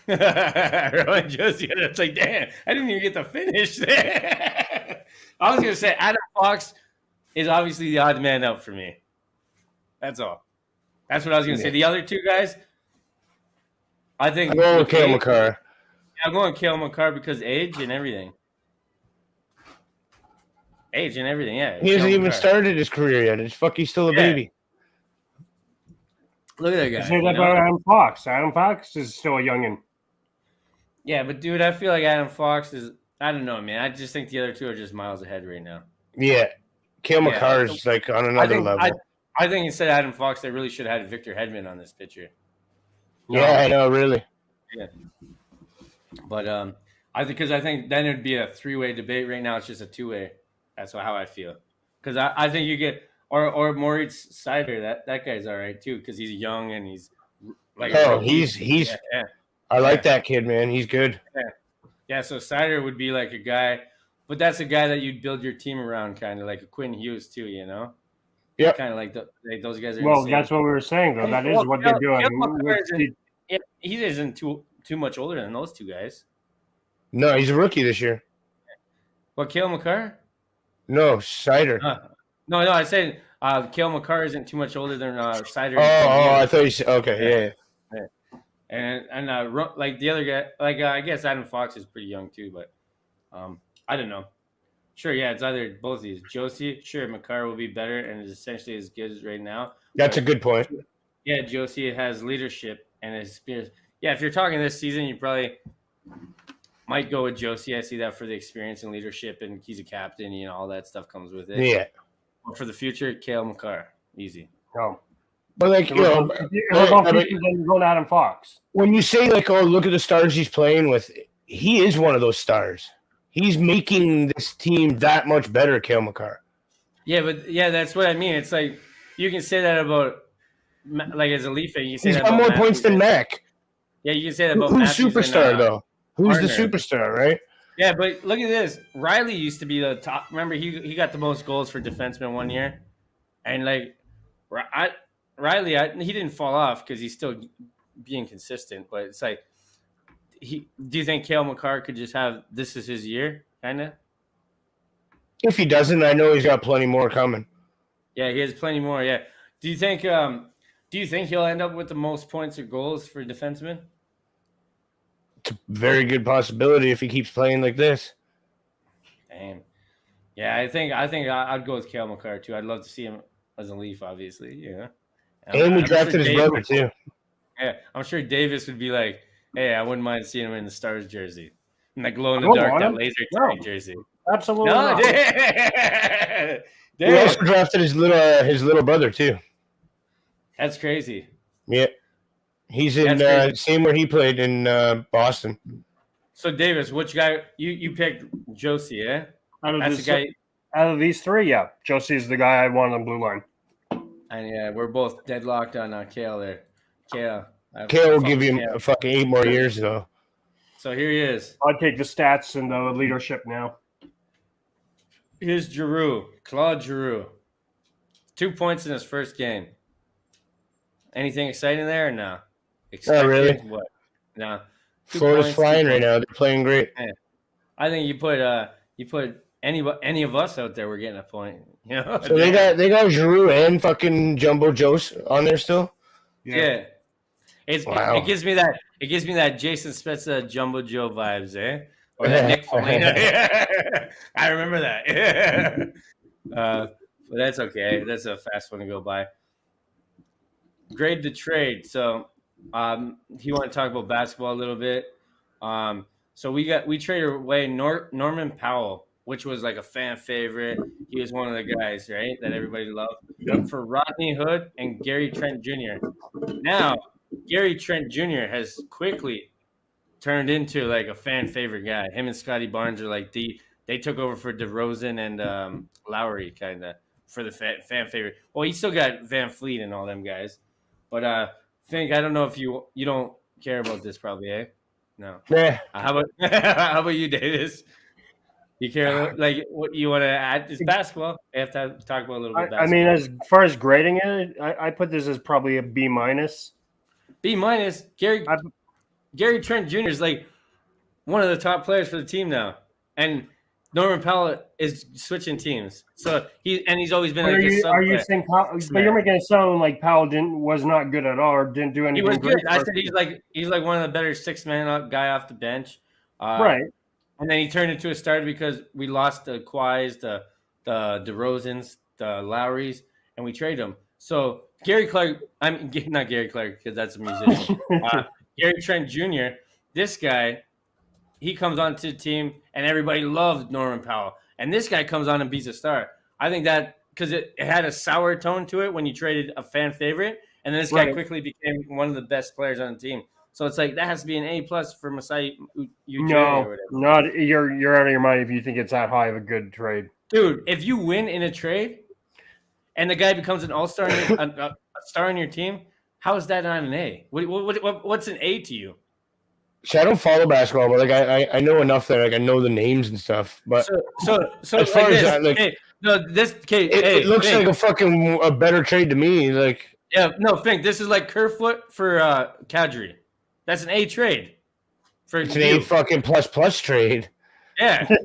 Roman Josie. It's like, damn, I didn't even get to finish there. I was going to say Adam Fox is obviously the odd man out for me. That's all. That's what I was going to say. The other two guys, I think. I'm going with Cale Makar. I'm going Cale Makar because age and everything. Age and everything, yeah. He hasn't even started his career yet. He's still a baby. Look at that guy. Say that about Adam Fox. Adam Fox is still a youngin'. Yeah, but dude, I feel like Adam Fox is. I don't know, man. I just think the other two are just miles ahead right now. Yeah, Cale Makar is like on another level. I think instead of Adam Fox, they really should have had Victor Hedman on this picture. Yeah, I know, really. Yeah, but I think then it'd be a three-way debate. Right now, it's just a two-way. That's how I feel. Because I think you get or Moritz Seider. That guy's all right too because he's young and he's like. Oh, he's. Yeah. I like that kid, man. He's good. Yeah. So Seider would be like a guy, but that's a guy that you'd build your team around, kind of like a Quinn Hughes too. You know. Yeah. Kind of like those guys are. Well, insane. that's what we were saying though. That is what they're doing. He isn't too much older than those two guys. No, he's a rookie this year. What, Cale Makar? No, Seider. No, I said Cale Makar isn't too much older than Seider. Oh, I thought you said okay, yeah. And like the other guy, like I guess Adam Fox is pretty young too, but I don't know. Sure, yeah, it's either both of these. Josie, sure, Makar will be better and is essentially as good as right now. That's a good point. Yeah, Josie has leadership and experience. Yeah, if you're talking this season, you probably might go with Josie. I see that for the experience and leadership, and he's a captain. You know, all that stuff comes with it. Yeah. But for the future, Cale Makar, easy. No. But like, then you go to Adam Fox. When you say like, oh, look at the stars he's playing with, he is one of those stars. He's making this team that much better, Cale Makar. Yeah, but that's what I mean. It's like you can say that about like as a Leaf fan, you can say he's that got about more points than Mac. Yeah, you can say that about who's Matthews superstar though? Who's Marner. the superstar, right? Yeah, but look at this. Riley used to be the top. Remember, he got the most goals for defenseman one year, and like Riley, he didn't fall off because he's still being consistent. But it's like, do you think Cale Makar could just have this is his year, kind of? If he doesn't, I know he's got plenty more coming. Yeah, he has plenty more. Yeah. Do you think he'll end up with the most points or goals for defenseman? It's a very good possibility if he keeps playing like this. Damn. Yeah, I think I'd go with Cale Makar too. I'd love to see him as a Leaf, obviously. Yeah. And we drafted his brother too. Yeah, I'm sure Davis would be like, "Hey, I wouldn't mind seeing him in the Stars jersey, in that glow in the dark, that laser tag jersey." Absolutely not. We also drafted his little brother too. That's crazy. Yeah, he's in same where he played in Boston. So Davis, which guy you picked? Josie, yeah. That's the guy. Out of these three, yeah, Josie's the guy I want on blue line. And yeah, we're both deadlocked on Cale there. Cale will give him a fucking 8 more years though. So here he is. I'd take the stats and the leadership now. Here's Giroux, Claude Giroux. 2 points in his first game. Anything exciting there or no? Oh, really? What? No. Florida's flying right now. They're playing great. Yeah. I think you put any of us out there, we're getting a point. You know. So they got Giroux and fucking Jumbo Jose on there still. Yeah. It gives me that Jason Spezza Jumbo Joe vibes, eh? Or that Nick Foligno. I remember that. But that's okay. That's a fast one to go by. Grade the trade. So he want to talk about basketball a little bit. So we traded away Norman Powell, which was like a fan favorite. He was one of the guys, right, that everybody loved. Yep. For Rodney Hood and Gary Trent Jr. Now, Gary Trent Jr. has quickly turned into like a fan favorite guy. Him and Scotty Barnes are like they took over for DeRozan and Lowry kind of for the fan favorite. Well, he still got Van Fleet and all them guys. But I don't know if you don't care about this probably, eh? No. Yeah. How about you, Davis? You care like what you want to add? It's basketball. I have to talk about a little bit. I mean, as far as grading it, I put this as probably a B-. B-. Gary Trent Jr. is like one of the top players for the team now, and Norman Powell is switching teams. So he's always been. Are you saying Powell? But you're making it sound like Powell was not good at all, or didn't do anything. He was good. I said he's like one of the better 6-man guy off the bench. Right. And then he turned into a starter because we lost the Kawhis, the DeRozans, the Lowrys, and we traded them. So Gary Clark, I'm not Gary Clark because that's a musician. Gary Trent Jr., this guy, he comes onto the team and everybody loved Norman Powell. And this guy comes on and beats a star. I think that because it had a sour tone to it when you traded a fan favorite, and then this guy quickly became one of the best players on the team. So it's like that has to be an A+ for Masai Ujiri. No, not you're out of your mind if you think it's that high of a good trade, dude. If you win in a trade, and the guy becomes an all-star, a star on your team, how is that not an A? What's an A to you? See, I don't follow basketball, but like I know enough that like I know the names and stuff. But so as far as that, like, it looks like a better trade to me. Like, yeah, no, Fink, this is like Kerfoot for Kadri. That's an A trade. It's an A fucking plus trade. Yeah, this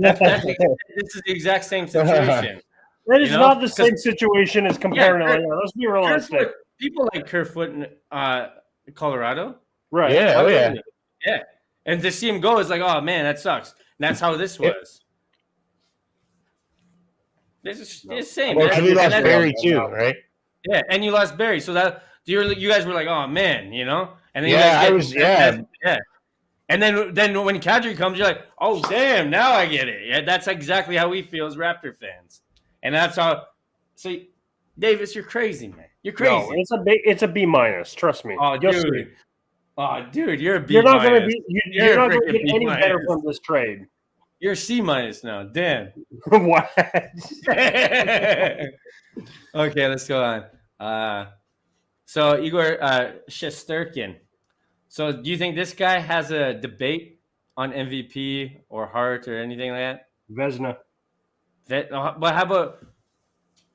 is the exact same situation. That is not the same situation as comparing. Let's be realistic. People like Kerfoot in Colorado, right? Yeah, oh yeah, yeah. And to see him go is like, oh man, that sucks. And that's how this was. It's the same. Well, we lost Barry too, right? Yeah, and you lost Barry, so that you guys were like, oh man, you know. And then yeah. And then when Kadri comes, you're like, oh damn, now I get it. Yeah, that's exactly how we feel as Raptor fans, and that's how. So, Davis, you're crazy, man. You're crazy. No, it's a B-. Trust me. Oh, dude. Oh, dude, you're a B-. You're not going to be. You're not going to get any better from this trade. You're a C- now. Damn. What? Okay, let's go on. So Igor Shesterkin. So do you think this guy has a debate on MVP or Hart or anything like that? Vezina. But how about?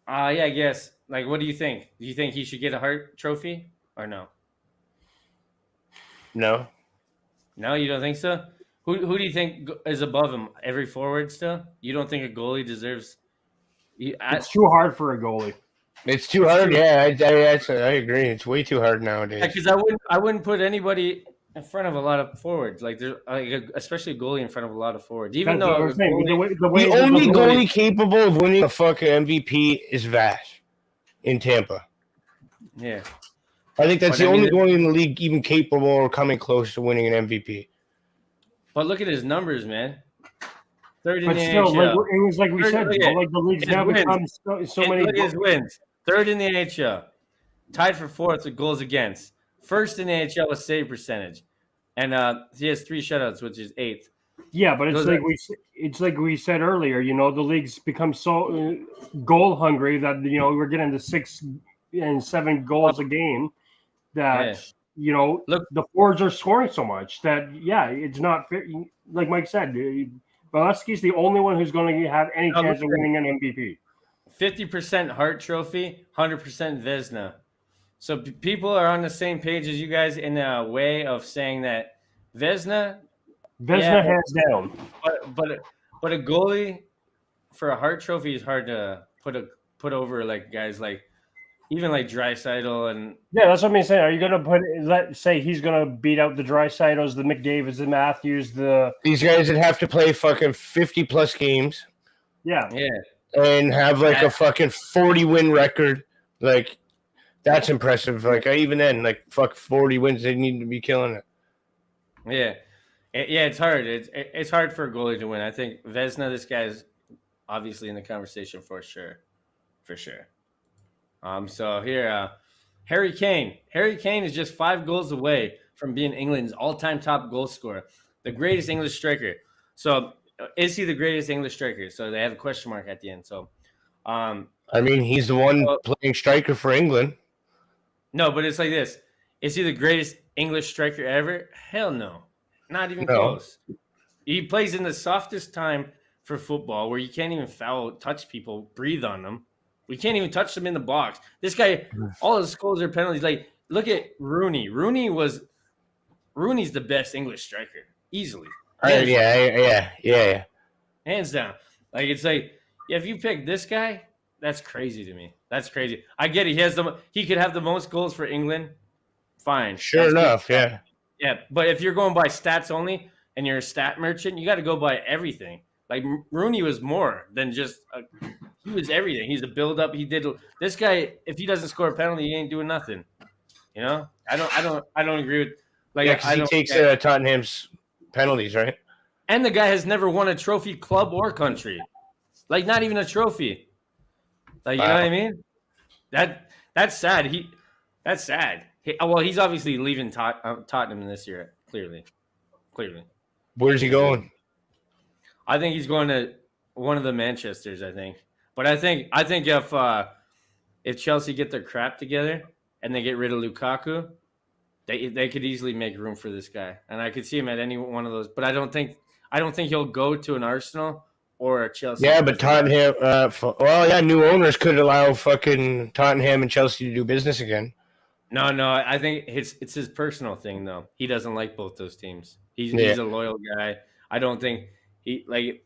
Yeah, I guess. Like, what do you think? Do you think he should get a Hart trophy or no? No. No, you don't think so? Who do you think is above him? Every forward still? You don't think a goalie deserves? It's too hard for a goalie. It's too hard. Yeah, I agree. It's way too hard nowadays. Yeah, because I wouldn't put anybody in front of a lot of forwards. Like there's especially a goalie in front of a lot of forwards. Even That's though the only goalie capable of winning a fucking MVP is Vash in Tampa. Yeah, I think that's the only goalie in the league even capable or coming close to winning an MVP. But look at his numbers, man. Third in but the still, NHL. Like, it was like we said, like the league's now become so many. Look at his wins. Third in the NHL. Tied for fourth with goals against. First in the NHL with save percentage. And he has 3 shutouts, which is 8th. Yeah, but it's like we said earlier, you know, the league's become so goal hungry that, you know, we're getting to 6 and 7 goals a game that, you know, look, the forwards are scoring so much that, it's not fair. Like Mike said, Valesky's the only one who's going to have any chance of winning an MVP. 50% Hart Trophy, 100% Vezina. So people are on the same page as you guys in a way of saying that Vezina hands down. But a goalie for a Hart Trophy is hard to put over like guys like even like Draisaitl and that's what I'm saying. Are you gonna say he's gonna beat out the Draisaitl's, the McDavids, the Matthews, these guys that have to play fucking 50+ games? Yeah. and have like a fucking 40-win record. Like, that's impressive. Like, even then, like, fuck 40 wins, they need to be killing it. Yeah. Yeah, it's hard. It's hard for a goalie to win. I think Vezina, this guy's obviously in the conversation for sure. For sure. So here, Harry Kane. Harry Kane is just 5 goals away from being England's all-time top goal scorer, the greatest English striker. So, is he the greatest English striker? So they have a question mark at the end. So, I mean, he's the one playing striker for England. No, but it's like this: is he the greatest English striker ever? Hell no, not even close. He plays in the softest time for football, where you can't even touch people, breathe on them. We can't even touch them in the box. This guy, all his goals are penalties. Like, look at Rooney. Rooney's the best English striker, easily. Yeah. Hands down. Like, it's like, if you pick this guy, that's crazy to me. That's crazy. I get it. He could have the most goals for England. Fine. Sure enough, yeah. Yeah, but if you're going by stats only and you're a stat merchant, you got to go by everything. Like, Rooney was more than just he was everything. He's a build-up. He did this guy. If he doesn't score a penalty, he ain't doing nothing. You know, I don't agree with like. Yeah, because he takes Tottenham's penalties, right? And the guy has never won a trophy, club or country. Like, not even a trophy. Like, you know what I mean? That's sad. That's sad. He's obviously leaving Tottenham this year. Clearly. Where's he going? I think he's going to one of the Manchesters. I think, but I think if Chelsea get their crap together and they get rid of Lukaku, they could easily make room for this guy, and I could see him at any one of those. But I don't think he'll go to an Arsenal or a Chelsea. Yeah, but Tottenham. New owners could allow fucking Tottenham and Chelsea to do business again. No, I think it's his personal thing though. He doesn't like both those teams. He's a loyal guy. I don't think it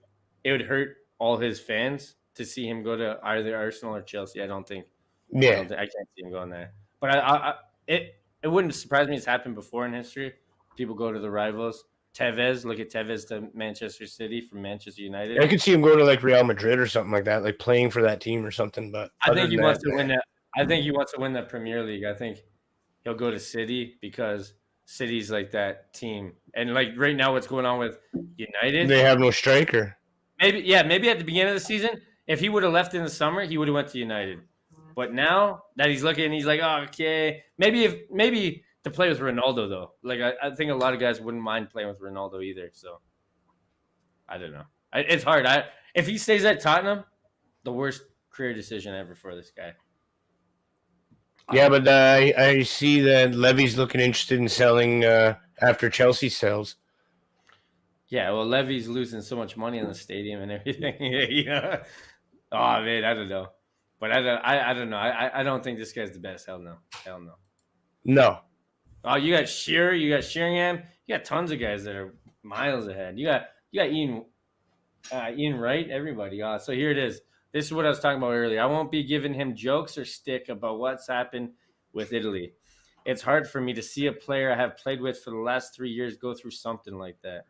would hurt all his fans to see him go to either Arsenal or Chelsea. I don't think. Yeah, I can't see him going there. But it wouldn't surprise me. It's happened before in history. People go to the rivals. Tevez, look at Tevez to Manchester City from Manchester United. I could see him go to like Real Madrid or something like that, like playing for that team or something. But I think he wants to win that. I think he wants to win the Premier League. I think he'll go to City because City's like that team. And like right now, what's going on with United? They have no striker. Maybe at the beginning of the season, if he would have left in the summer, he would have went to United. But now that he's looking, he's like, oh, okay, maybe to play with Ronaldo though. Like I think a lot of guys wouldn't mind playing with Ronaldo either. So I don't know. It's hard. If he stays at Tottenham, the worst career decision ever for this guy. Yeah, but I see that Levy's looking interested in selling after Chelsea sells. Yeah, well, Levy's losing so much money in the stadium and everything. Yeah. Oh man, I don't know, but I don't know. I don't think this guy's the best. Hell no. No. Oh, you got Shearer, you got Sheringham, you got tons of guys that are miles ahead. You got Ian Wright, everybody. So here it is. This is what I was talking about earlier. I won't be giving him jokes or stick about what's happened with Italy. It's hard for me to see a player I have played with for the last 3 years go through something like that.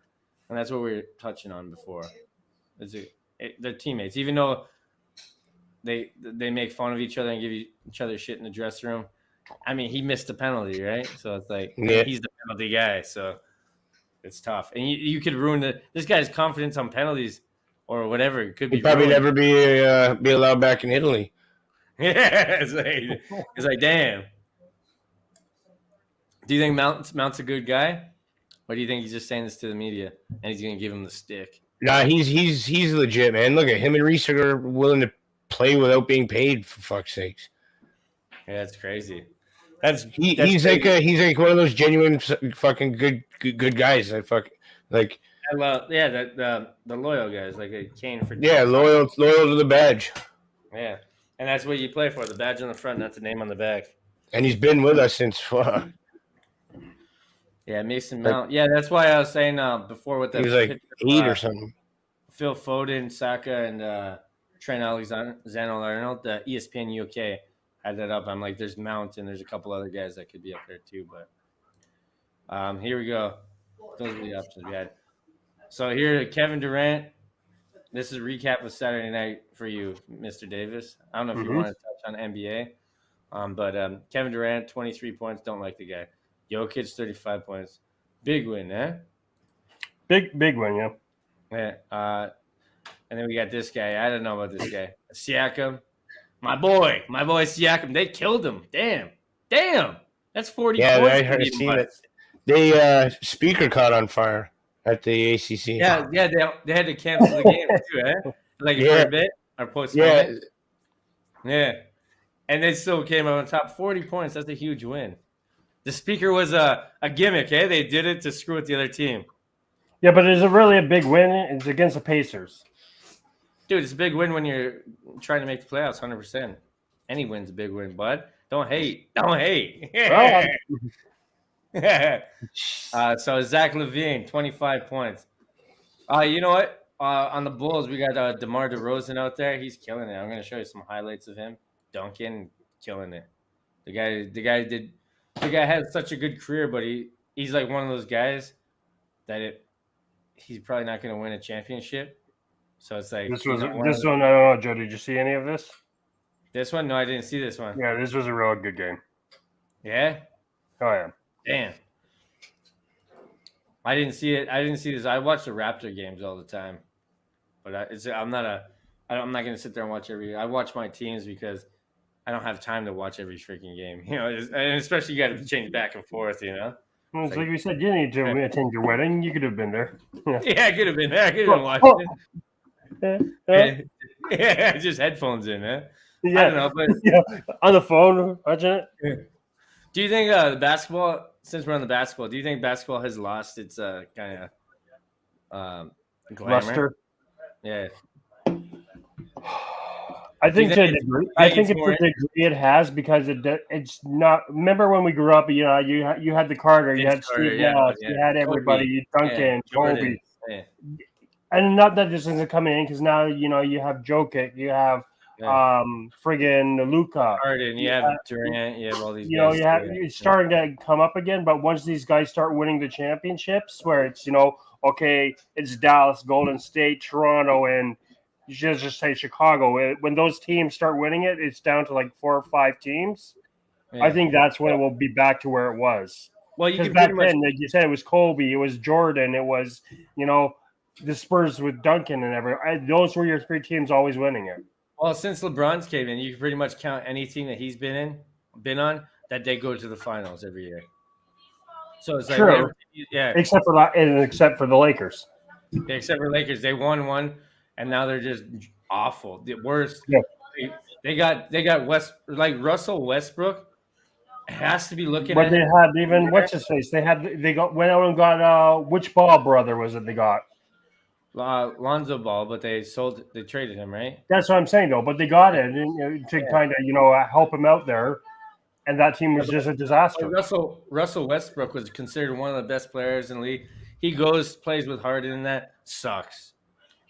And that's what we were touching on before. They're teammates. Even though they make fun of each other and give each other shit in the dressing room. I mean, he missed a penalty, right? So it's like he's the penalty guy. So it's tough. And you could ruin this guy's confidence on penalties or whatever. It could be probably never be allowed back in Italy. Yeah, it's like damn. Do you think Mount's a good guy, or do you think he's just saying this to the media and he's gonna give him the stick? Nah, he's legit, man. Look at him and Reese are willing to play without being paid, for fuck's sakes. Yeah, that's crazy. He's like one of those genuine fucking good guys. I love the loyal guys like a Kane for loyal to the badge. Yeah, and that's what you play for, the badge on the front, not the name on the back. And he's been with us since Yeah, Mason Mount. Yeah, that's why I was saying before with the he was like 8 or something. Phil Foden, Saka, and Trent Alexander-Arnold, the ESPN UK had that up. I'm like, there's Mount and there's a couple other guys that could be up there too. But here we go. Those are the options we had. So here, Kevin Durant. This is a recap of Saturday night for you, Mr. Davis. I don't know if you want to touch on NBA, but Kevin Durant, 23 points. Don't like the guy. Jokic, 35 points. Big win, eh? Big win, yeah. Yeah. And then we got this guy. I don't know about this guy. Siakam. My boy Siakam. They killed him. Damn. That's 40 Yeah, points. I heard seen it. They speaker caught on fire at the ACC. Yeah. They had to cancel the game too, eh? Like for a bit or postpone it. Yeah. And they still came out on top. 40 points. That's a huge win. The speaker was a gimmick, eh? They did it to screw with the other team. Yeah, but is it really a big win? It's against the Pacers. Dude, it's a big win when you're trying to make the playoffs, 100%. Any win's a big win, bud. Don't hate. So Zach LaVine, 25 points. You know what? On the Bulls, we got DeMar DeRozan out there. He's killing it. I'm going to show you some highlights of him. Duncan, killing it. The guy had such a good career, but he's like one of those guys that he's probably not going to win a championship. So it's like this one. I don't know, Joe. Did you see any of this? This one? No, I didn't see this one. Yeah, this was a real good game. Yeah. Oh yeah. Damn. I didn't see it. I didn't see this. I watch the Raptor games all the time, but I'm not going to sit there and watch every. I watch my teams because I don't have time to watch every freaking game. You know, and especially you got to change back and forth. You know. Well, it's like we said, you need to attend your wedding. You could have been there. Yeah, I could have been there. I could have watched it. Yeah, just headphones in, man. Yeah. I don't know, but on the phone watching it. Yeah. Do you think the basketball? Since we're on the basketball, do you think basketball has lost its kind of luster? Yeah. I think to a degree. I think it's a degree it has because it's not. Remember when we grew up? You know, you had the Carter, you had Steve Nash, you had everybody, you Duncan, Kobe, and not that this isn't coming in because now you have Jokic, you have friggin' Luka, Harden, you have Durant, you have all these. It's starting to come up again. But once these guys start winning the championships, where it's okay, it's Dallas, Golden State, Toronto, and you should just say Chicago. When those teams start winning it, it's down to like 4 or 5 teams. Yeah. I think that's when it will be back to where it was. Well, you can back then, like you said, it was Kobe, it was Jordan, it was the Spurs with Duncan and everything. Those were your 3 teams always winning it. Well, since LeBron's came in, you can pretty much count any team that he's been on that they go to the finals every year. So it's like true. Except for the Lakers. Yeah, except for Lakers, they won one. And now they're just awful. The worst. Yeah. They got Russell Westbrook has to be looking. But they had even what's his face. They went out and got which Ball brother was it? They got Lonzo Ball, but they traded him, right? That's what I'm saying though. But they got it to kind of help him out there, and that team was just a disaster. Russell Westbrook was considered one of the best players in the league. He plays with Harden, and that sucks.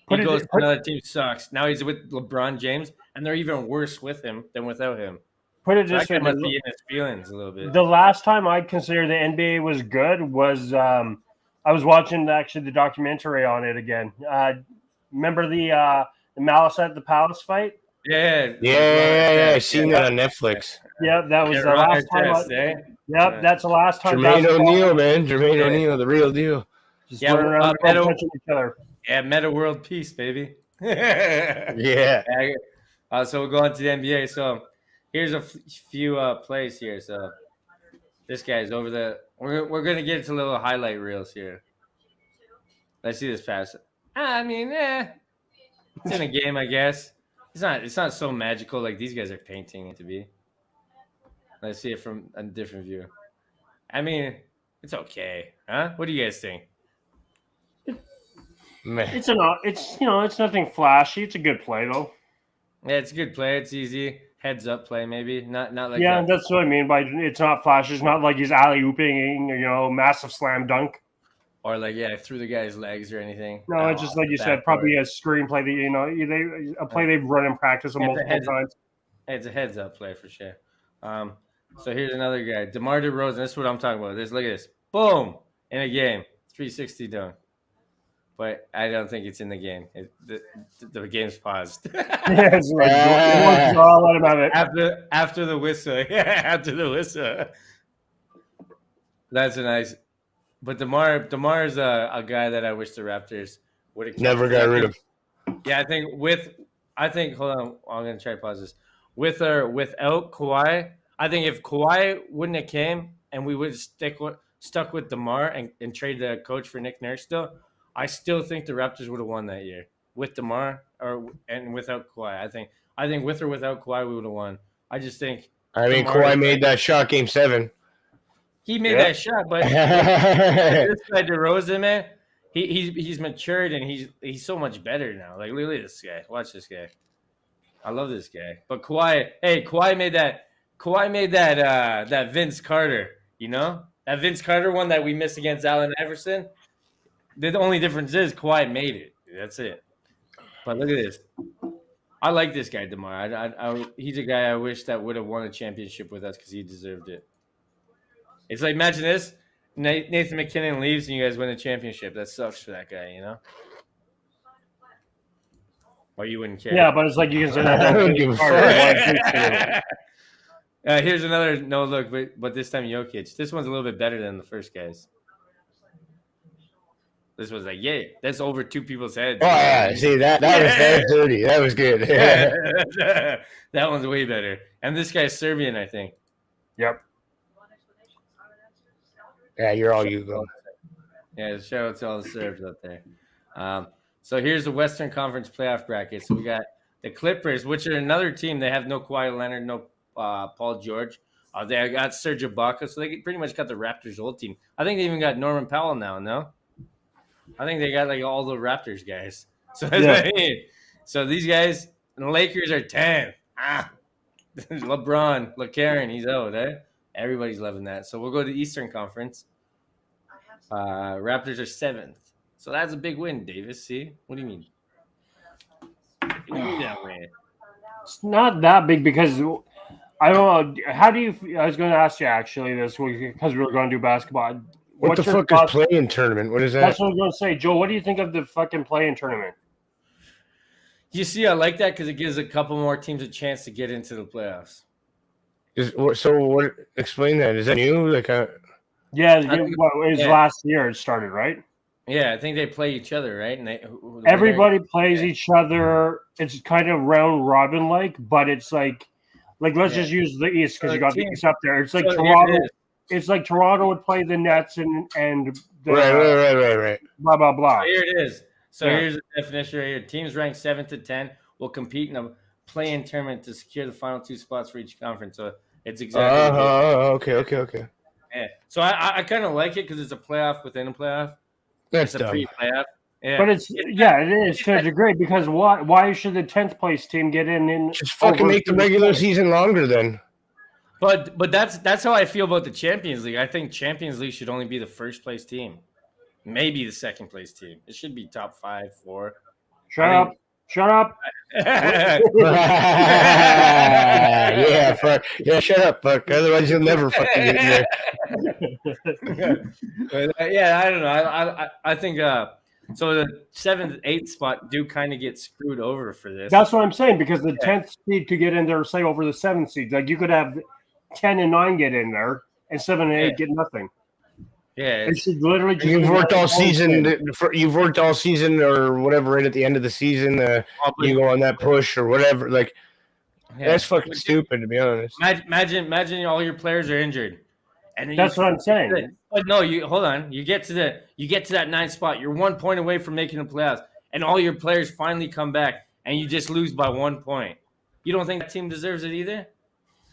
He goes to another team, sucks. Now he's with LeBron James, and they're even worse with him than without him. Put it this way, must be in his feelings a little bit. The last time I considered the NBA was good was I was watching actually the documentary on it again. Remember the Malice at the Palace fight? Yeah. I seen that on Netflix. Yeah, that was the last time. Yep, that's the last time. Jermaine O'Neal, man. Jermaine O'Neal, the real deal. Just running around touching each other. Yeah, meta world peace, baby. Yeah. So we'll go on to the NBA. So here's a few plays here. So this guy's over the. We're gonna get into little highlight reels here. Let's see this pass. I mean, it's in a game, I guess. It's not so magical like these guys are painting it to be. Let's see it from a different view. I mean, it's okay, huh? What do you guys think? Man. It's nothing flashy. It's a good play though. Yeah, it's a good play. It's easy. Heads up play, maybe. Not like yeah, that's what I mean by it's not flashy. It's not like he's alley-ooping, massive slam dunk. Or like through the guy's legs or anything. No, it's just like you said, probably a screenplay that a play they've run in practice multiple times. It's a heads up play for sure. So here's another guy, DeMar DeRozan. This is what I'm talking about. Look at this. Boom! In a game. 360 dunk. but I don't think it's in the game. The game's paused. Yeah, it's like, I'll let him have it. After the whistle. Yeah, after the whistle. That's a nice. But DeMar is a guy that I wish the Raptors would have never got rid of. Yeah, I think hold on, I'm gonna try to pause this. With or without Kawhi, I think if Kawhi wouldn't have came and we would have stuck with DeMar and trade the coach for Nick Nurse still, I still think the Raptors would have won that year with DeMar and without Kawhi. I think with or without Kawhi we would have won. I just think. I mean, Kawhi made that shot Game 7. He made that shot, but this guy DeRozan, man, he's matured and he's so much better now. Like, look at this guy. Watch this guy. I love this guy. But Kawhi made that Vince Carter, you know? That Vince Carter one that we missed against Allen Iverson. The only difference is Kawhi made it. That's it. But look at this. I like this guy, DeMar. He's a guy I wish that would have won a championship with us because he deserved it. It's like, imagine this. Nathan McKinnon leaves and you guys win a championship. That sucks for that guy, you know? Or you wouldn't care. Yeah, but it's like you can say that. I don't give a fuck. Here's another no look, but this time Jokic. This one's a little bit better than the first guys. This was like, yeah, that's over two people's heads. Oh, yeah. See, that was dirty. That was good. That one's way better. And this guy's Serbian, I think. Yep. Yeah, you're all you go. Yeah, shout out to all the Serbs out there. So here's the Western Conference playoff bracket. So we got the Clippers, which are another team. They have no Kawhi Leonard, no Paul George. They got Serge Ibaka, so they pretty much got the Raptors' old team. I think they even got Norman Powell now, no? I think they got like all the Raptors guys. So that's what I mean. So these guys, and the Lakers are 10. LeBron, LeCarron, he's out, eh? Everybody's loving that. So we'll go to the Eastern Conference. Raptors are 7th. So that's a big win, Davis. See? What do you mean? What do you mean that way? It's not that big because I don't know. How do you? I was going to ask you actually this week because we were going to do basketball. What the fuck is play-in tournament? What is that? That's what I was going to say. Joe, what do you think of the fucking play-in tournament? You see, I like that because it gives a couple more teams a chance to get into the playoffs. Explain that. Is that new? Yeah, last year it started, right? Yeah, I think they play each other, right? And everybody plays each other. It's kind of round robin like, but it's like let's just use the East because you got the East up there. It's like Toronto. It's like Toronto would play the Nets and the, right. Blah blah blah. So here it is. So here's the definition right here. Teams ranked 7 to 10 will compete in a play-in tournament to secure the final 2 spots for each conference. So it's exactly. Okay. Yeah. So I kind of like it because it's a playoff within a playoff. That's it's a pre-playoff. Yeah. But it is to a degree because why should the 10th place team get in? Just fucking make the regular season longer then. But that's how I feel about the Champions League. I think Champions League should only be the first place team, maybe the second place team. It should be top 5, 4. Shut up! Shut up, fuck. Otherwise, you'll never fucking get in there. I don't know. I think so. The 7th, 8th spot do kind of get screwed over for this. That's what I'm saying because the 10th seed could get in there, say over the 7th seed. Like you could have 10 and 9 get in there, and 7 and 8 get nothing. Yeah, it should literally. Just you've worked all season. You've worked all season or whatever. Right at the end of the season, you go on that push or whatever. Like that's fucking stupid, to be honest. Imagine all your players are injured, and that's what I'm saying. But no, you hold on. You get to that 9th spot. You're 1 point away from making the playoffs, and all your players finally come back, and you just lose by 1 point. You don't think that team deserves it either?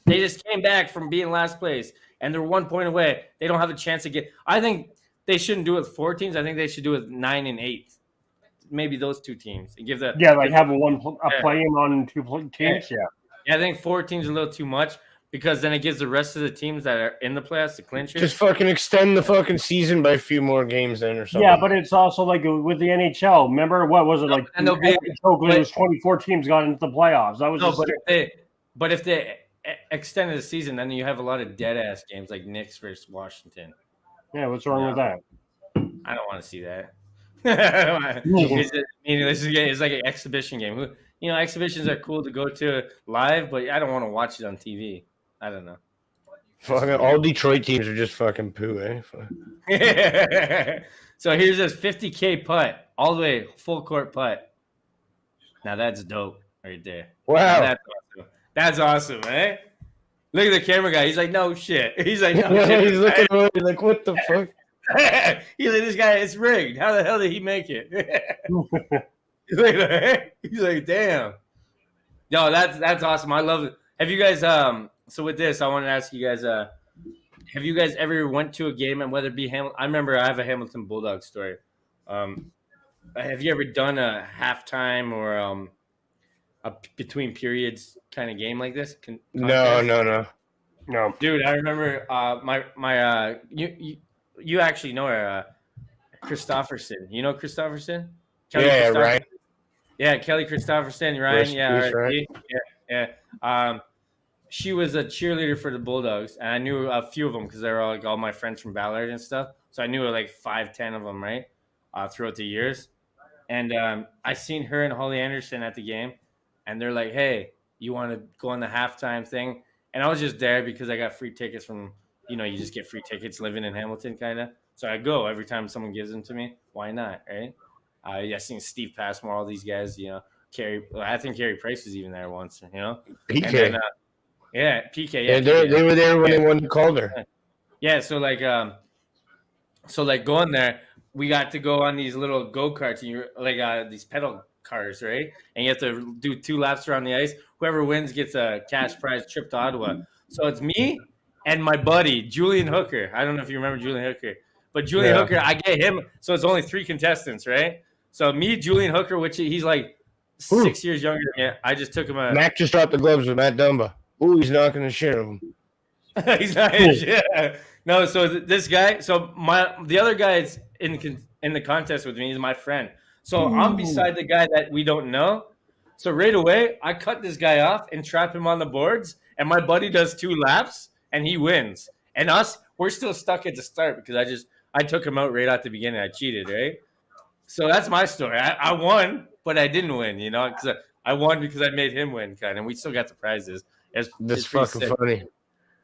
They just came back from being last place. And they're 1 point away. They don't have a chance to get. I think they shouldn't do it with 4 teams. I think they should do it with 9 and 8. Maybe those 2 teams and give the have a play-in on 2 teams. Yeah, I think 4 teams is a little too much because then it gives the rest of the teams that are in the playoffs to clinch it. Just fucking extend the fucking season by a few more games then or something. Yeah, but it's also like with the NHL. Remember what was it like? And it was 24 teams got into the playoffs. That was but if they extended the season, then you have a lot of dead ass games like Knicks versus Washington. Yeah, what's wrong with that? I don't want to see that. It's like an exhibition game. You know, exhibitions are cool to go to live, but I don't want to watch it on TV. I don't know. Fucking all Detroit teams are just fucking poo, eh? So here's this 50K putt, all the way full court putt. Now that's dope right there. Wow. That's awesome, eh? Look at the camera guy. He's like, no shit. He's like, no Yeah, shit. he's looking away like, what the fuck? He's like, this guy, it's rigged. How the hell did he make it? He's like, damn. No, that's awesome. I love it. Have you guys so with this, I want to ask you guys have you guys ever went to a game, and whether it be Hamilton? I remember I have a Hamilton Bulldog story. Have you ever done a halftime or a between periods kind of game like this? No. Dude, I remember my you actually know her, Christopherson. You know Christopherson? Yeah, right. Yeah, Kelly Christopherson, Ryan. Right. Yeah. She was a cheerleader for the Bulldogs, and I knew a few of them because they were like all my friends from Ballard and stuff. So I knew like 5-10 of them, right, throughout the years. And I seen her and Holly Anderson at the game, and they're like, "Hey, you want to go on the halftime thing?" And I was just there because I got free tickets from, you know, you just get free tickets living in Hamilton, kind of. So I go every time someone gives them to me. Why not, right? I seen Steve Passmore, all these guys, you know, I think Carey Price was even there once, you know. PK. And then, PK. Yeah, they were there when they won the Calder. Yeah, so like going there, we got to go on these little go-karts, and you're like these pedal cars, right? And you have to do 2 laps around the ice. Whoever wins gets a cash prize trip to Ottawa. So it's me and my buddy Julian Hooker. I don't know if you remember Julian Hooker, but Julian Hooker, I get him. So it's only 3 contestants, right? So me, Julian Hooker, which he's like 6 years younger than me. I just took him Mac just dropped the gloves with Matt Dumba. Ooh, he's not going to share them. He's not. Yeah. No, so this guy. So the other guy is in the contest with me. He's my friend. So I'm beside the guy that we don't know. So right away, I cut this guy off and trap him on the boards. And my buddy does 2 laps, and he wins. And we're still stuck at the start because I took him out right at the beginning. I cheated, right? So that's my story. I won, but I didn't win, you know, because I won because I made him win, kind of. And we still got the prizes. That's fucking funny.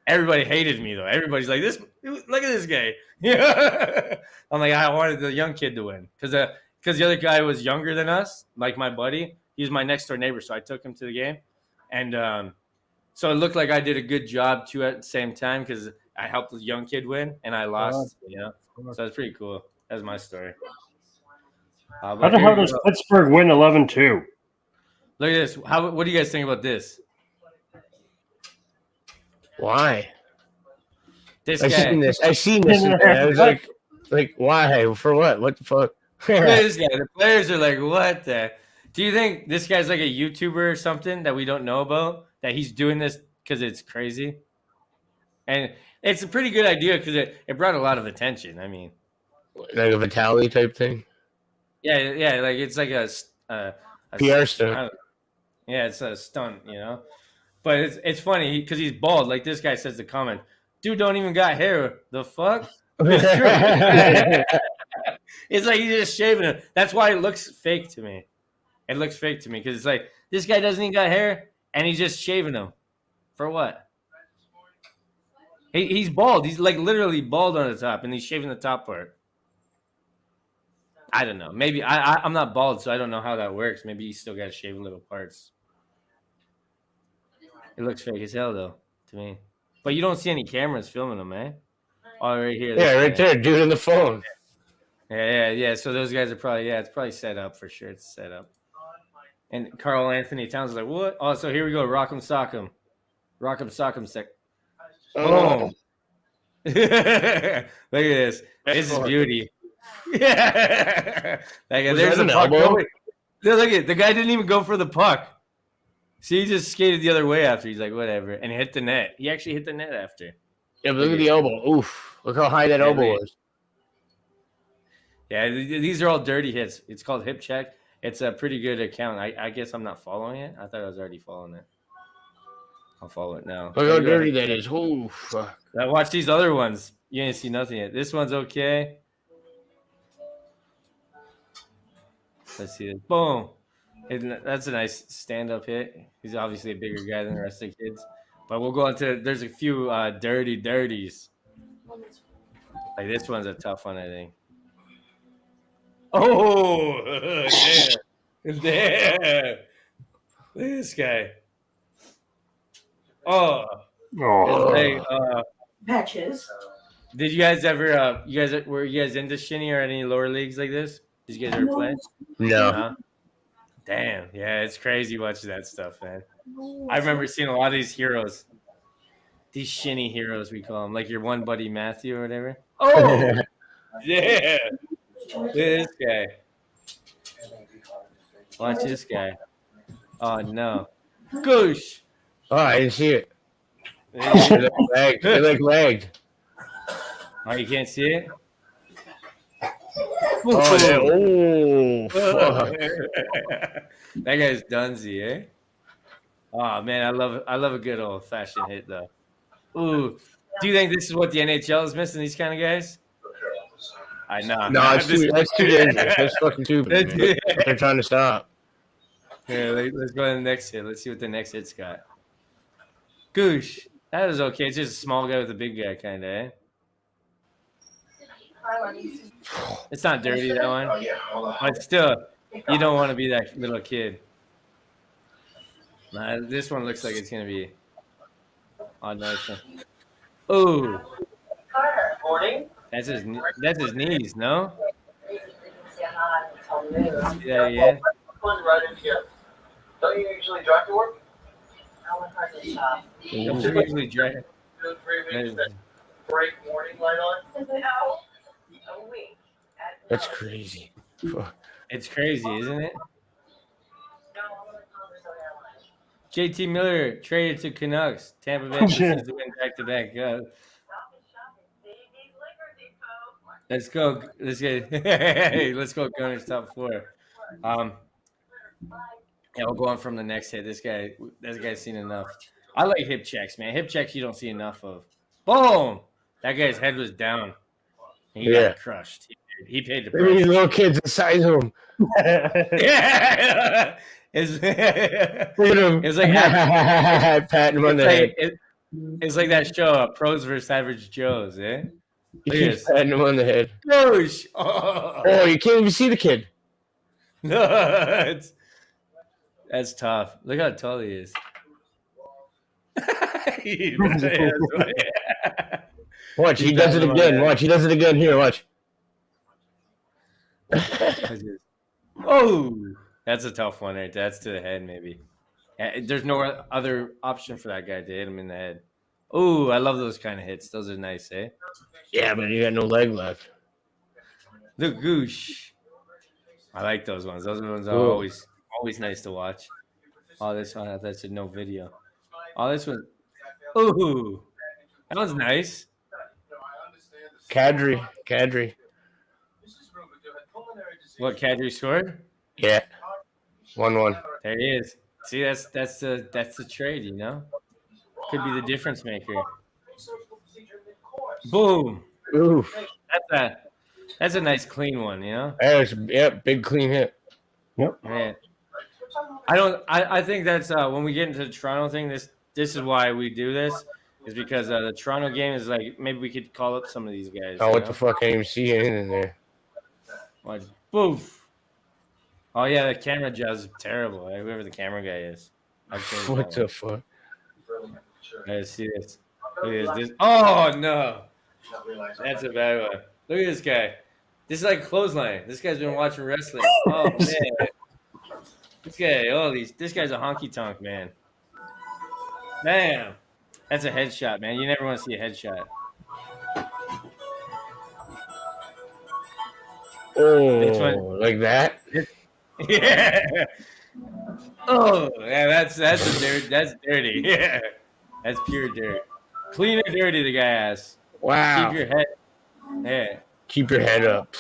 Everybody hated me though. Everybody's like, look at this guy. Yeah. I'm like, I wanted the young kid to win because the other guy was younger than us, like my buddy. He was my next door neighbor, so I took him to the game, and so it looked like I did a good job too at the same time because I helped the young kid win and I lost. You know, so it's pretty cool. That's my story. How the hell does Pittsburgh win 11-2? Look at this. What do you guys think about this? Why? I've seen this. I was like, why? For what? What the fuck? Look at this guy. The players are like, what the? Do you think this guy's like a YouTuber or something that we don't know about? That he's doing this because it's crazy? And it's a pretty good idea because it brought a lot of attention. I mean, like a Vitaly type thing. Yeah. Like it's like a PR stunt. Yeah, it's a stunt, you know. But it's funny because he's bald. Like this guy says the comment, dude don't even got hair. The fuck? It's like he's just shaving it. That's why it looks fake to me. It looks fake to me because it's like this guy doesn't even got hair and he's just shaving them. For what? He's bald. He's like literally bald on the top and he's shaving the top part. I don't know. Maybe I'm not bald, so I don't know how that works. Maybe you still got to shave little parts. It looks fake as hell, though, to me. But you don't see any cameras filming them, eh? Oh, right here. Yeah, right there, dude, on the phone. Yeah. So those guys are probably, it's probably set up for sure. It's set up. And Carl Anthony Towns is like, what? Oh, so here we go. Rock'em sock'em. Rock'em sock'em sec. Oh. Look at this. This is beauty. Yeah. There's the puck. Look at the guy didn't even go for the puck. See, he just skated the other way after. He's like, whatever. And hit the net. He actually hit the net after. Yeah, but look at the elbow. Oof. Look how high that elbow was. Yeah, these are all dirty hits. It's called Hip Check. It's a pretty good account. I guess I'm not following it. I thought I was already following it. I'll follow it now. Look how dirty that is. Oh, fuck. Now watch these other ones. You ain't see nothing yet. This one's okay. Let's see this. Boom. That's a nice stand-up hit. He's obviously a bigger guy than the rest of the kids. But we'll go into. There's a few dirties. Like this one's a tough one, I think. Oh, there. Look at this guy. Oh. Like, Patches. did you guys ever? Were you guys into shinny or any lower leagues like this? Did you guys ever play? No. Damn, yeah, it's crazy watching that stuff, man. I remember seeing a lot of these heroes, these shinny heroes we call them, like your one buddy Matthew or whatever. Oh, yeah, this guy. Watch this guy. Oh no, goosh. Oh, I didn't see it. They like lagged. Oh, you can't see it. Oh, fuck. That guy's Dunsey, eh? Oh man, I love a good old fashioned hit though. Ooh, do you think this is what the NHL is missing? These kind of guys? I know. No, that's too dangerous. That's fucking stupid. Man. They're trying to stop. Yeah, let's go to the next hit. Let's see what the next hit's got. Goosh, that is okay. It's just a small guy with a big guy, kind of, eh? It's not dirty, that one. But still, you don't want to be that little kid. Nah, this one looks like it's going to be odd nice one. Oh. That's his knees, no? Yeah, yeah. Don't you usually drive to work? Don't you usually drive? 2 3 weeks that break morning light on? That's crazy. It's crazy, isn't it? JT Miller traded to Canucks. Tampa Bay decides to win back-to-back. Let's go. Let's go. Gunners top 4. Yeah, we'll go on from the next hit. This guy's seen enough. I like hip checks, man. Hip checks you don't see enough of. Boom! That guy's head was down. He got crushed. He paid the price. These little kids the size of them. Yeah. It's like patting him on the head. It's like that show, Pros vs. Average Joes, eh? He's patting him on the head. Gosh. Oh, you can't even see the kid. No, that's tough. Look how tall he is. Watch, he does it again. Watch, he does it again. Here, watch. Oh, that's a tough one right there. That's to the head, maybe. There's no other option for that guy to hit him in the head. Oh, I love those kind of hits. Those are nice, eh? Yeah, but you got no leg left. The goosh. I like those ones. Those ones are always nice to watch. Oh, this one, that's a no video. Oh, this one. Ooh, that one's nice. Kadri. What, Kadri scored? Yeah. 1-1. There he is. See, that's the trade, you know? Could be the difference maker. Boom. Ooh. That's a nice clean one, you know? Big clean hit. Yep. Yeah. I think that's when we get into the Toronto thing, this is why we do this, is because the Toronto game is like, maybe we could call up some of these guys. Oh, what the fuck? I didn't even see anything there. Watch. Boof. Oh, yeah, the camera jazz is terrible. Whoever the camera guy is. What the fuck? Let's see this. Look at this. Oh, no. That's a bad one. Look at this guy. This is like clothesline. This guy's been watching wrestling. Oh, man. This guy's a honky tonk, man. Damn. That's a headshot, man. You never want to see a headshot. Oh, like that? Yeah. Oh, yeah, that's dirty. Yeah. That's pure dirt. Clean or dirty, the guy asks. Wow. Keep your head. Yeah. Keep your head up.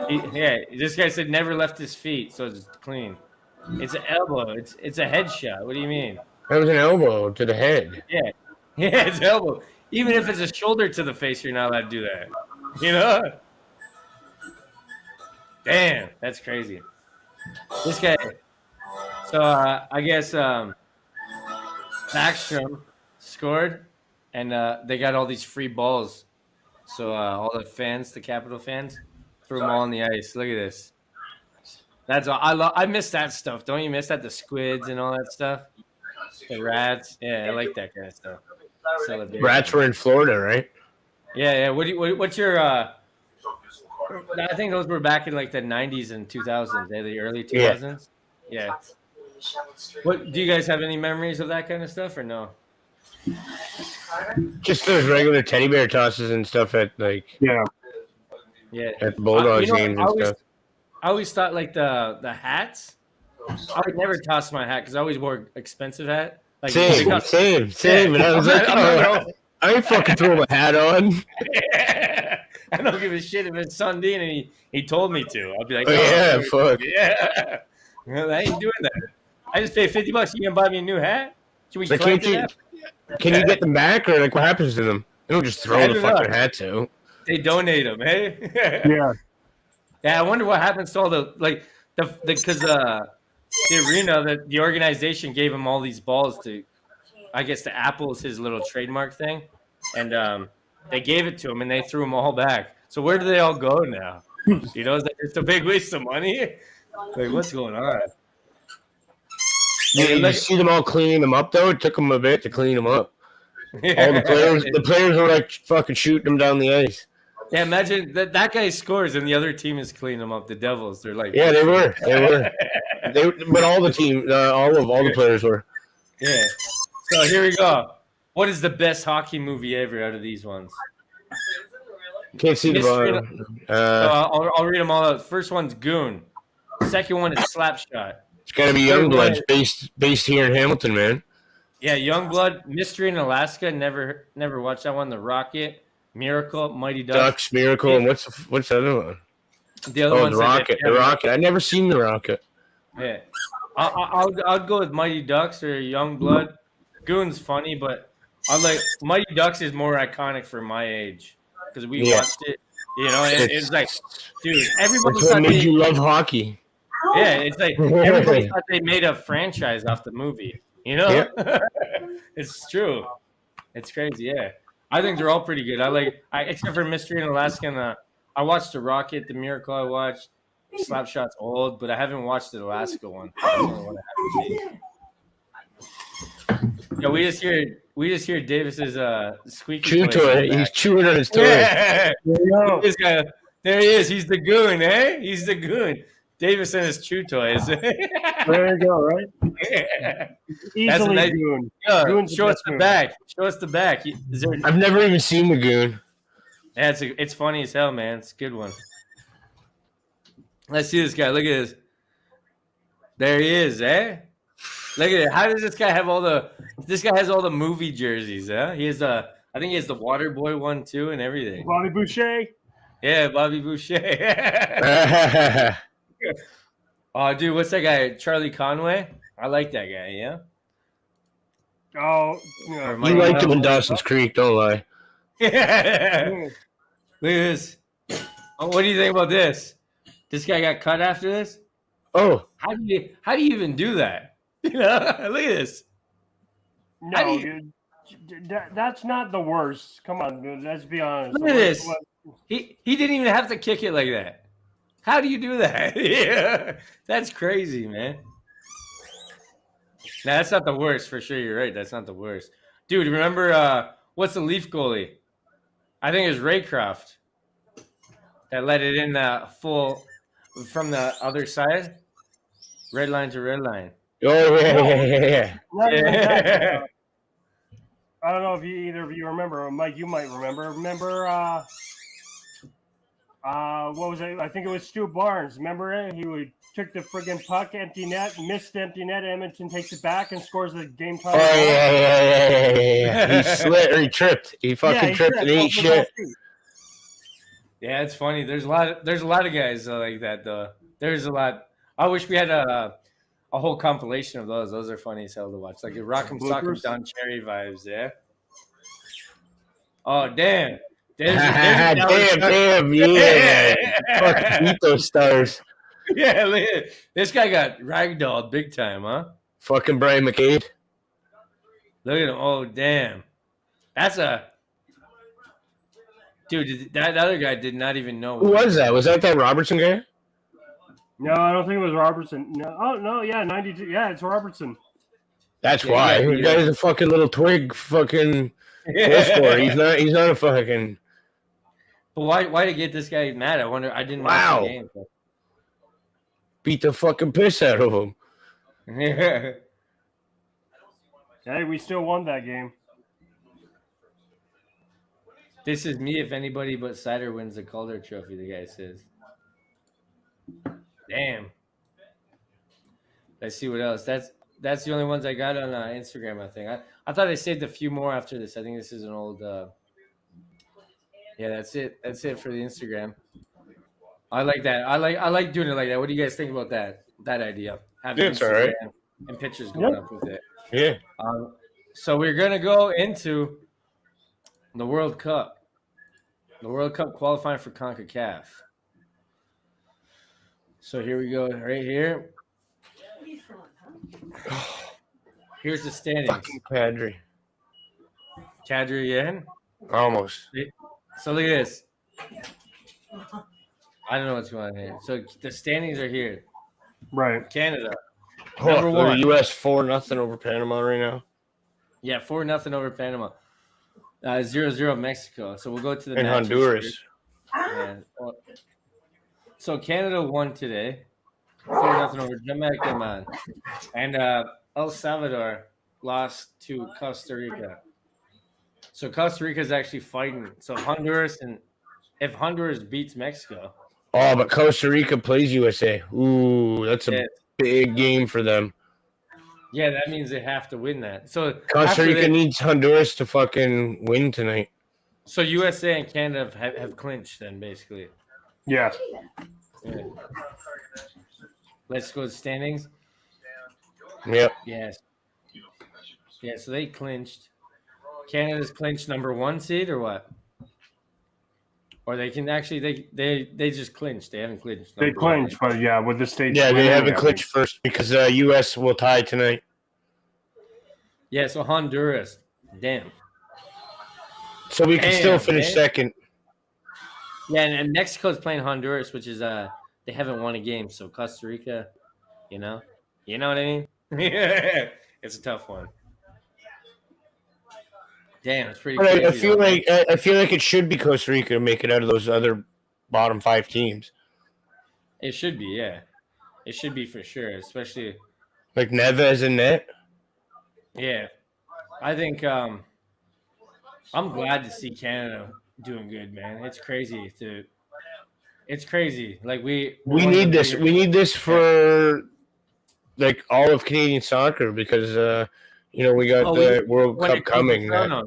This guy said never left his feet, so it's clean. It's an elbow. It's a headshot. What do you mean? That was an elbow to the head. Yeah, it's elbow. Even if it's a shoulder to the face, you're not allowed to do that. You know? Damn, that's crazy. This guy. So I guess Backstrom scored, and they got all these free balls. So all the fans, the Capital fans, threw them all on the ice. Look at this. That's all. I miss that stuff. Don't you miss that? The squids and all that stuff. The rats. Yeah, I like that kind of stuff. Celebration. Rats were in Florida, right? Yeah. What's your? I think those were back in like the 90s and 2000s. The early 2000s. Yeah. What do you guys have any memories of that kind of stuff or no? Just those regular teddy bear tosses and stuff at like Yeah. at the Bulldogs You know, games and stuff. I always thought like the hats. I would never toss my hat because I always wore expensive hat. Like Same. And I was like, I ain't fucking throwing my hat on. I don't give a shit if it's Sundin and he told me to. I'll be like, Fuck. Yeah. Well, I ain't doing that. I just paid $50. You gonna buy me a new hat? Should we Can you get them back or like what happens to them? They don't just throw the fucking hats out. They donate them, hey? Yeah. Yeah, I wonder what happens to all the like because the arena, the organization gave him all these balls to, I guess the Apple's his little trademark thing, and they gave it to him and they threw them all back. So where do they all go now? You know, it's a big waste of money. Like what's going on? You see them all cleaning them up though. It took them a bit to clean them up. All the players were like fucking shooting them down the ice. Yeah, imagine that guy scores and the other team is cleaning them up. The Devils, they're like, yeah, they were, but all the team, all the players were. Yeah. So here we go. What is the best hockey movie ever out of these ones? Can't see the bottom. I'll read them all out. First one's Goon. Second one is Slapshot. It's got to be Youngbloods, based here in Hamilton, man. Yeah, Youngblood, Mystery in Alaska. Never watched that one. The Rocket, Miracle, Mighty Ducks. Miracle, and what's the other one? The other one's the Rocket. The Rocket. I never seen the Rocket. Yeah, I'll go with Mighty Ducks or Youngblood. Goon's funny, but I like Mighty Ducks is more iconic for my age because we watched it. You know, it's like, dude, everybody That's what made you love hockey. Yeah, it's like everybody thought they made a franchise off the movie. You know, it's true. It's crazy. Yeah, I think they're all pretty good. Except for Mystery in Alaska. And, I watched the Rocket, the Miracle. I watched Slapshot's old, but I haven't watched the Alaska one. I don't know what happened. Yeah, we just hear Davis's squeaky chew toy. He's chewing on his toy. Yeah. This guy, there he is. He's the goon, eh? He's the goon. Davis and his chew toys. There you go, right? Yeah. Easily nice, Goon. Yeah, show us the back. Show us the back. I've never even seen the Goon. Yeah, it's funny as hell, man. It's a good one. Let's see this guy. Look at this. There he is, eh? Look at it. How does this guy have all the? This guy has all the movie jerseys, huh? He has I think he has the Waterboy one too, and everything. Bobby Boucher. Yeah, Bobby Boucher. Oh, dude, what's that guy? Charlie Conway. I like that guy. Yeah. Oh, you liked him in Dawson's Creek, don't lie. Yeah. Look at this. Oh, what do you think about this? This guy got cut after this. Oh, how do you even do that? You know, look at this. No, dude, that's not the worst. Come on, dude. Let's be honest. Look at this. He didn't even have to kick it like that. How do you do that? Yeah, that's crazy, man. Nah, that's not the worst for sure. You're right. That's not the worst, dude. Remember what's the Leaf goalie? I think it was Raycroft that let it in full from the other side. Red line to red line. Oh yeah. I don't know if either of you remember, Mike. You might remember. Remember? What was it? I think it was Stu Barnes. Remember it? He took the friggin' puck, empty net, missed empty net. Edmonton takes it back and scores the game time. Oh yeah. He slid or he tripped. He fucking tripped and ate shit. Yeah, it's funny. There's a lot of guys like that though. There's a lot. I wish we had a whole compilation of those. Those are funny as hell to watch. Like the Rock'em Sock'em Down Cherry vibes, yeah. Oh damn. Damn, yeah. Fuck, beat those stars. Yeah, look at it. This guy got ragdolled big time, huh? Fucking Brian McCabe. Look at him. Oh, damn. That's a... Dude, that other guy did not even know. Who was that? Was that Robertson guy? No, I don't think it was Robertson. No, oh no, yeah, 92. Yeah, it's Robertson. That's why. Yeah, The guy's a fucking little twig fucking goal scorer. He's not a fucking... But why to get this guy mad? I wonder. I didn't Wow. watch the game. Beat the fucking piss out of him. Yeah. Hey, we still won that game. This is me if anybody but Cider wins the Calder Trophy, the guy says. Damn. Let's see what else. That's the only ones I got on Instagram, I think. I thought I saved a few more after this. I think this is an old... Yeah, that's it. That's it for the Instagram. I like that. I like doing it like that. What do you guys think about that idea? Having It's all right. And pictures going up with it. Yeah. So we're going to go into the World Cup. The World Cup qualifying for CONCACAF. So here we go, right here. Here's the standings. Fucking Kadri. Kadri again. Almost. So look at this. I don't know what's going on here. So the standings are here. Right. Canada. Number Number one. U.S. 4-0 over Panama right now. Yeah, 4-0 over Panama. 0-0 Mexico. So we'll go to the And matches Honduras. here. Yeah. So Canada won today. 4-0 over Jamaica, man. And El Salvador lost to Costa Rica. So Costa Rica is actually fighting. So if Honduras beats Mexico. Oh, but Costa Rica plays USA. Ooh, that's a Yeah. big game for them. Yeah, that means they have to win that. So Costa Rica needs Honduras to fucking win tonight. So USA and Canada have clinched then, basically. Yeah. Yeah. Let's go to standings. Yep. Yes. Yeah, so they clinched. Canada's clinched number 1 seed or what? Or they can actually they just clinched. They haven't clinched. They clinched, but yeah, with the stage. Yeah, they winning, haven't I clinched first because U.S. will tie tonight. Yeah, so Honduras. Damn. So we can still finish man. second. Yeah, and Mexico's playing Honduras, which is they haven't won a game. So Costa Rica, you know what I mean? Yeah, it's a tough one. Damn, it's pretty. But crazy, I feel though. like it should be Costa Rica to make it out of those other bottom 5 teams. It should be, yeah. It should be for sure, especially. Like Neves in net. Yeah, I think I'm glad to see Canada doing good, man. It's crazy It's crazy. Like we need this. We need this for like all of Canadian soccer because we got the World Cup coming. Toronto,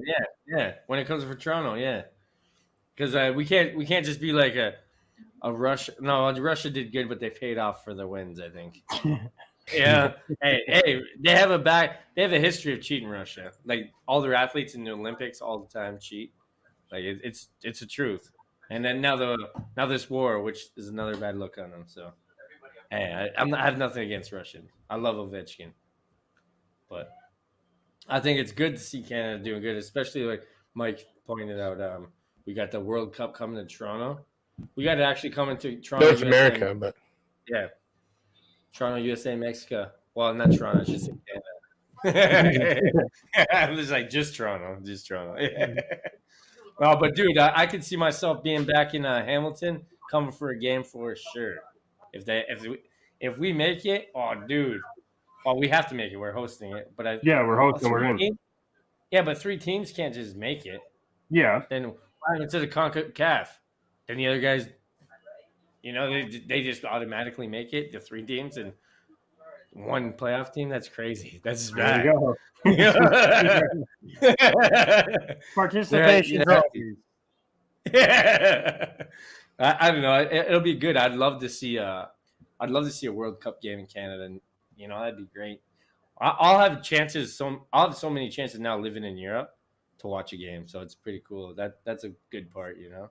yeah. When it comes for Toronto, yeah. Because we can't just be like a Russia. No, Russia did good, but they paid off for the wins, I think. Yeah. hey, they have a history of cheating, Russia. Like all their athletes in the Olympics all the time cheat. Like it's the truth. And then now this war, which is another bad look on them. So hey, I have nothing against Russians. I love Ovechkin, but I think it's good to see Canada doing good, especially like Mike pointed out. We got the World Cup coming to Toronto. We got to actually come into Toronto, North America, but yeah, Toronto, USA, Mexico. Well, not Toronto, I should say Canada. I'm just Toronto. Yeah. Well, but dude, I could see myself being back in Hamilton, coming for a game for sure. If we make it, oh, dude. Well, we have to make it. We're hosting it, but we're hosting. We're in. Yeah, but 3 teams can't just make it. Yeah. Then why into the CONCACAF? Then the other guys, they just automatically make it. The 3 teams and 1 playoff team. That's crazy. That's bad. There you go. Participation trophies. Yeah. I don't know. It'll be good. I'd love to see a World Cup game in Canada, and that'd be great. I'll have chances. I'll have so many chances now living in Europe to watch a game, so it's pretty cool. That's a good part, you know,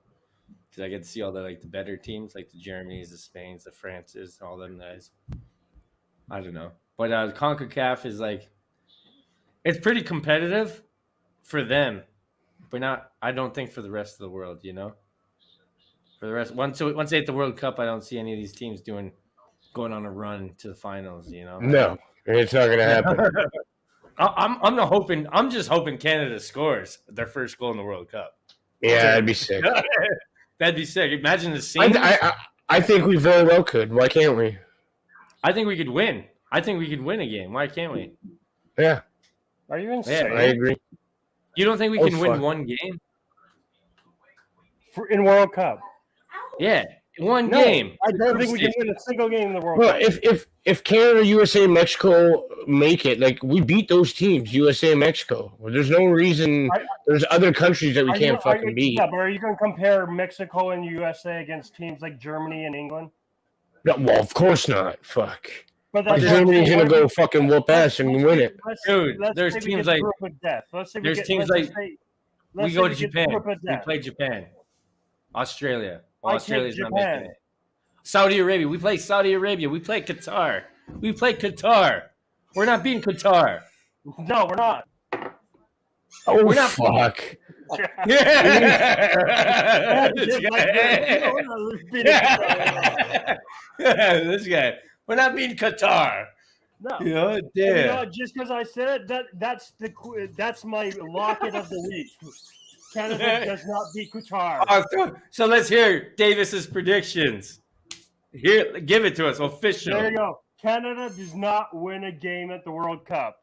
because I get to see all the better teams, like the Germanys, the Spains, the Frances, all them guys. I don't know, but CONCACAF is it's pretty competitive for them, but not. I don't think for the rest of the world, you know. For the rest, once they hit the World Cup, I don't see any of these teams going on a run to the finals, you know. No, it's not gonna happen. I'm just hoping Canada scores their first goal in the World Cup. Yeah, that'd be sick. That'd be sick. Imagine the scene. I think we very well could. Why can't we? I think we could win. I think we could win a game. Why can't we? Yeah. Are you insane? I agree. You don't think we can win one game? In World Cup? Yeah, one game. I don't think we can win a single game in the World Well, Cup. if Canada, USA, Mexico make it, we beat those teams, USA, Mexico. There's no reason. There's other countries that we can't fucking beat. Yeah, but are you going to compare Mexico and USA against teams like Germany and England? No, well, of course not. Fuck. But Germany's gonna go fucking whoop ass and win it. Dude, there's teams like we go to Japan. We play Japan. Australia. Well, Australia's not making it. Saudi Arabia. We play Saudi Arabia. We play Qatar. We're not beating Qatar. No, we're not. Oh, we're not fuck. This guy. We're not beating Qatar. No. Yeah, damn. Just because I said it, that's my locket of the week. Canada does not beat Qatar. So let's hear Davis's predictions. Here, give it to us, official. There you go. Canada does not win a game at the World Cup.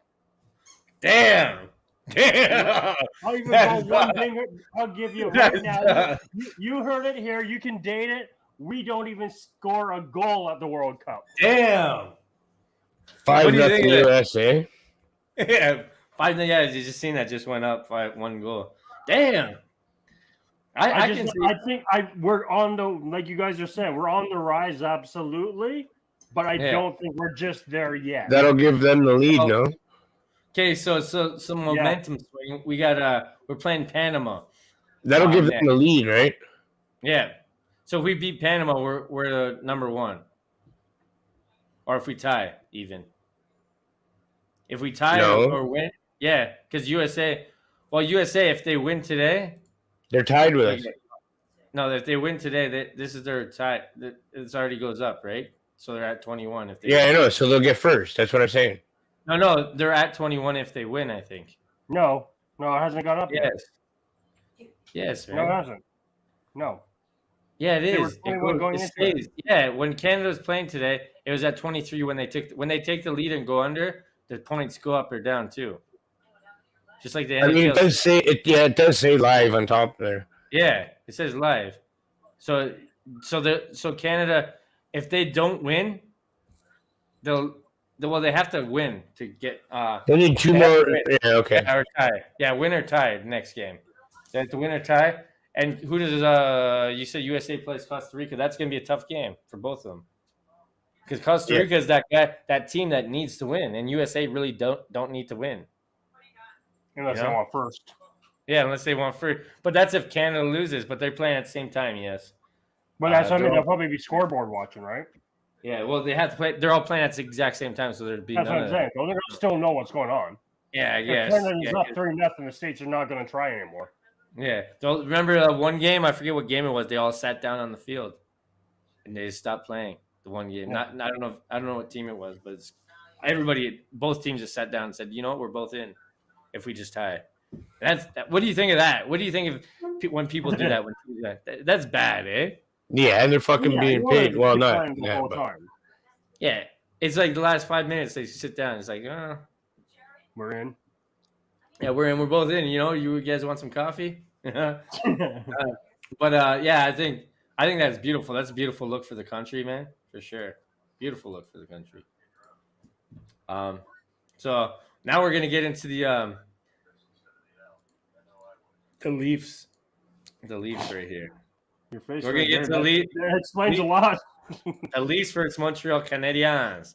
Damn. I'll even go one thing. I'll give you right now. You heard it here. You can date it. We don't even score a goal at the World Cup. Damn. 5-0 USA. Yeah, 5-0. Yeah, you just seen that just went up 1 goal. Damn. I think we're on the, like you guys are saying, we're on the rise, absolutely. But I don't think we're just there yet. That'll give them the lead, no? Okay, so some momentum swing. We got we're playing Panama. That'll give them the lead, right? Yeah. So if we beat Panama, we're the number 1. Or if we tie, even. If we tie or win, yeah, because USA, if they win today, they're tied with us. No, if they win today, this is their tie. It already goes up, right? So they're at 21. If they I know. So they'll get first. That's what I'm saying. No, they're at 21 if they win, I think. No, it hasn't gone up yet. Yes, man. No, it hasn't. No. Yeah, it is. It stays. Yeah, when Canada was playing today, it was at 23 when they take the lead and go under, the points go up or down too. Just like the NHL. I mean, it does say it. Yeah, it does say live on top there. Yeah, it says live. So Canada, if they don't win, they have to win to get. They need 2 more. Yeah, okay. Or tie. Yeah, win or tie next game. They have to win or tie. And who does you said USA plays Costa Rica? That's going to be a tough game for both of them. Because Costa Rica is that team that needs to win, and USA really don't need to win. Unless they want first. Yeah, unless they want first. But that's if Canada loses, but they're playing at the same time, yes. But that's they'll probably be scoreboard watching, right? Yeah, well, they have to play. They're all playing at the exact same time, so there'd be that's what I'm saying. They're going to still know what's going on. Yeah, I guess. If Canada's up 3-0, the States are not going to try anymore. Yeah. Remember one game? I forget what game it was. They all sat down on the field, and they just stopped playing the one game. Yeah. I don't know what team it was, but both teams just sat down and said, you know what, we're both in if we just tie. What do you think of that? What do you think of when people do that? That's bad, eh? Yeah, and they're fucking being paid. Well, not. Yeah, it's like the last 5 minutes they sit down. It's like, we're in. Yeah, we're in. We're both in. You know, you guys want some coffee? But I think that's beautiful. That's a beautiful look for the country, man, for sure. Beautiful look for the country. So now we're gonna get into the Leafs. The Leafs right here. Your face. We're gonna get to the Leafs. That explains a lot. The Leafs versus Montreal Canadiens.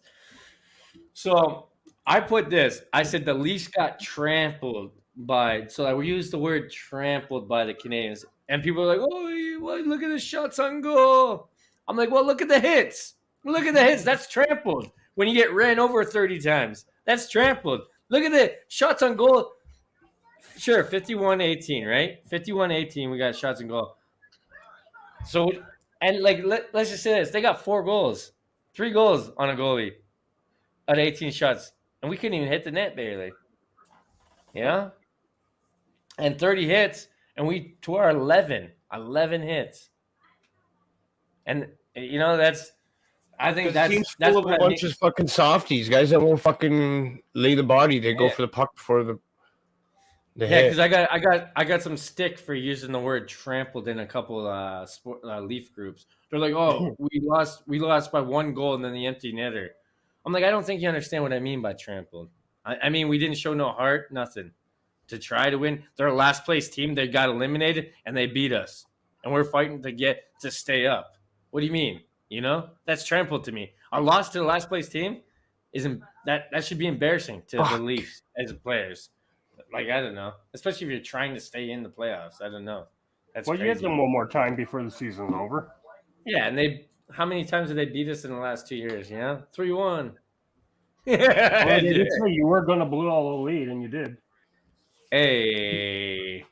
So I put this. I said the Leafs got trampled by, so like we use the word trampled by the Canadians, and people are like, "Oh, well, look at the shots on goal." I'm like, "Well, look at the hits. Look at the hits. That's trampled. When you get ran over 30 times, that's trampled. Look at the shots on goal. Sure, 51-18, right? 51-18. We got shots on goal. So, and like, let's just say this: they got 4 goals, 3 goals on a goalie at 18 shots, and we couldn't even hit the net barely. Yeah, and 30 hits, and we tore 11 hits, and that's. I think that's team's full of a bunch of fucking softies, guys that won't fucking lay the body. They go for the puck before the hit. Because I got some stick for using the word trampled in a couple Leaf groups. They're like, "Oh, we lost by 1 goal and then the empty netter." I'm like, I don't think you understand what I mean by trampled. I mean, we didn't show no heart, nothing, to try to win. They're a last place team. They got eliminated and they beat us, and we're fighting to stay up. What do you mean? That's trampled to me. Our loss to the last place team isn't that should be embarrassing to the Leafs as players. Like, I don't know, especially if you're trying to stay in the playoffs. I don't know. That's well, crazy. you get them one more time before the season's over. Yeah, and how many times did they beat us in the last 2 years? 3-1. Well, they did say you were going to blow all the lead, and you did. Hey,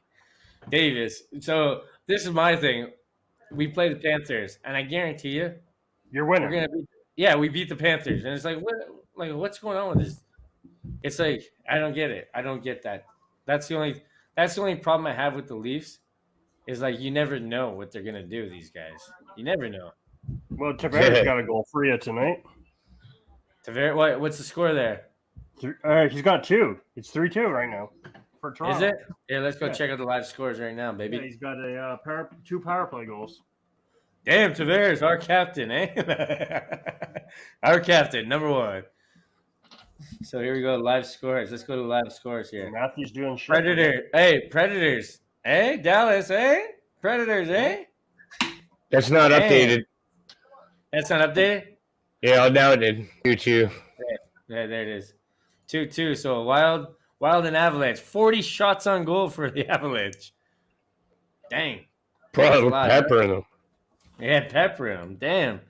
Davis. So this is my thing. We play the Panthers, and I guarantee you, you're winning. We beat the Panthers, and it's like, what's going on with this? It's like, I don't get it. I don't get that. That's the only problem I have with the Leafs is, like, you never know what they're gonna do. These guys, you never know. Well, Tavares got a goal for you tonight. Tavares, what's the score there? He's got 2. It's 3-2 right now for Toronto. Is it? Yeah, let's go check out the live scores right now, baby. Yeah, he's got 2 power play goals. Damn, Tavares, our captain, eh? Our captain, number 1. So here we go, live scores. Let's go to live scores here. Matthew's doing shit. Predators. Hey, Dallas, eh? Predators, eh? That's not updated. That's not updated? Yeah, now it did. 2-2. Yeah, there it is. 2-2. So Wild and Avalanche. 40 shots on goal for the Avalanche. Dang. Bro, peppering them. Yeah, peppering them. Damn.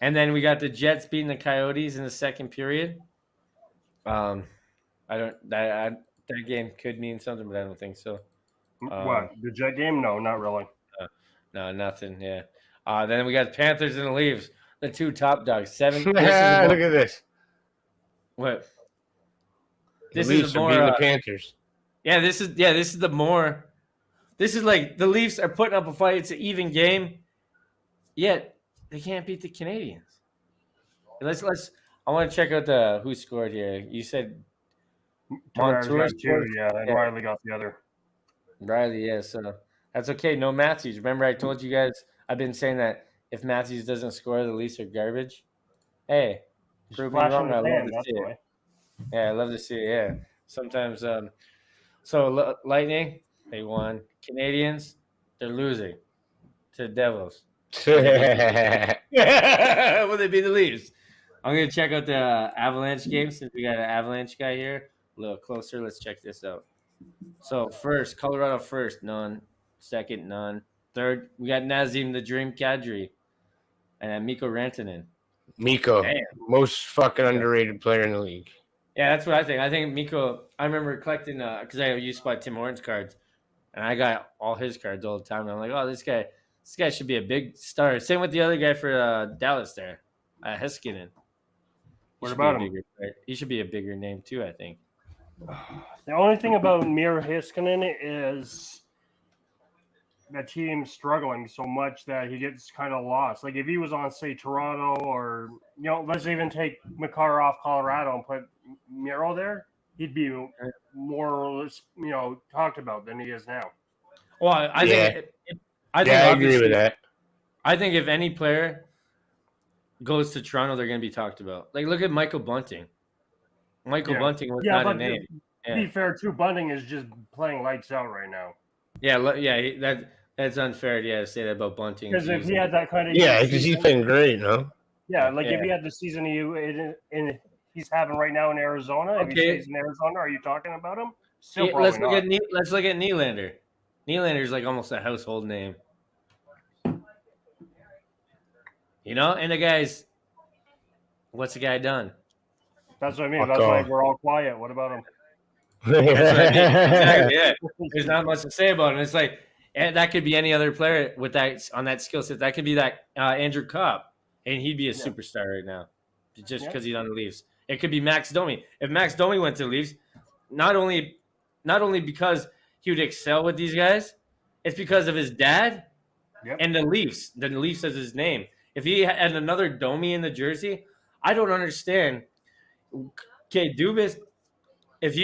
And then we got the Jets beating the Coyotes in the second period. That game could mean something, but I don't think so. What? The Jet game? No, not really. No, nothing. Yeah. Then we got Panthers and the Leafs, the 2 top dogs. 7. Look at this. What? The Leafs are beating the Panthers. This is the more. This is like the Leafs are putting up a fight. It's an even game, yet they can't beat the Canadians. Let's. I want to check out who scored here. You said Montour got 2, and Riley got the other. Riley, yeah. So that's okay. No Matthews. Remember, I told you guys. I've been saying that if Matthews doesn't score, the Leafs are garbage. Hey, prove me wrong. I love to see it. Yeah, I love to see it. Yeah, sometimes. So Lightning, they won. Canadians, they're losing to the Devils. Will they be the Leafs? I'm going to check out the Avalanche game since we got an Avalanche guy here. A little closer. Let's check this out. So first, Colorado first, none. Second, none. Third, we got Nazem the Dream Kadri and Mikko Rantanen. Mikko, most fucking underrated player in the league. Yeah, that's what I think. I think Mikko, I remember collecting, because I used to buy Tim Hortons cards, and I got all his cards all the time. And I'm like, oh, this guy should be a big star. Same with the other guy for Dallas there, Heiskanen. What about him? He should be a bigger name too, I think. The only thing about Miro Heiskanen is that team's struggling so much that he gets kind of lost. Like if he was on, say, Toronto or, let's even take Makar off Colorado and put Miro there, he'd be more or less, talked about than he is now. Well, I think I agree with that. I think if any player goes to Toronto, they're going to be talked about. Like, look at Michael Bunting. Bunting was not a name. To be fair, too, Bunting is just playing lights out right now. Yeah, that's unfair. To say that about Bunting. Because if he had that kind of because he's been great, no? Yeah, if he had the season he's having right now in Arizona, if he stays in Arizona, are you talking about him? Still Yeah, probably let's look not. at let's look at Nylander. Nylander's like almost a household name. You know, and the guy's what's the guy done? That's what I mean. Fuck That's why off. we're all quiet. What about him? That's what I mean. Exactly. Yeah. There's not much to say about him. It's like, and that could be any other player with that on that skill set. That could be that Andrew Cobb, and he'd be a superstar right now, just because he's on the Leafs. It could be Max Domi. If Max Domi went to the Leafs, not only because he would excel with these guys, it's because of his dad and the Leafs. The Leafs as his name. If he had another Domi in the jersey, I don't understand. Okay, Dubas. If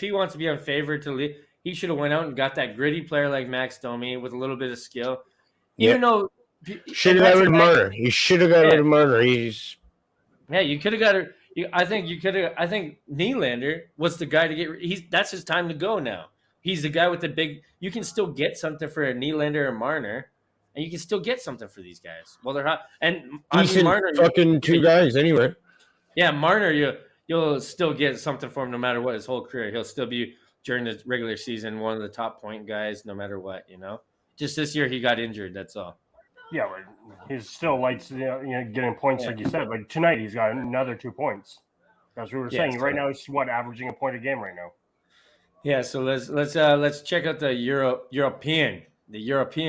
he wants to be unfavored to leave, he should have went out and got that gritty player like Max Domi with a little bit of skill. Even though should have got rid of Marner. You should have got rid of Marner. You could have got her. I think you could have. I think Nylander was the guy to get. That's his time to go now. He's the guy with the big. You can still get something for a Nylander or Marner, and you can still get something for these guys. Well, they're hot and decent Marner, fucking two guys anyway. Yeah, Marner, you'll still get something for him no matter what his whole career. He'll still be during the regular season one of the top point guys no matter what, Just this year he got injured, that's all. Yeah, he's still getting points like you said. Like tonight he's got another 2 points. That's what we were saying. Right now he's averaging a point a game right now. Yeah, so let's check out the European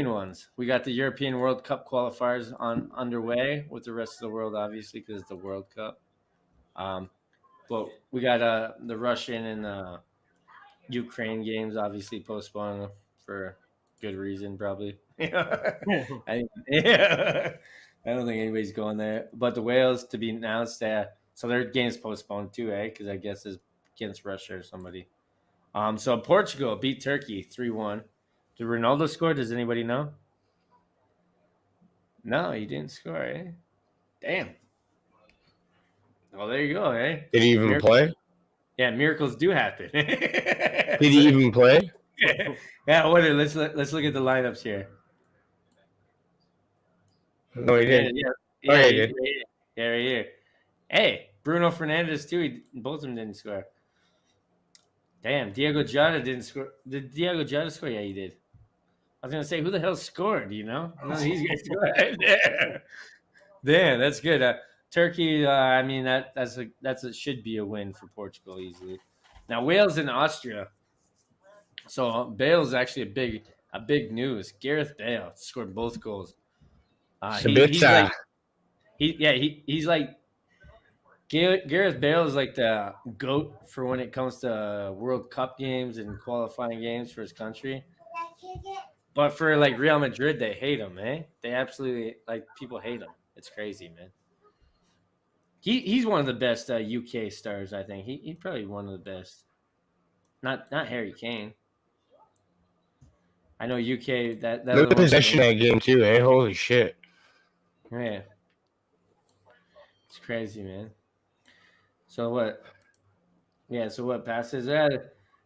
ones. We got the European World Cup qualifiers underway with the rest of the world, obviously, because it's the World Cup. But we got the Russian and the Ukraine games obviously postponed for good reason, probably. I don't think anybody's going there. But the Wales to be announced, so their game's postponed too, because I guess it's against Russia or somebody. So Portugal beat Turkey 3-1. Did Ronaldo score? Does anybody know? No, he didn't score, eh? Damn. Well, there you go, eh? Did he even play? Yeah, miracles do happen. Did he even play? Yeah, whatever. Let's look at the lineups here. No, he didn't. Yeah, he did. Yeah, right here. Hey, Bruno Fernandes too. Both of them didn't score. Damn, Diego Jota didn't score. Did Diego Jota score? Yeah, he did. I was gonna say, who the hell scored? None of these guys scored. Damn, that's good. Turkey. I mean, should be a win for Portugal easily. Now Wales and Austria. So Bale's actually a big news. Gareth Bale scored both goals. He's like Gareth Bale is like the GOAT for when it comes to World Cup games and qualifying games for his country. But for like Real Madrid, they hate him, eh? They absolutely people hate him. It's crazy, man. He's one of the best UK stars, I think. He's probably one of the best. Not Harry Kane. I know UK that Look at possession that game too, eh? Holy shit. Yeah. It's crazy, man. So what? Yeah, so what passes?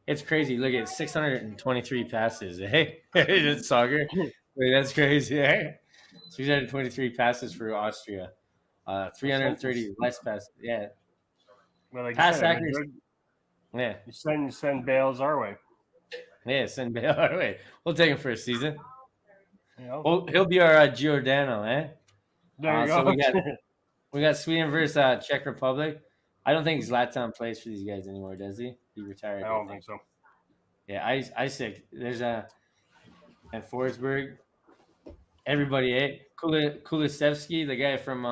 It's crazy. Look at 623 passes, eh? It's soccer. Wait, that's crazy, eh? 623 passes for Austria. 330 less passes. Yeah. Well, like pass accuracy. Yeah. You send Bales our way. Yeah, send Bale our way. We'll take him for a season. Well, he'll be our Giordano, eh? There you go. So we got Sweden versus Czech Republic. I don't think Zlatan plays for these guys anymore, does he? He retired. I don't think so. Yeah, Isaac. There's and Forsberg. Everybody, eh? Kulusevski, the guy from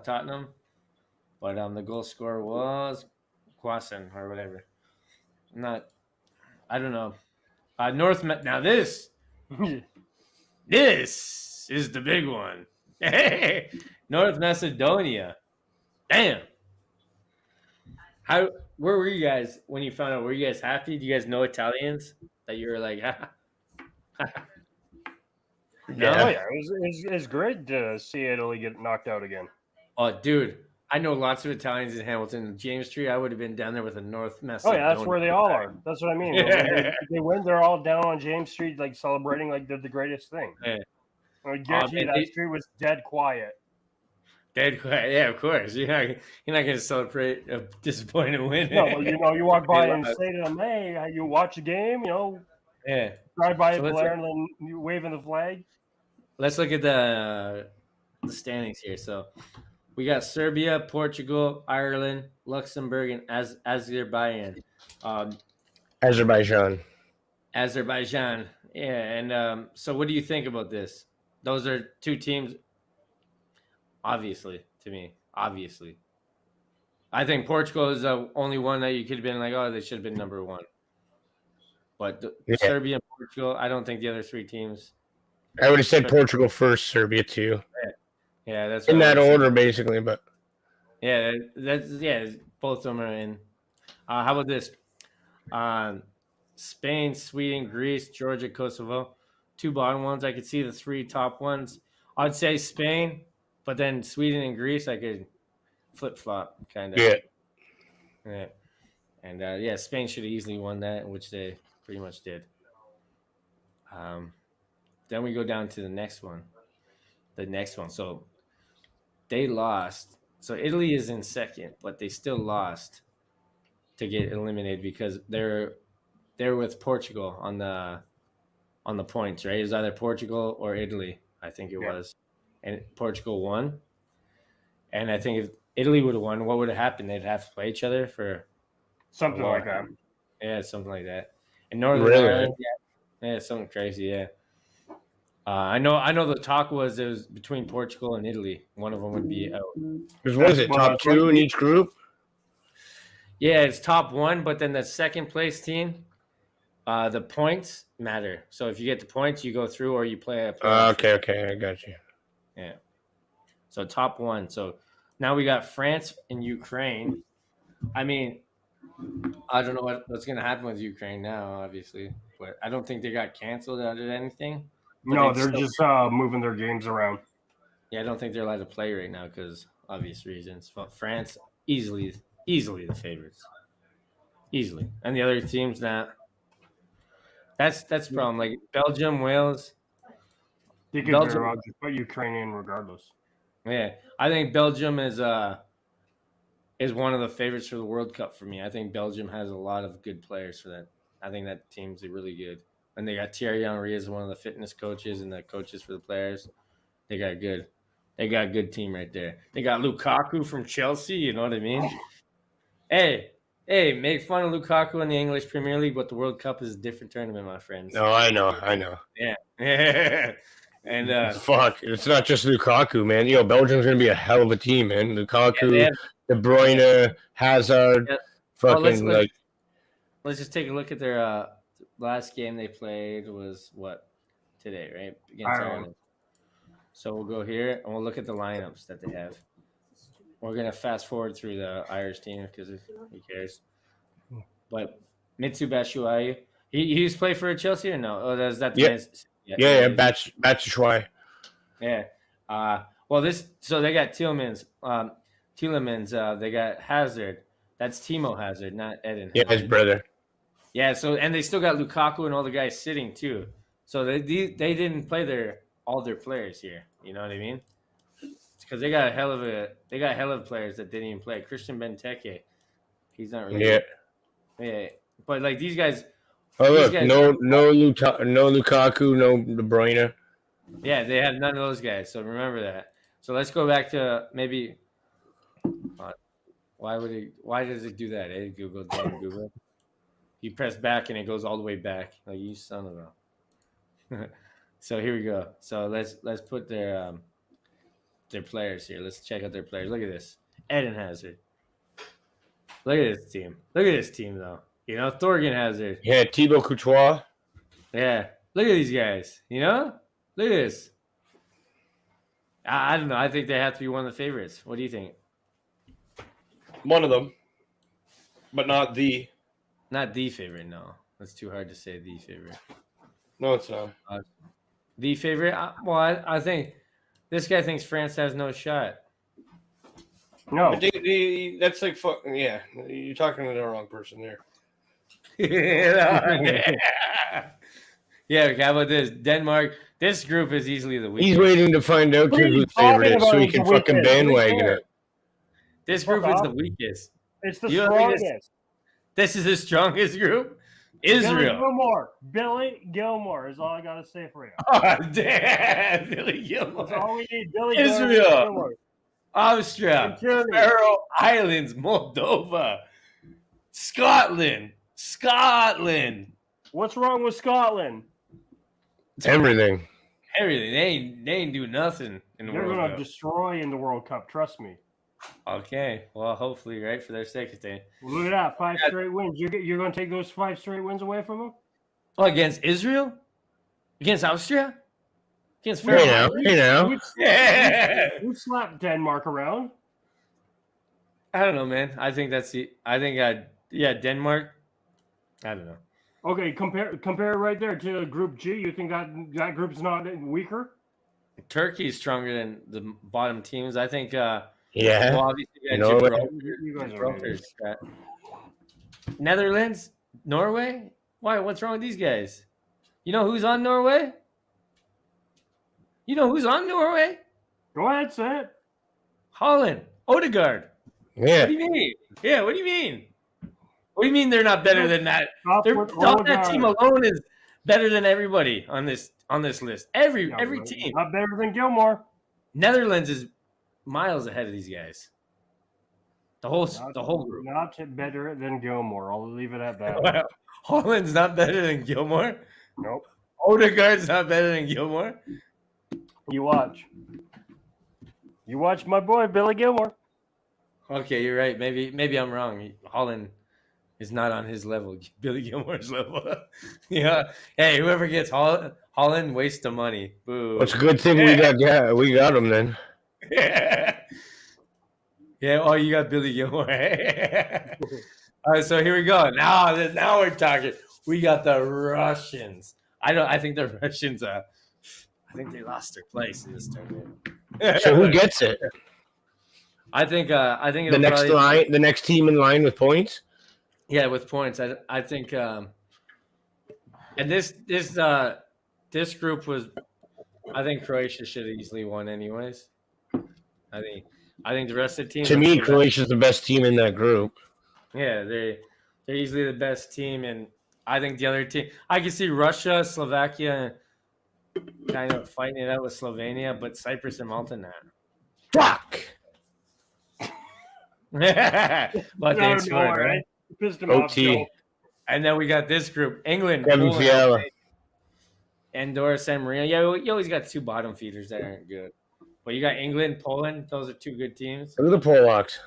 Tottenham. But the goal scorer was Quasen or whatever. I don't know. Now this is the big one. North Macedonia. Damn. Where were you guys when you found out? Were you guys happy? Do you guys know Italians that you were like, No, yeah, it was great to see Italy get knocked out again. Oh, dude, I know lots of Italians in Hamilton. James Street, I would have been down there with a North Macedonia. Oh, yeah, that's where they all are. That's what I mean. Yeah. They win, they're all down on James Street, like celebrating like they're the greatest thing. Yeah. I guarantee that street was dead quiet. Dead quiet. Yeah, of course. You're not going to celebrate a disappointing win. No, but you walk by They and lost. say to them, "Hey, you watch a game? Yeah. Drive by So a player and then you waving the flag." let's look at the standings here. So we got Serbia, Portugal, Ireland, Luxembourg, and Azerbaijan. Azerbaijan. Azerbaijan. Yeah, and so what do you think about this? Those are two teams, obviously, to me. Obviously. I think Portugal is the only one that you could have been like, oh, they should have been number one. But Yeah. Serbia and Portugal, I don't think the other three teams. I would have said Portugal first, Serbia too. Yeah, that's in what I that would've said. order, basically. But Yeah, both of them are in. How about this? Spain, Sweden, Greece, Georgia, Kosovo. Two bottom ones. I could see the three top ones. I'd say Spain, but then Sweden and Greece, I could flip flop kind of. Yeah. And Spain should have easily won that, which they pretty much did. Then we go down to the next one. So they lost. So Italy is in second, but they still lost to get eliminated because they're with Portugal on the points, right? It was either Portugal or Italy, I think it was. And Portugal won. And I think if Italy would have won, what would have happened? They'd have to play each other for Something like that. Yeah, something like that. And Northern Ireland, something crazy, yeah. I know the talk was it was between Portugal and Italy. One of them would be out. Because what is it, top two in each group? Yeah, it's top one, but then the second place team, the points matter. So if you get the points, you go through or you play a playoff. Okay, I got you. Yeah. So top one. So now we got France and Ukraine. I mean, I don't know what's going to happen with Ukraine now, obviously. But I don't think they got canceled out of anything. No, they're just moving their games around. Yeah, I don't think they're allowed to play right now because obvious reasons. But France, easily the favorites. Easily. And the other teams, not. That's the problem. Like Belgium, Wales. You could very well just put Ukraine in regardless. Yeah. I think Belgium is one of the favorites for the World Cup for me. I think Belgium has a lot of good players for that. I think that team's really good. And they got Thierry Henry as one of the fitness coaches and the coaches for the players. They got a good team right there. They got Lukaku from Chelsea, you know what I mean? Hey, make fun of Lukaku in the English Premier League, but the World Cup is a different tournament, my friends. No, I know. Yeah. And fuck, it's not just Lukaku, man. Belgium's gonna be a hell of a team, man. Lukaku, De Bruyne, Hazard, fucking Let's just take a look at their last game they played was today, right? Against Ireland. So we'll go here and we'll look at the lineups that they have. We're gonna fast forward through the Irish team because who cares? But Mitsu Batshuayi, he used to play for Chelsea or no? Oh, that's that. Yeah, Batshuayi. Yeah. So they got Tielemans. They got Hazard. That's Timo Hazard, not Eden. Yeah, his brother. Yeah. So and they still got Lukaku and all the guys sitting too. So they didn't play all their players here. You know what I mean? Because they got a hell of players that didn't even play. Christian Benteke, he's not really. Yeah. But like these guys. Oh look, no Lukaku, no De Bruyne. Yeah, they have none of those guys. So remember that. So let's go back to maybe. Why does it do that? Google. You press back and it goes all the way back. Like you son of a. So here we go. So let's put their players here. Let's check out their players. Look at this. Eden Hazard. Look at this team. Look at this team though. Thorgan Hazard. Yeah, Thibaut Courtois. Yeah. Look at these guys. Look at this. I don't know. I think they have to be one of the favorites. What do you think? One of them, but not the. Not the favorite, no. That's too hard to say the favorite. No, it's not. The favorite? I think this guy thinks France has no shot. No. That's like fucking, yeah. You're talking to the wrong person there. Yeah, okay, how about this? Denmark. This group is easily the weakest. He's waiting to find out What are you who's favorite talking is so he about can the fucking weakest? bandwagon it. This Fuck group is off. the weakest. It's the You don't think strongest. This is the strongest group? Billy Israel. Gilmore. Billy Gilmore is all I gotta say for you. Oh, damn. Billy That's Gilmore. all we need. Billy Israel. Gilmore. Austria. And Germany. Faroe Islands. Moldova. Scotland. What's wrong with Scotland? Everything. Everything. They ain't do nothing in the They're World gonna Cup. destroy in the World Cup. Trust me. Okay. Well, hopefully, right, for their sake. Look at that, 5 straight wins. You're gonna take those 5 straight wins away from them? Oh, against Israel? Against Austria? Against Hey Faroe now, Islands? hey now. Yeah. We slapped Denmark around. I don't know, man. I think Denmark. I don't know. Okay, compare right there to Group G. You think that group's not weaker? Turkey's stronger than the bottom teams. I think. Yeah. Well, obviously, you got Norway. You guys are Gibraltar's got- Netherlands, Norway. Why? What's wrong with these guys? You know who's on Norway? Go ahead, say it. Holland, Odegaard. Yeah. What do you mean? Yeah, what do you mean? What do you mean they're not better than that? Stop with That Odegaard. team alone is better than everybody on this list. Every No, team. not better than Gilmore. Netherlands is miles ahead of these guys. The whole group. Not better than Gilmore. I'll leave it at that. Wow. Holland's not better than Gilmore. Nope. Odegaard's not better than Gilmore. You watch. You watch my boy Billy Gilmore. Okay, you're right. Maybe I'm wrong. Holland is not on his level. Billy Gilmore's level. Yeah. Hey, whoever gets Holland waste of money. Boo. Well, it's a good thing we got him then. Yeah. Yeah. Oh, you got Billy Gilmore. All right. So here we go. Now we're talking. We got the Russians. I think the Russians. I think they lost their place in this tournament. So who gets it? I think The next team in line with points? Yeah, with points. I think and this group was, I think Croatia should have easily won anyways. I think the rest of the teams, To me, Croatia's the best team in that group. yeah, they're easily the best team, and I think the other team, I can see Russia, Slovakia kind of fighting it out with Slovenia, but Cyprus and Malta not. Fuck! But they scored, right? Pissed him off, OT. Joe. And then we got this group: England, Kevin Poland, Fiala. Andorra, San Marino. Yeah, you always got two bottom feeders that aren't good. But you got England, Poland. Those are two good teams. Look at the Polacks.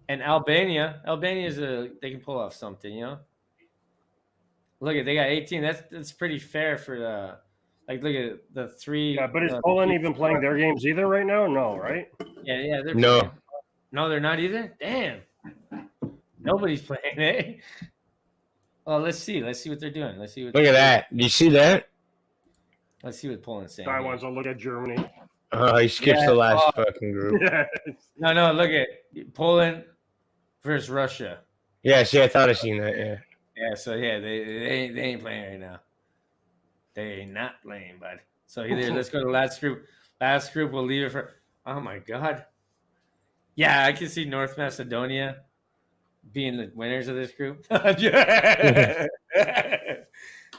And Albania. Albania's they can pull off something, you know. Look at, they got 18. That's pretty fair for the, like, look at the three. Yeah, but is Poland even playing their games either right now? No, right? Yeah, they're No. playing. No, they're not either. Damn. Nobody's playing, eh? Well, let's see. Let's see what they're doing. Let's see what. Look at that. Do you see that? Let's see what Poland's saying. I want to look at Germany. He skips Yeah. the last fucking group. No. Look at Poland versus Russia. Yeah, see, I thought I seen that, yeah. Yeah, so yeah, they ain't playing right now. They ain't not playing, bud. So either let's go to the last group. Last group, we'll leave it for. Oh my god. Yeah, I can see North Macedonia being the winners of this group.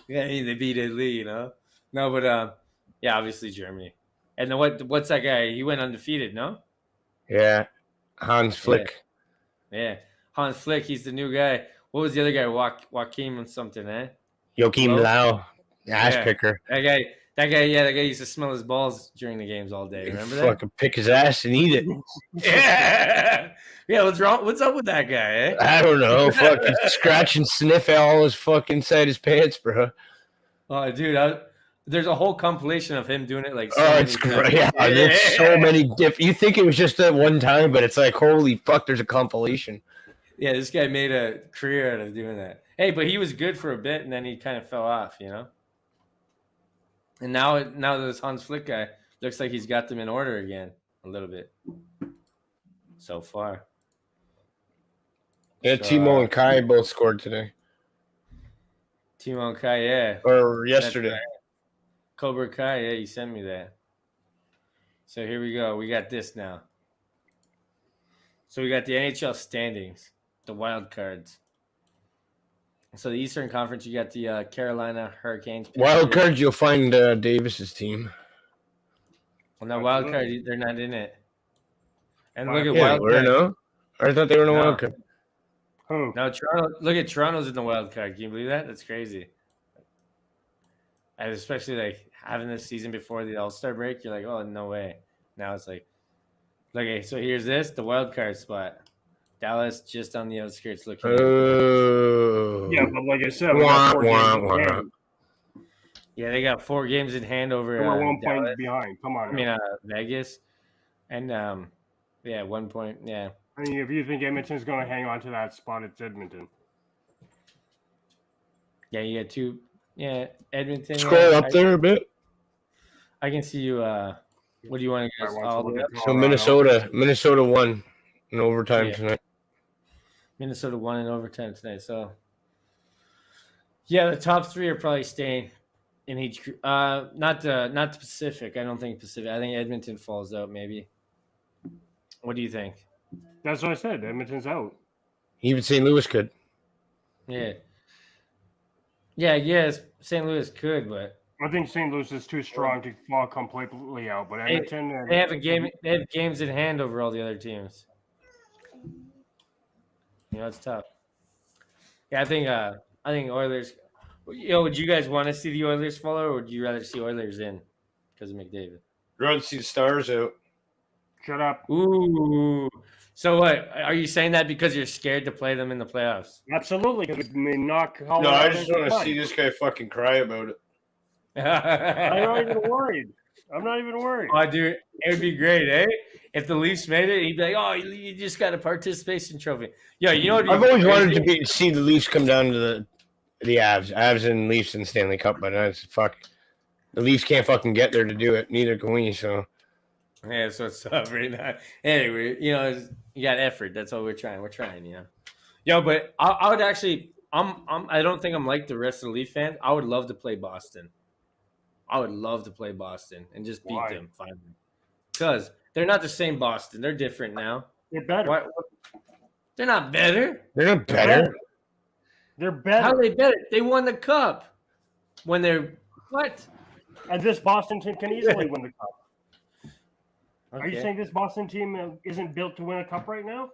Yeah, they beat Italy, you know. No, but yeah, obviously Germany. And then what's that guy? He went undefeated, no? Yeah. Hans Flick. Yeah, Hans Flick. He's the new guy. What was the other guy? Joachim or something, eh? Joachim Hello? Lau. Ass Yeah. picker. That guy used to smell his balls during the games all day. Remember that? Fucking pick his ass and eat it. Yeah. Yeah, what's wrong? What's up with that guy, eh? I don't know. Fucking scratch and sniff all his fucking inside his pants, bro. Oh, dude, there's a whole compilation of him doing it like. Oh, it's great. Yeah, there's so many You think it was just that one time, but it's like, holy fuck, there's a compilation. Yeah, this guy made a career out of doing that. Hey, but he was good for a bit, and then he kind of fell off, you know. And now this Hans Flick guy looks like he's got them in order again a little bit. So far. Yeah, So, Timo and Kai both scored today. Timo and Kai, yeah. Or yesterday. Cobra Kai. Yeah, you sent me that. So here we go. We got this now. So we got the NHL standings, the wild cards. So the Eastern Conference, you got the Carolina Hurricanes. Wild cards, you'll find Davis's team. Well, no, wild card, they're not in it. And look at Yeah, wild card. no? I thought they were in a No. wild card. Who? No, Toronto. Look at Toronto's in the wild card. Can you believe that? That's crazy. And especially like having this season before the All-Star break, you're like, oh, no way. Now it's like, okay, so here's the wild card spot. Dallas just on the outskirts looking. Yeah, but like I said, we got 4 games in hand. Yeah, they got 4 games in hand over. We're 1 Dallas. point behind. Come on. I mean, Vegas, and 1 point. Yeah. I mean, if you think Edmonton's going to hang on to that spot, it's Edmonton. Yeah, you got 2. Yeah, Edmonton. Scroll up there a bit. I can see you. What do you want to get all the way up? So Minnesota won in overtime tonight. Minnesota won in overtime tonight. So, yeah, the top 3 are probably staying in each group. Not the Pacific. I don't think Pacific. I think Edmonton falls out. Maybe. What do you think? That's what I said. Edmonton's out. Even St. Louis could. Yeah. Yeah. Yes, St. Louis could, but I think St. Louis is too strong to fall completely out. But Edmonton, they have a game. They have games in hand over all the other teams. You know, it's tough. Yeah, I think Oilers. Would you guys want to see the Oilers fall, or would you rather see Oilers in because of McDavid? I'd rather see the Stars out. Shut up. Ooh. So what? Are you saying that because you're scared to play them in the playoffs? Absolutely, because we may knock. No, I just want to see this guy fucking cry about it. I'm not even worried. Oh, dude, it would be great, eh? If the Leafs made it, he'd be like, "Oh, you just got a participation trophy." Yeah, you know what? I've always wanted to see the Leafs come down to the Avs and Leafs in Stanley Cup, but that's fuck. The Leafs can't fucking get there to do it. Neither can we. So yeah, so it's tough right now. Anyway, you got effort. That's all we're trying. We're trying, Yo, but I would actually. I don't think I'm like the rest of the Leaf fans. I would love to play Boston. I would love to play Boston and just beat them finally. Because they're not the same Boston. They're different now. They're better. What? They're not better. they're not better. They're better. How are they better? They won the cup. When they're what? And this Boston team can easily win the cup. Okay. Are you saying this Boston team isn't built to win a cup right now?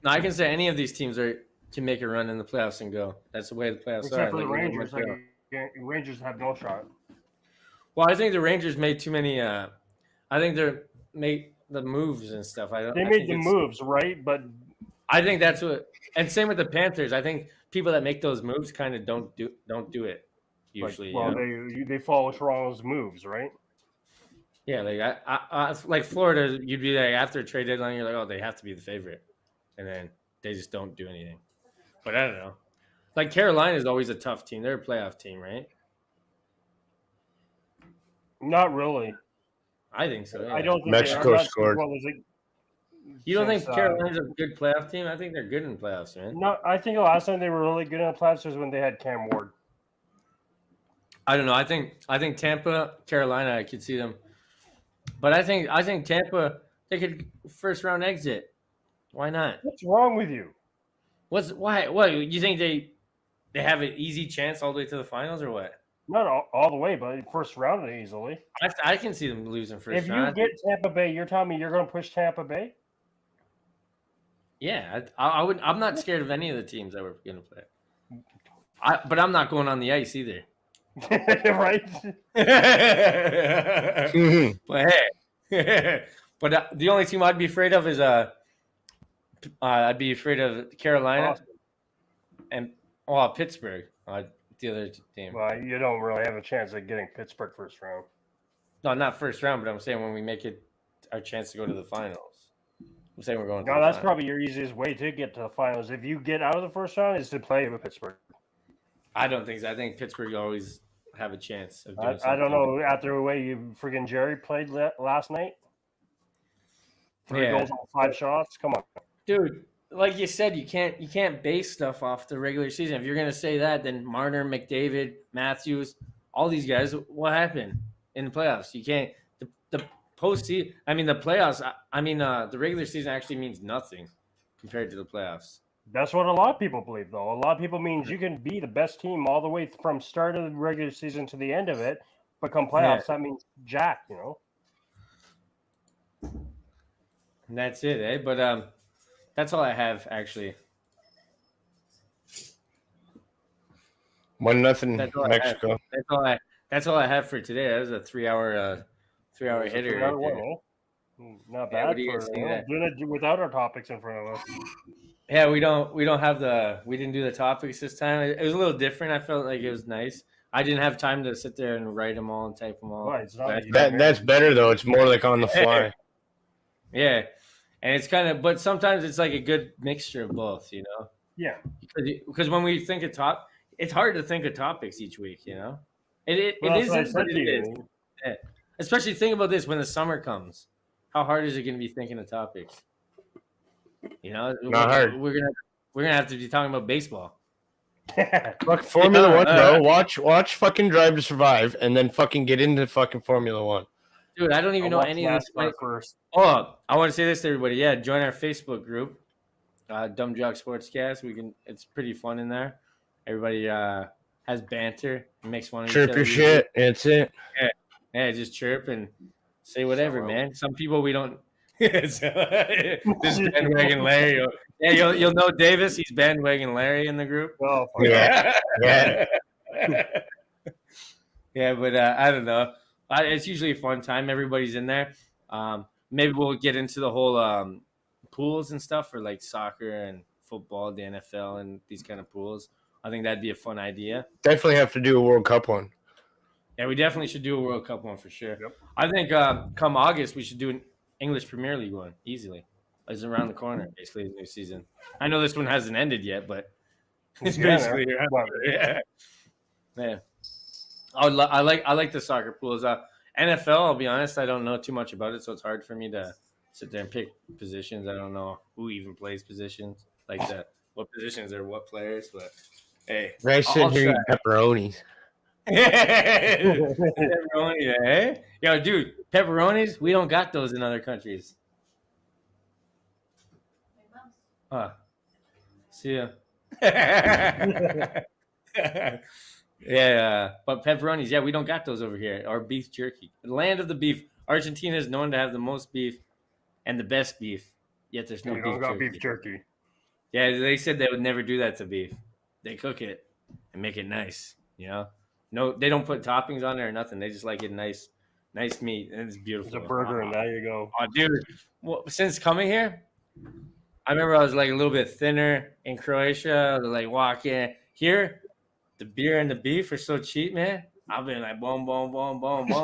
No, I can say any of these teams can make a run in the playoffs and go. That's the way the playoffs Except are. for the Rangers. Rangers have no shot. Well, I think the Rangers made too many. I think they made the moves and stuff. They made the moves, right? But I think that's what. And same with the Panthers. I think people that make those moves kind of don't do it usually. They follow Toronto's moves, right? Yeah, like I like Florida. You'd be like after a trade deadline, you're like, oh, they have to be the favorite, and then they just don't do anything. But I don't know. Like Carolina is always a tough team. They're a playoff team, right? Not really. I think so. Yeah. I don't think Mexico scored. You don't think Carolina's a good playoff team? I think they're good in playoffs, man. No, I think the last time they were really good in the playoffs was when they had Cam Ward. I don't know. I think Tampa, Carolina, I could see them. But I think Tampa, they could first round exit. Why not? What's wrong with you? Why? What you think they have an easy chance all the way to the finals or what? Not all the way, but first round easily. I can see them losing first round. If you get Tampa Bay, you're telling me you're going to push Tampa Bay? Yeah, I would. I'm not scared of any of the teams that we're going to play. But I'm not going on the ice either. Right? But hey, but the only team I'd be afraid of is I'd be afraid of Carolina and Pittsburgh. The other team. Well, you don't really have a chance of getting Pittsburgh first round. No, not first round, but I'm saying when we make it our chance to go to the finals. I'm saying we're going. No, that's probably your easiest way to get to the finals. If you get out of the first round, is to play with Pittsburgh. I don't think so. I think Pittsburgh always have a chance of doing I don't know. After the way you friggin' Jerry played last night, 3 goals on 5 shots. Come on, dude. Like you said, you can't base stuff off the regular season. If you're gonna say that, then Marner, McDavid, Matthews, all these guys, what happened in the playoffs. You can't the postseason. I mean, the playoffs. The regular season actually means nothing compared to the playoffs. That's what a lot of people believe, though. A lot of people means you can be the best team all the way from start of the regular season to the end of it, but come playoffs, that means jack, you know. And that's it, eh? But that's all I have actually. 1-0 That's all Mexico. That's all I have for today. That was a 3-hour hitter. Right One, there. eh? Not Yeah, bad what do you for guys think of that? doing it without our topics in front of us. Yeah, we didn't do the topics this time. It was a little different. I felt like it was nice. I didn't have time to sit there and write them all and type them all. Well, it's not easy. That's better though. It's more like on the fly. Yeah, and it's kind of, but sometimes it's like a good mixture of both, you know. Yeah. Because when we think of it's hard to think of topics each week, you know. It Well, is, that's what I but said to it is. you. Yeah. Especially think about this when the summer comes. How hard is it going to be thinking of topics? You know, Not hard. We're gonna have to be talking about baseball. Fuck Formula One, bro. Watch fucking Drive to Survive, and then fucking get into fucking Formula One. Dude, I don't even know any of this. First. Oh, I want to say this to everybody. Yeah, join our Facebook group, Dumb Jock Sportscast. It's pretty fun in there. Everybody has banter, makes fun of Chirp each other. your shit. That's it. Yeah, just chirp and say whatever, man. Some people we don't. This bandwagon Larry. Yeah, you'll know Davis. He's bandwagon Larry in the group. Oh, Yeah. Yeah, but I don't know. It's usually a fun time. Everybody's in there. Maybe we'll get into the whole pools and stuff for like soccer and football, the NFL, and these kind of pools. I think that'd be a fun idea. Definitely have to do a World Cup one. Yeah, we definitely should do a World Cup one for sure. Yep. I think come August we should do an English Premier League one easily. It's around the corner, basically, the new season. I know this one hasn't ended yet, but it's basically yeah. I like the soccer pools. NFL, I'll be honest, I don't know too much about it, so it's hard for me to sit there and pick positions. I don't know who even plays positions like that. What positions are what players, but hey, Nice sitting here eating pepperonis. Pepperoni, eh? Yo, dude, pepperonis, we don't got those in other countries. See ya. Yeah, but pepperonis, yeah, we don't got those over here. Or beef jerky. The land of the beef. Argentina is known to have the most beef and the best beef, yet there's no we don't got beef jerky. Yeah, they said they would never do that to beef. They cook it and make it nice, you know? No, they don't put toppings on there or nothing. They just like it nice meat, and it's beautiful. It's a burger, and there you go. Oh, dude, well, since coming here, I remember I was like a little bit thinner in Croatia. Like walking here, the beer and the beef are so cheap, man. I've been like boom, boom, boom, boom, boom.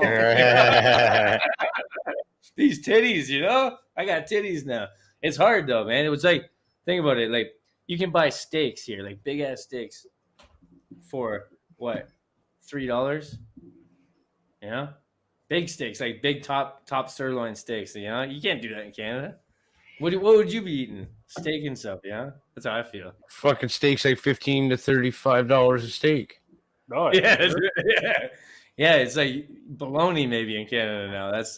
These titties, you know, I got titties now. It's hard though, man. It was like, think about it, like you can buy steaks here, like big ass steaks, for what, $3? You know, big steaks, like big top sirloin steaks. You know, you can't do that in Canada. What would you be eating? Steak and stuff, yeah? That's how I feel. Fucking steaks like $15 to $35 a steak. Oh, Yeah, yeah, it's like bologna maybe in Canada now. That's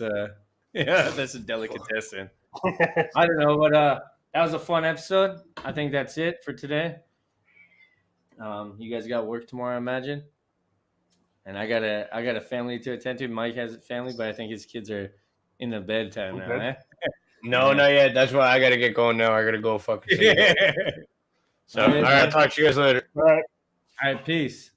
that's a delicatessen. I don't know, but that was a fun episode. I think that's it for today. You guys got work tomorrow, I imagine. And I got a family to attend to. Mike has a family, but I think his kids are in the bedtime now, eh? No, not yet. That's why I gotta get going now. I gotta go fucking sleep. So, all right, I'll talk to you guys later. All right. All right, peace.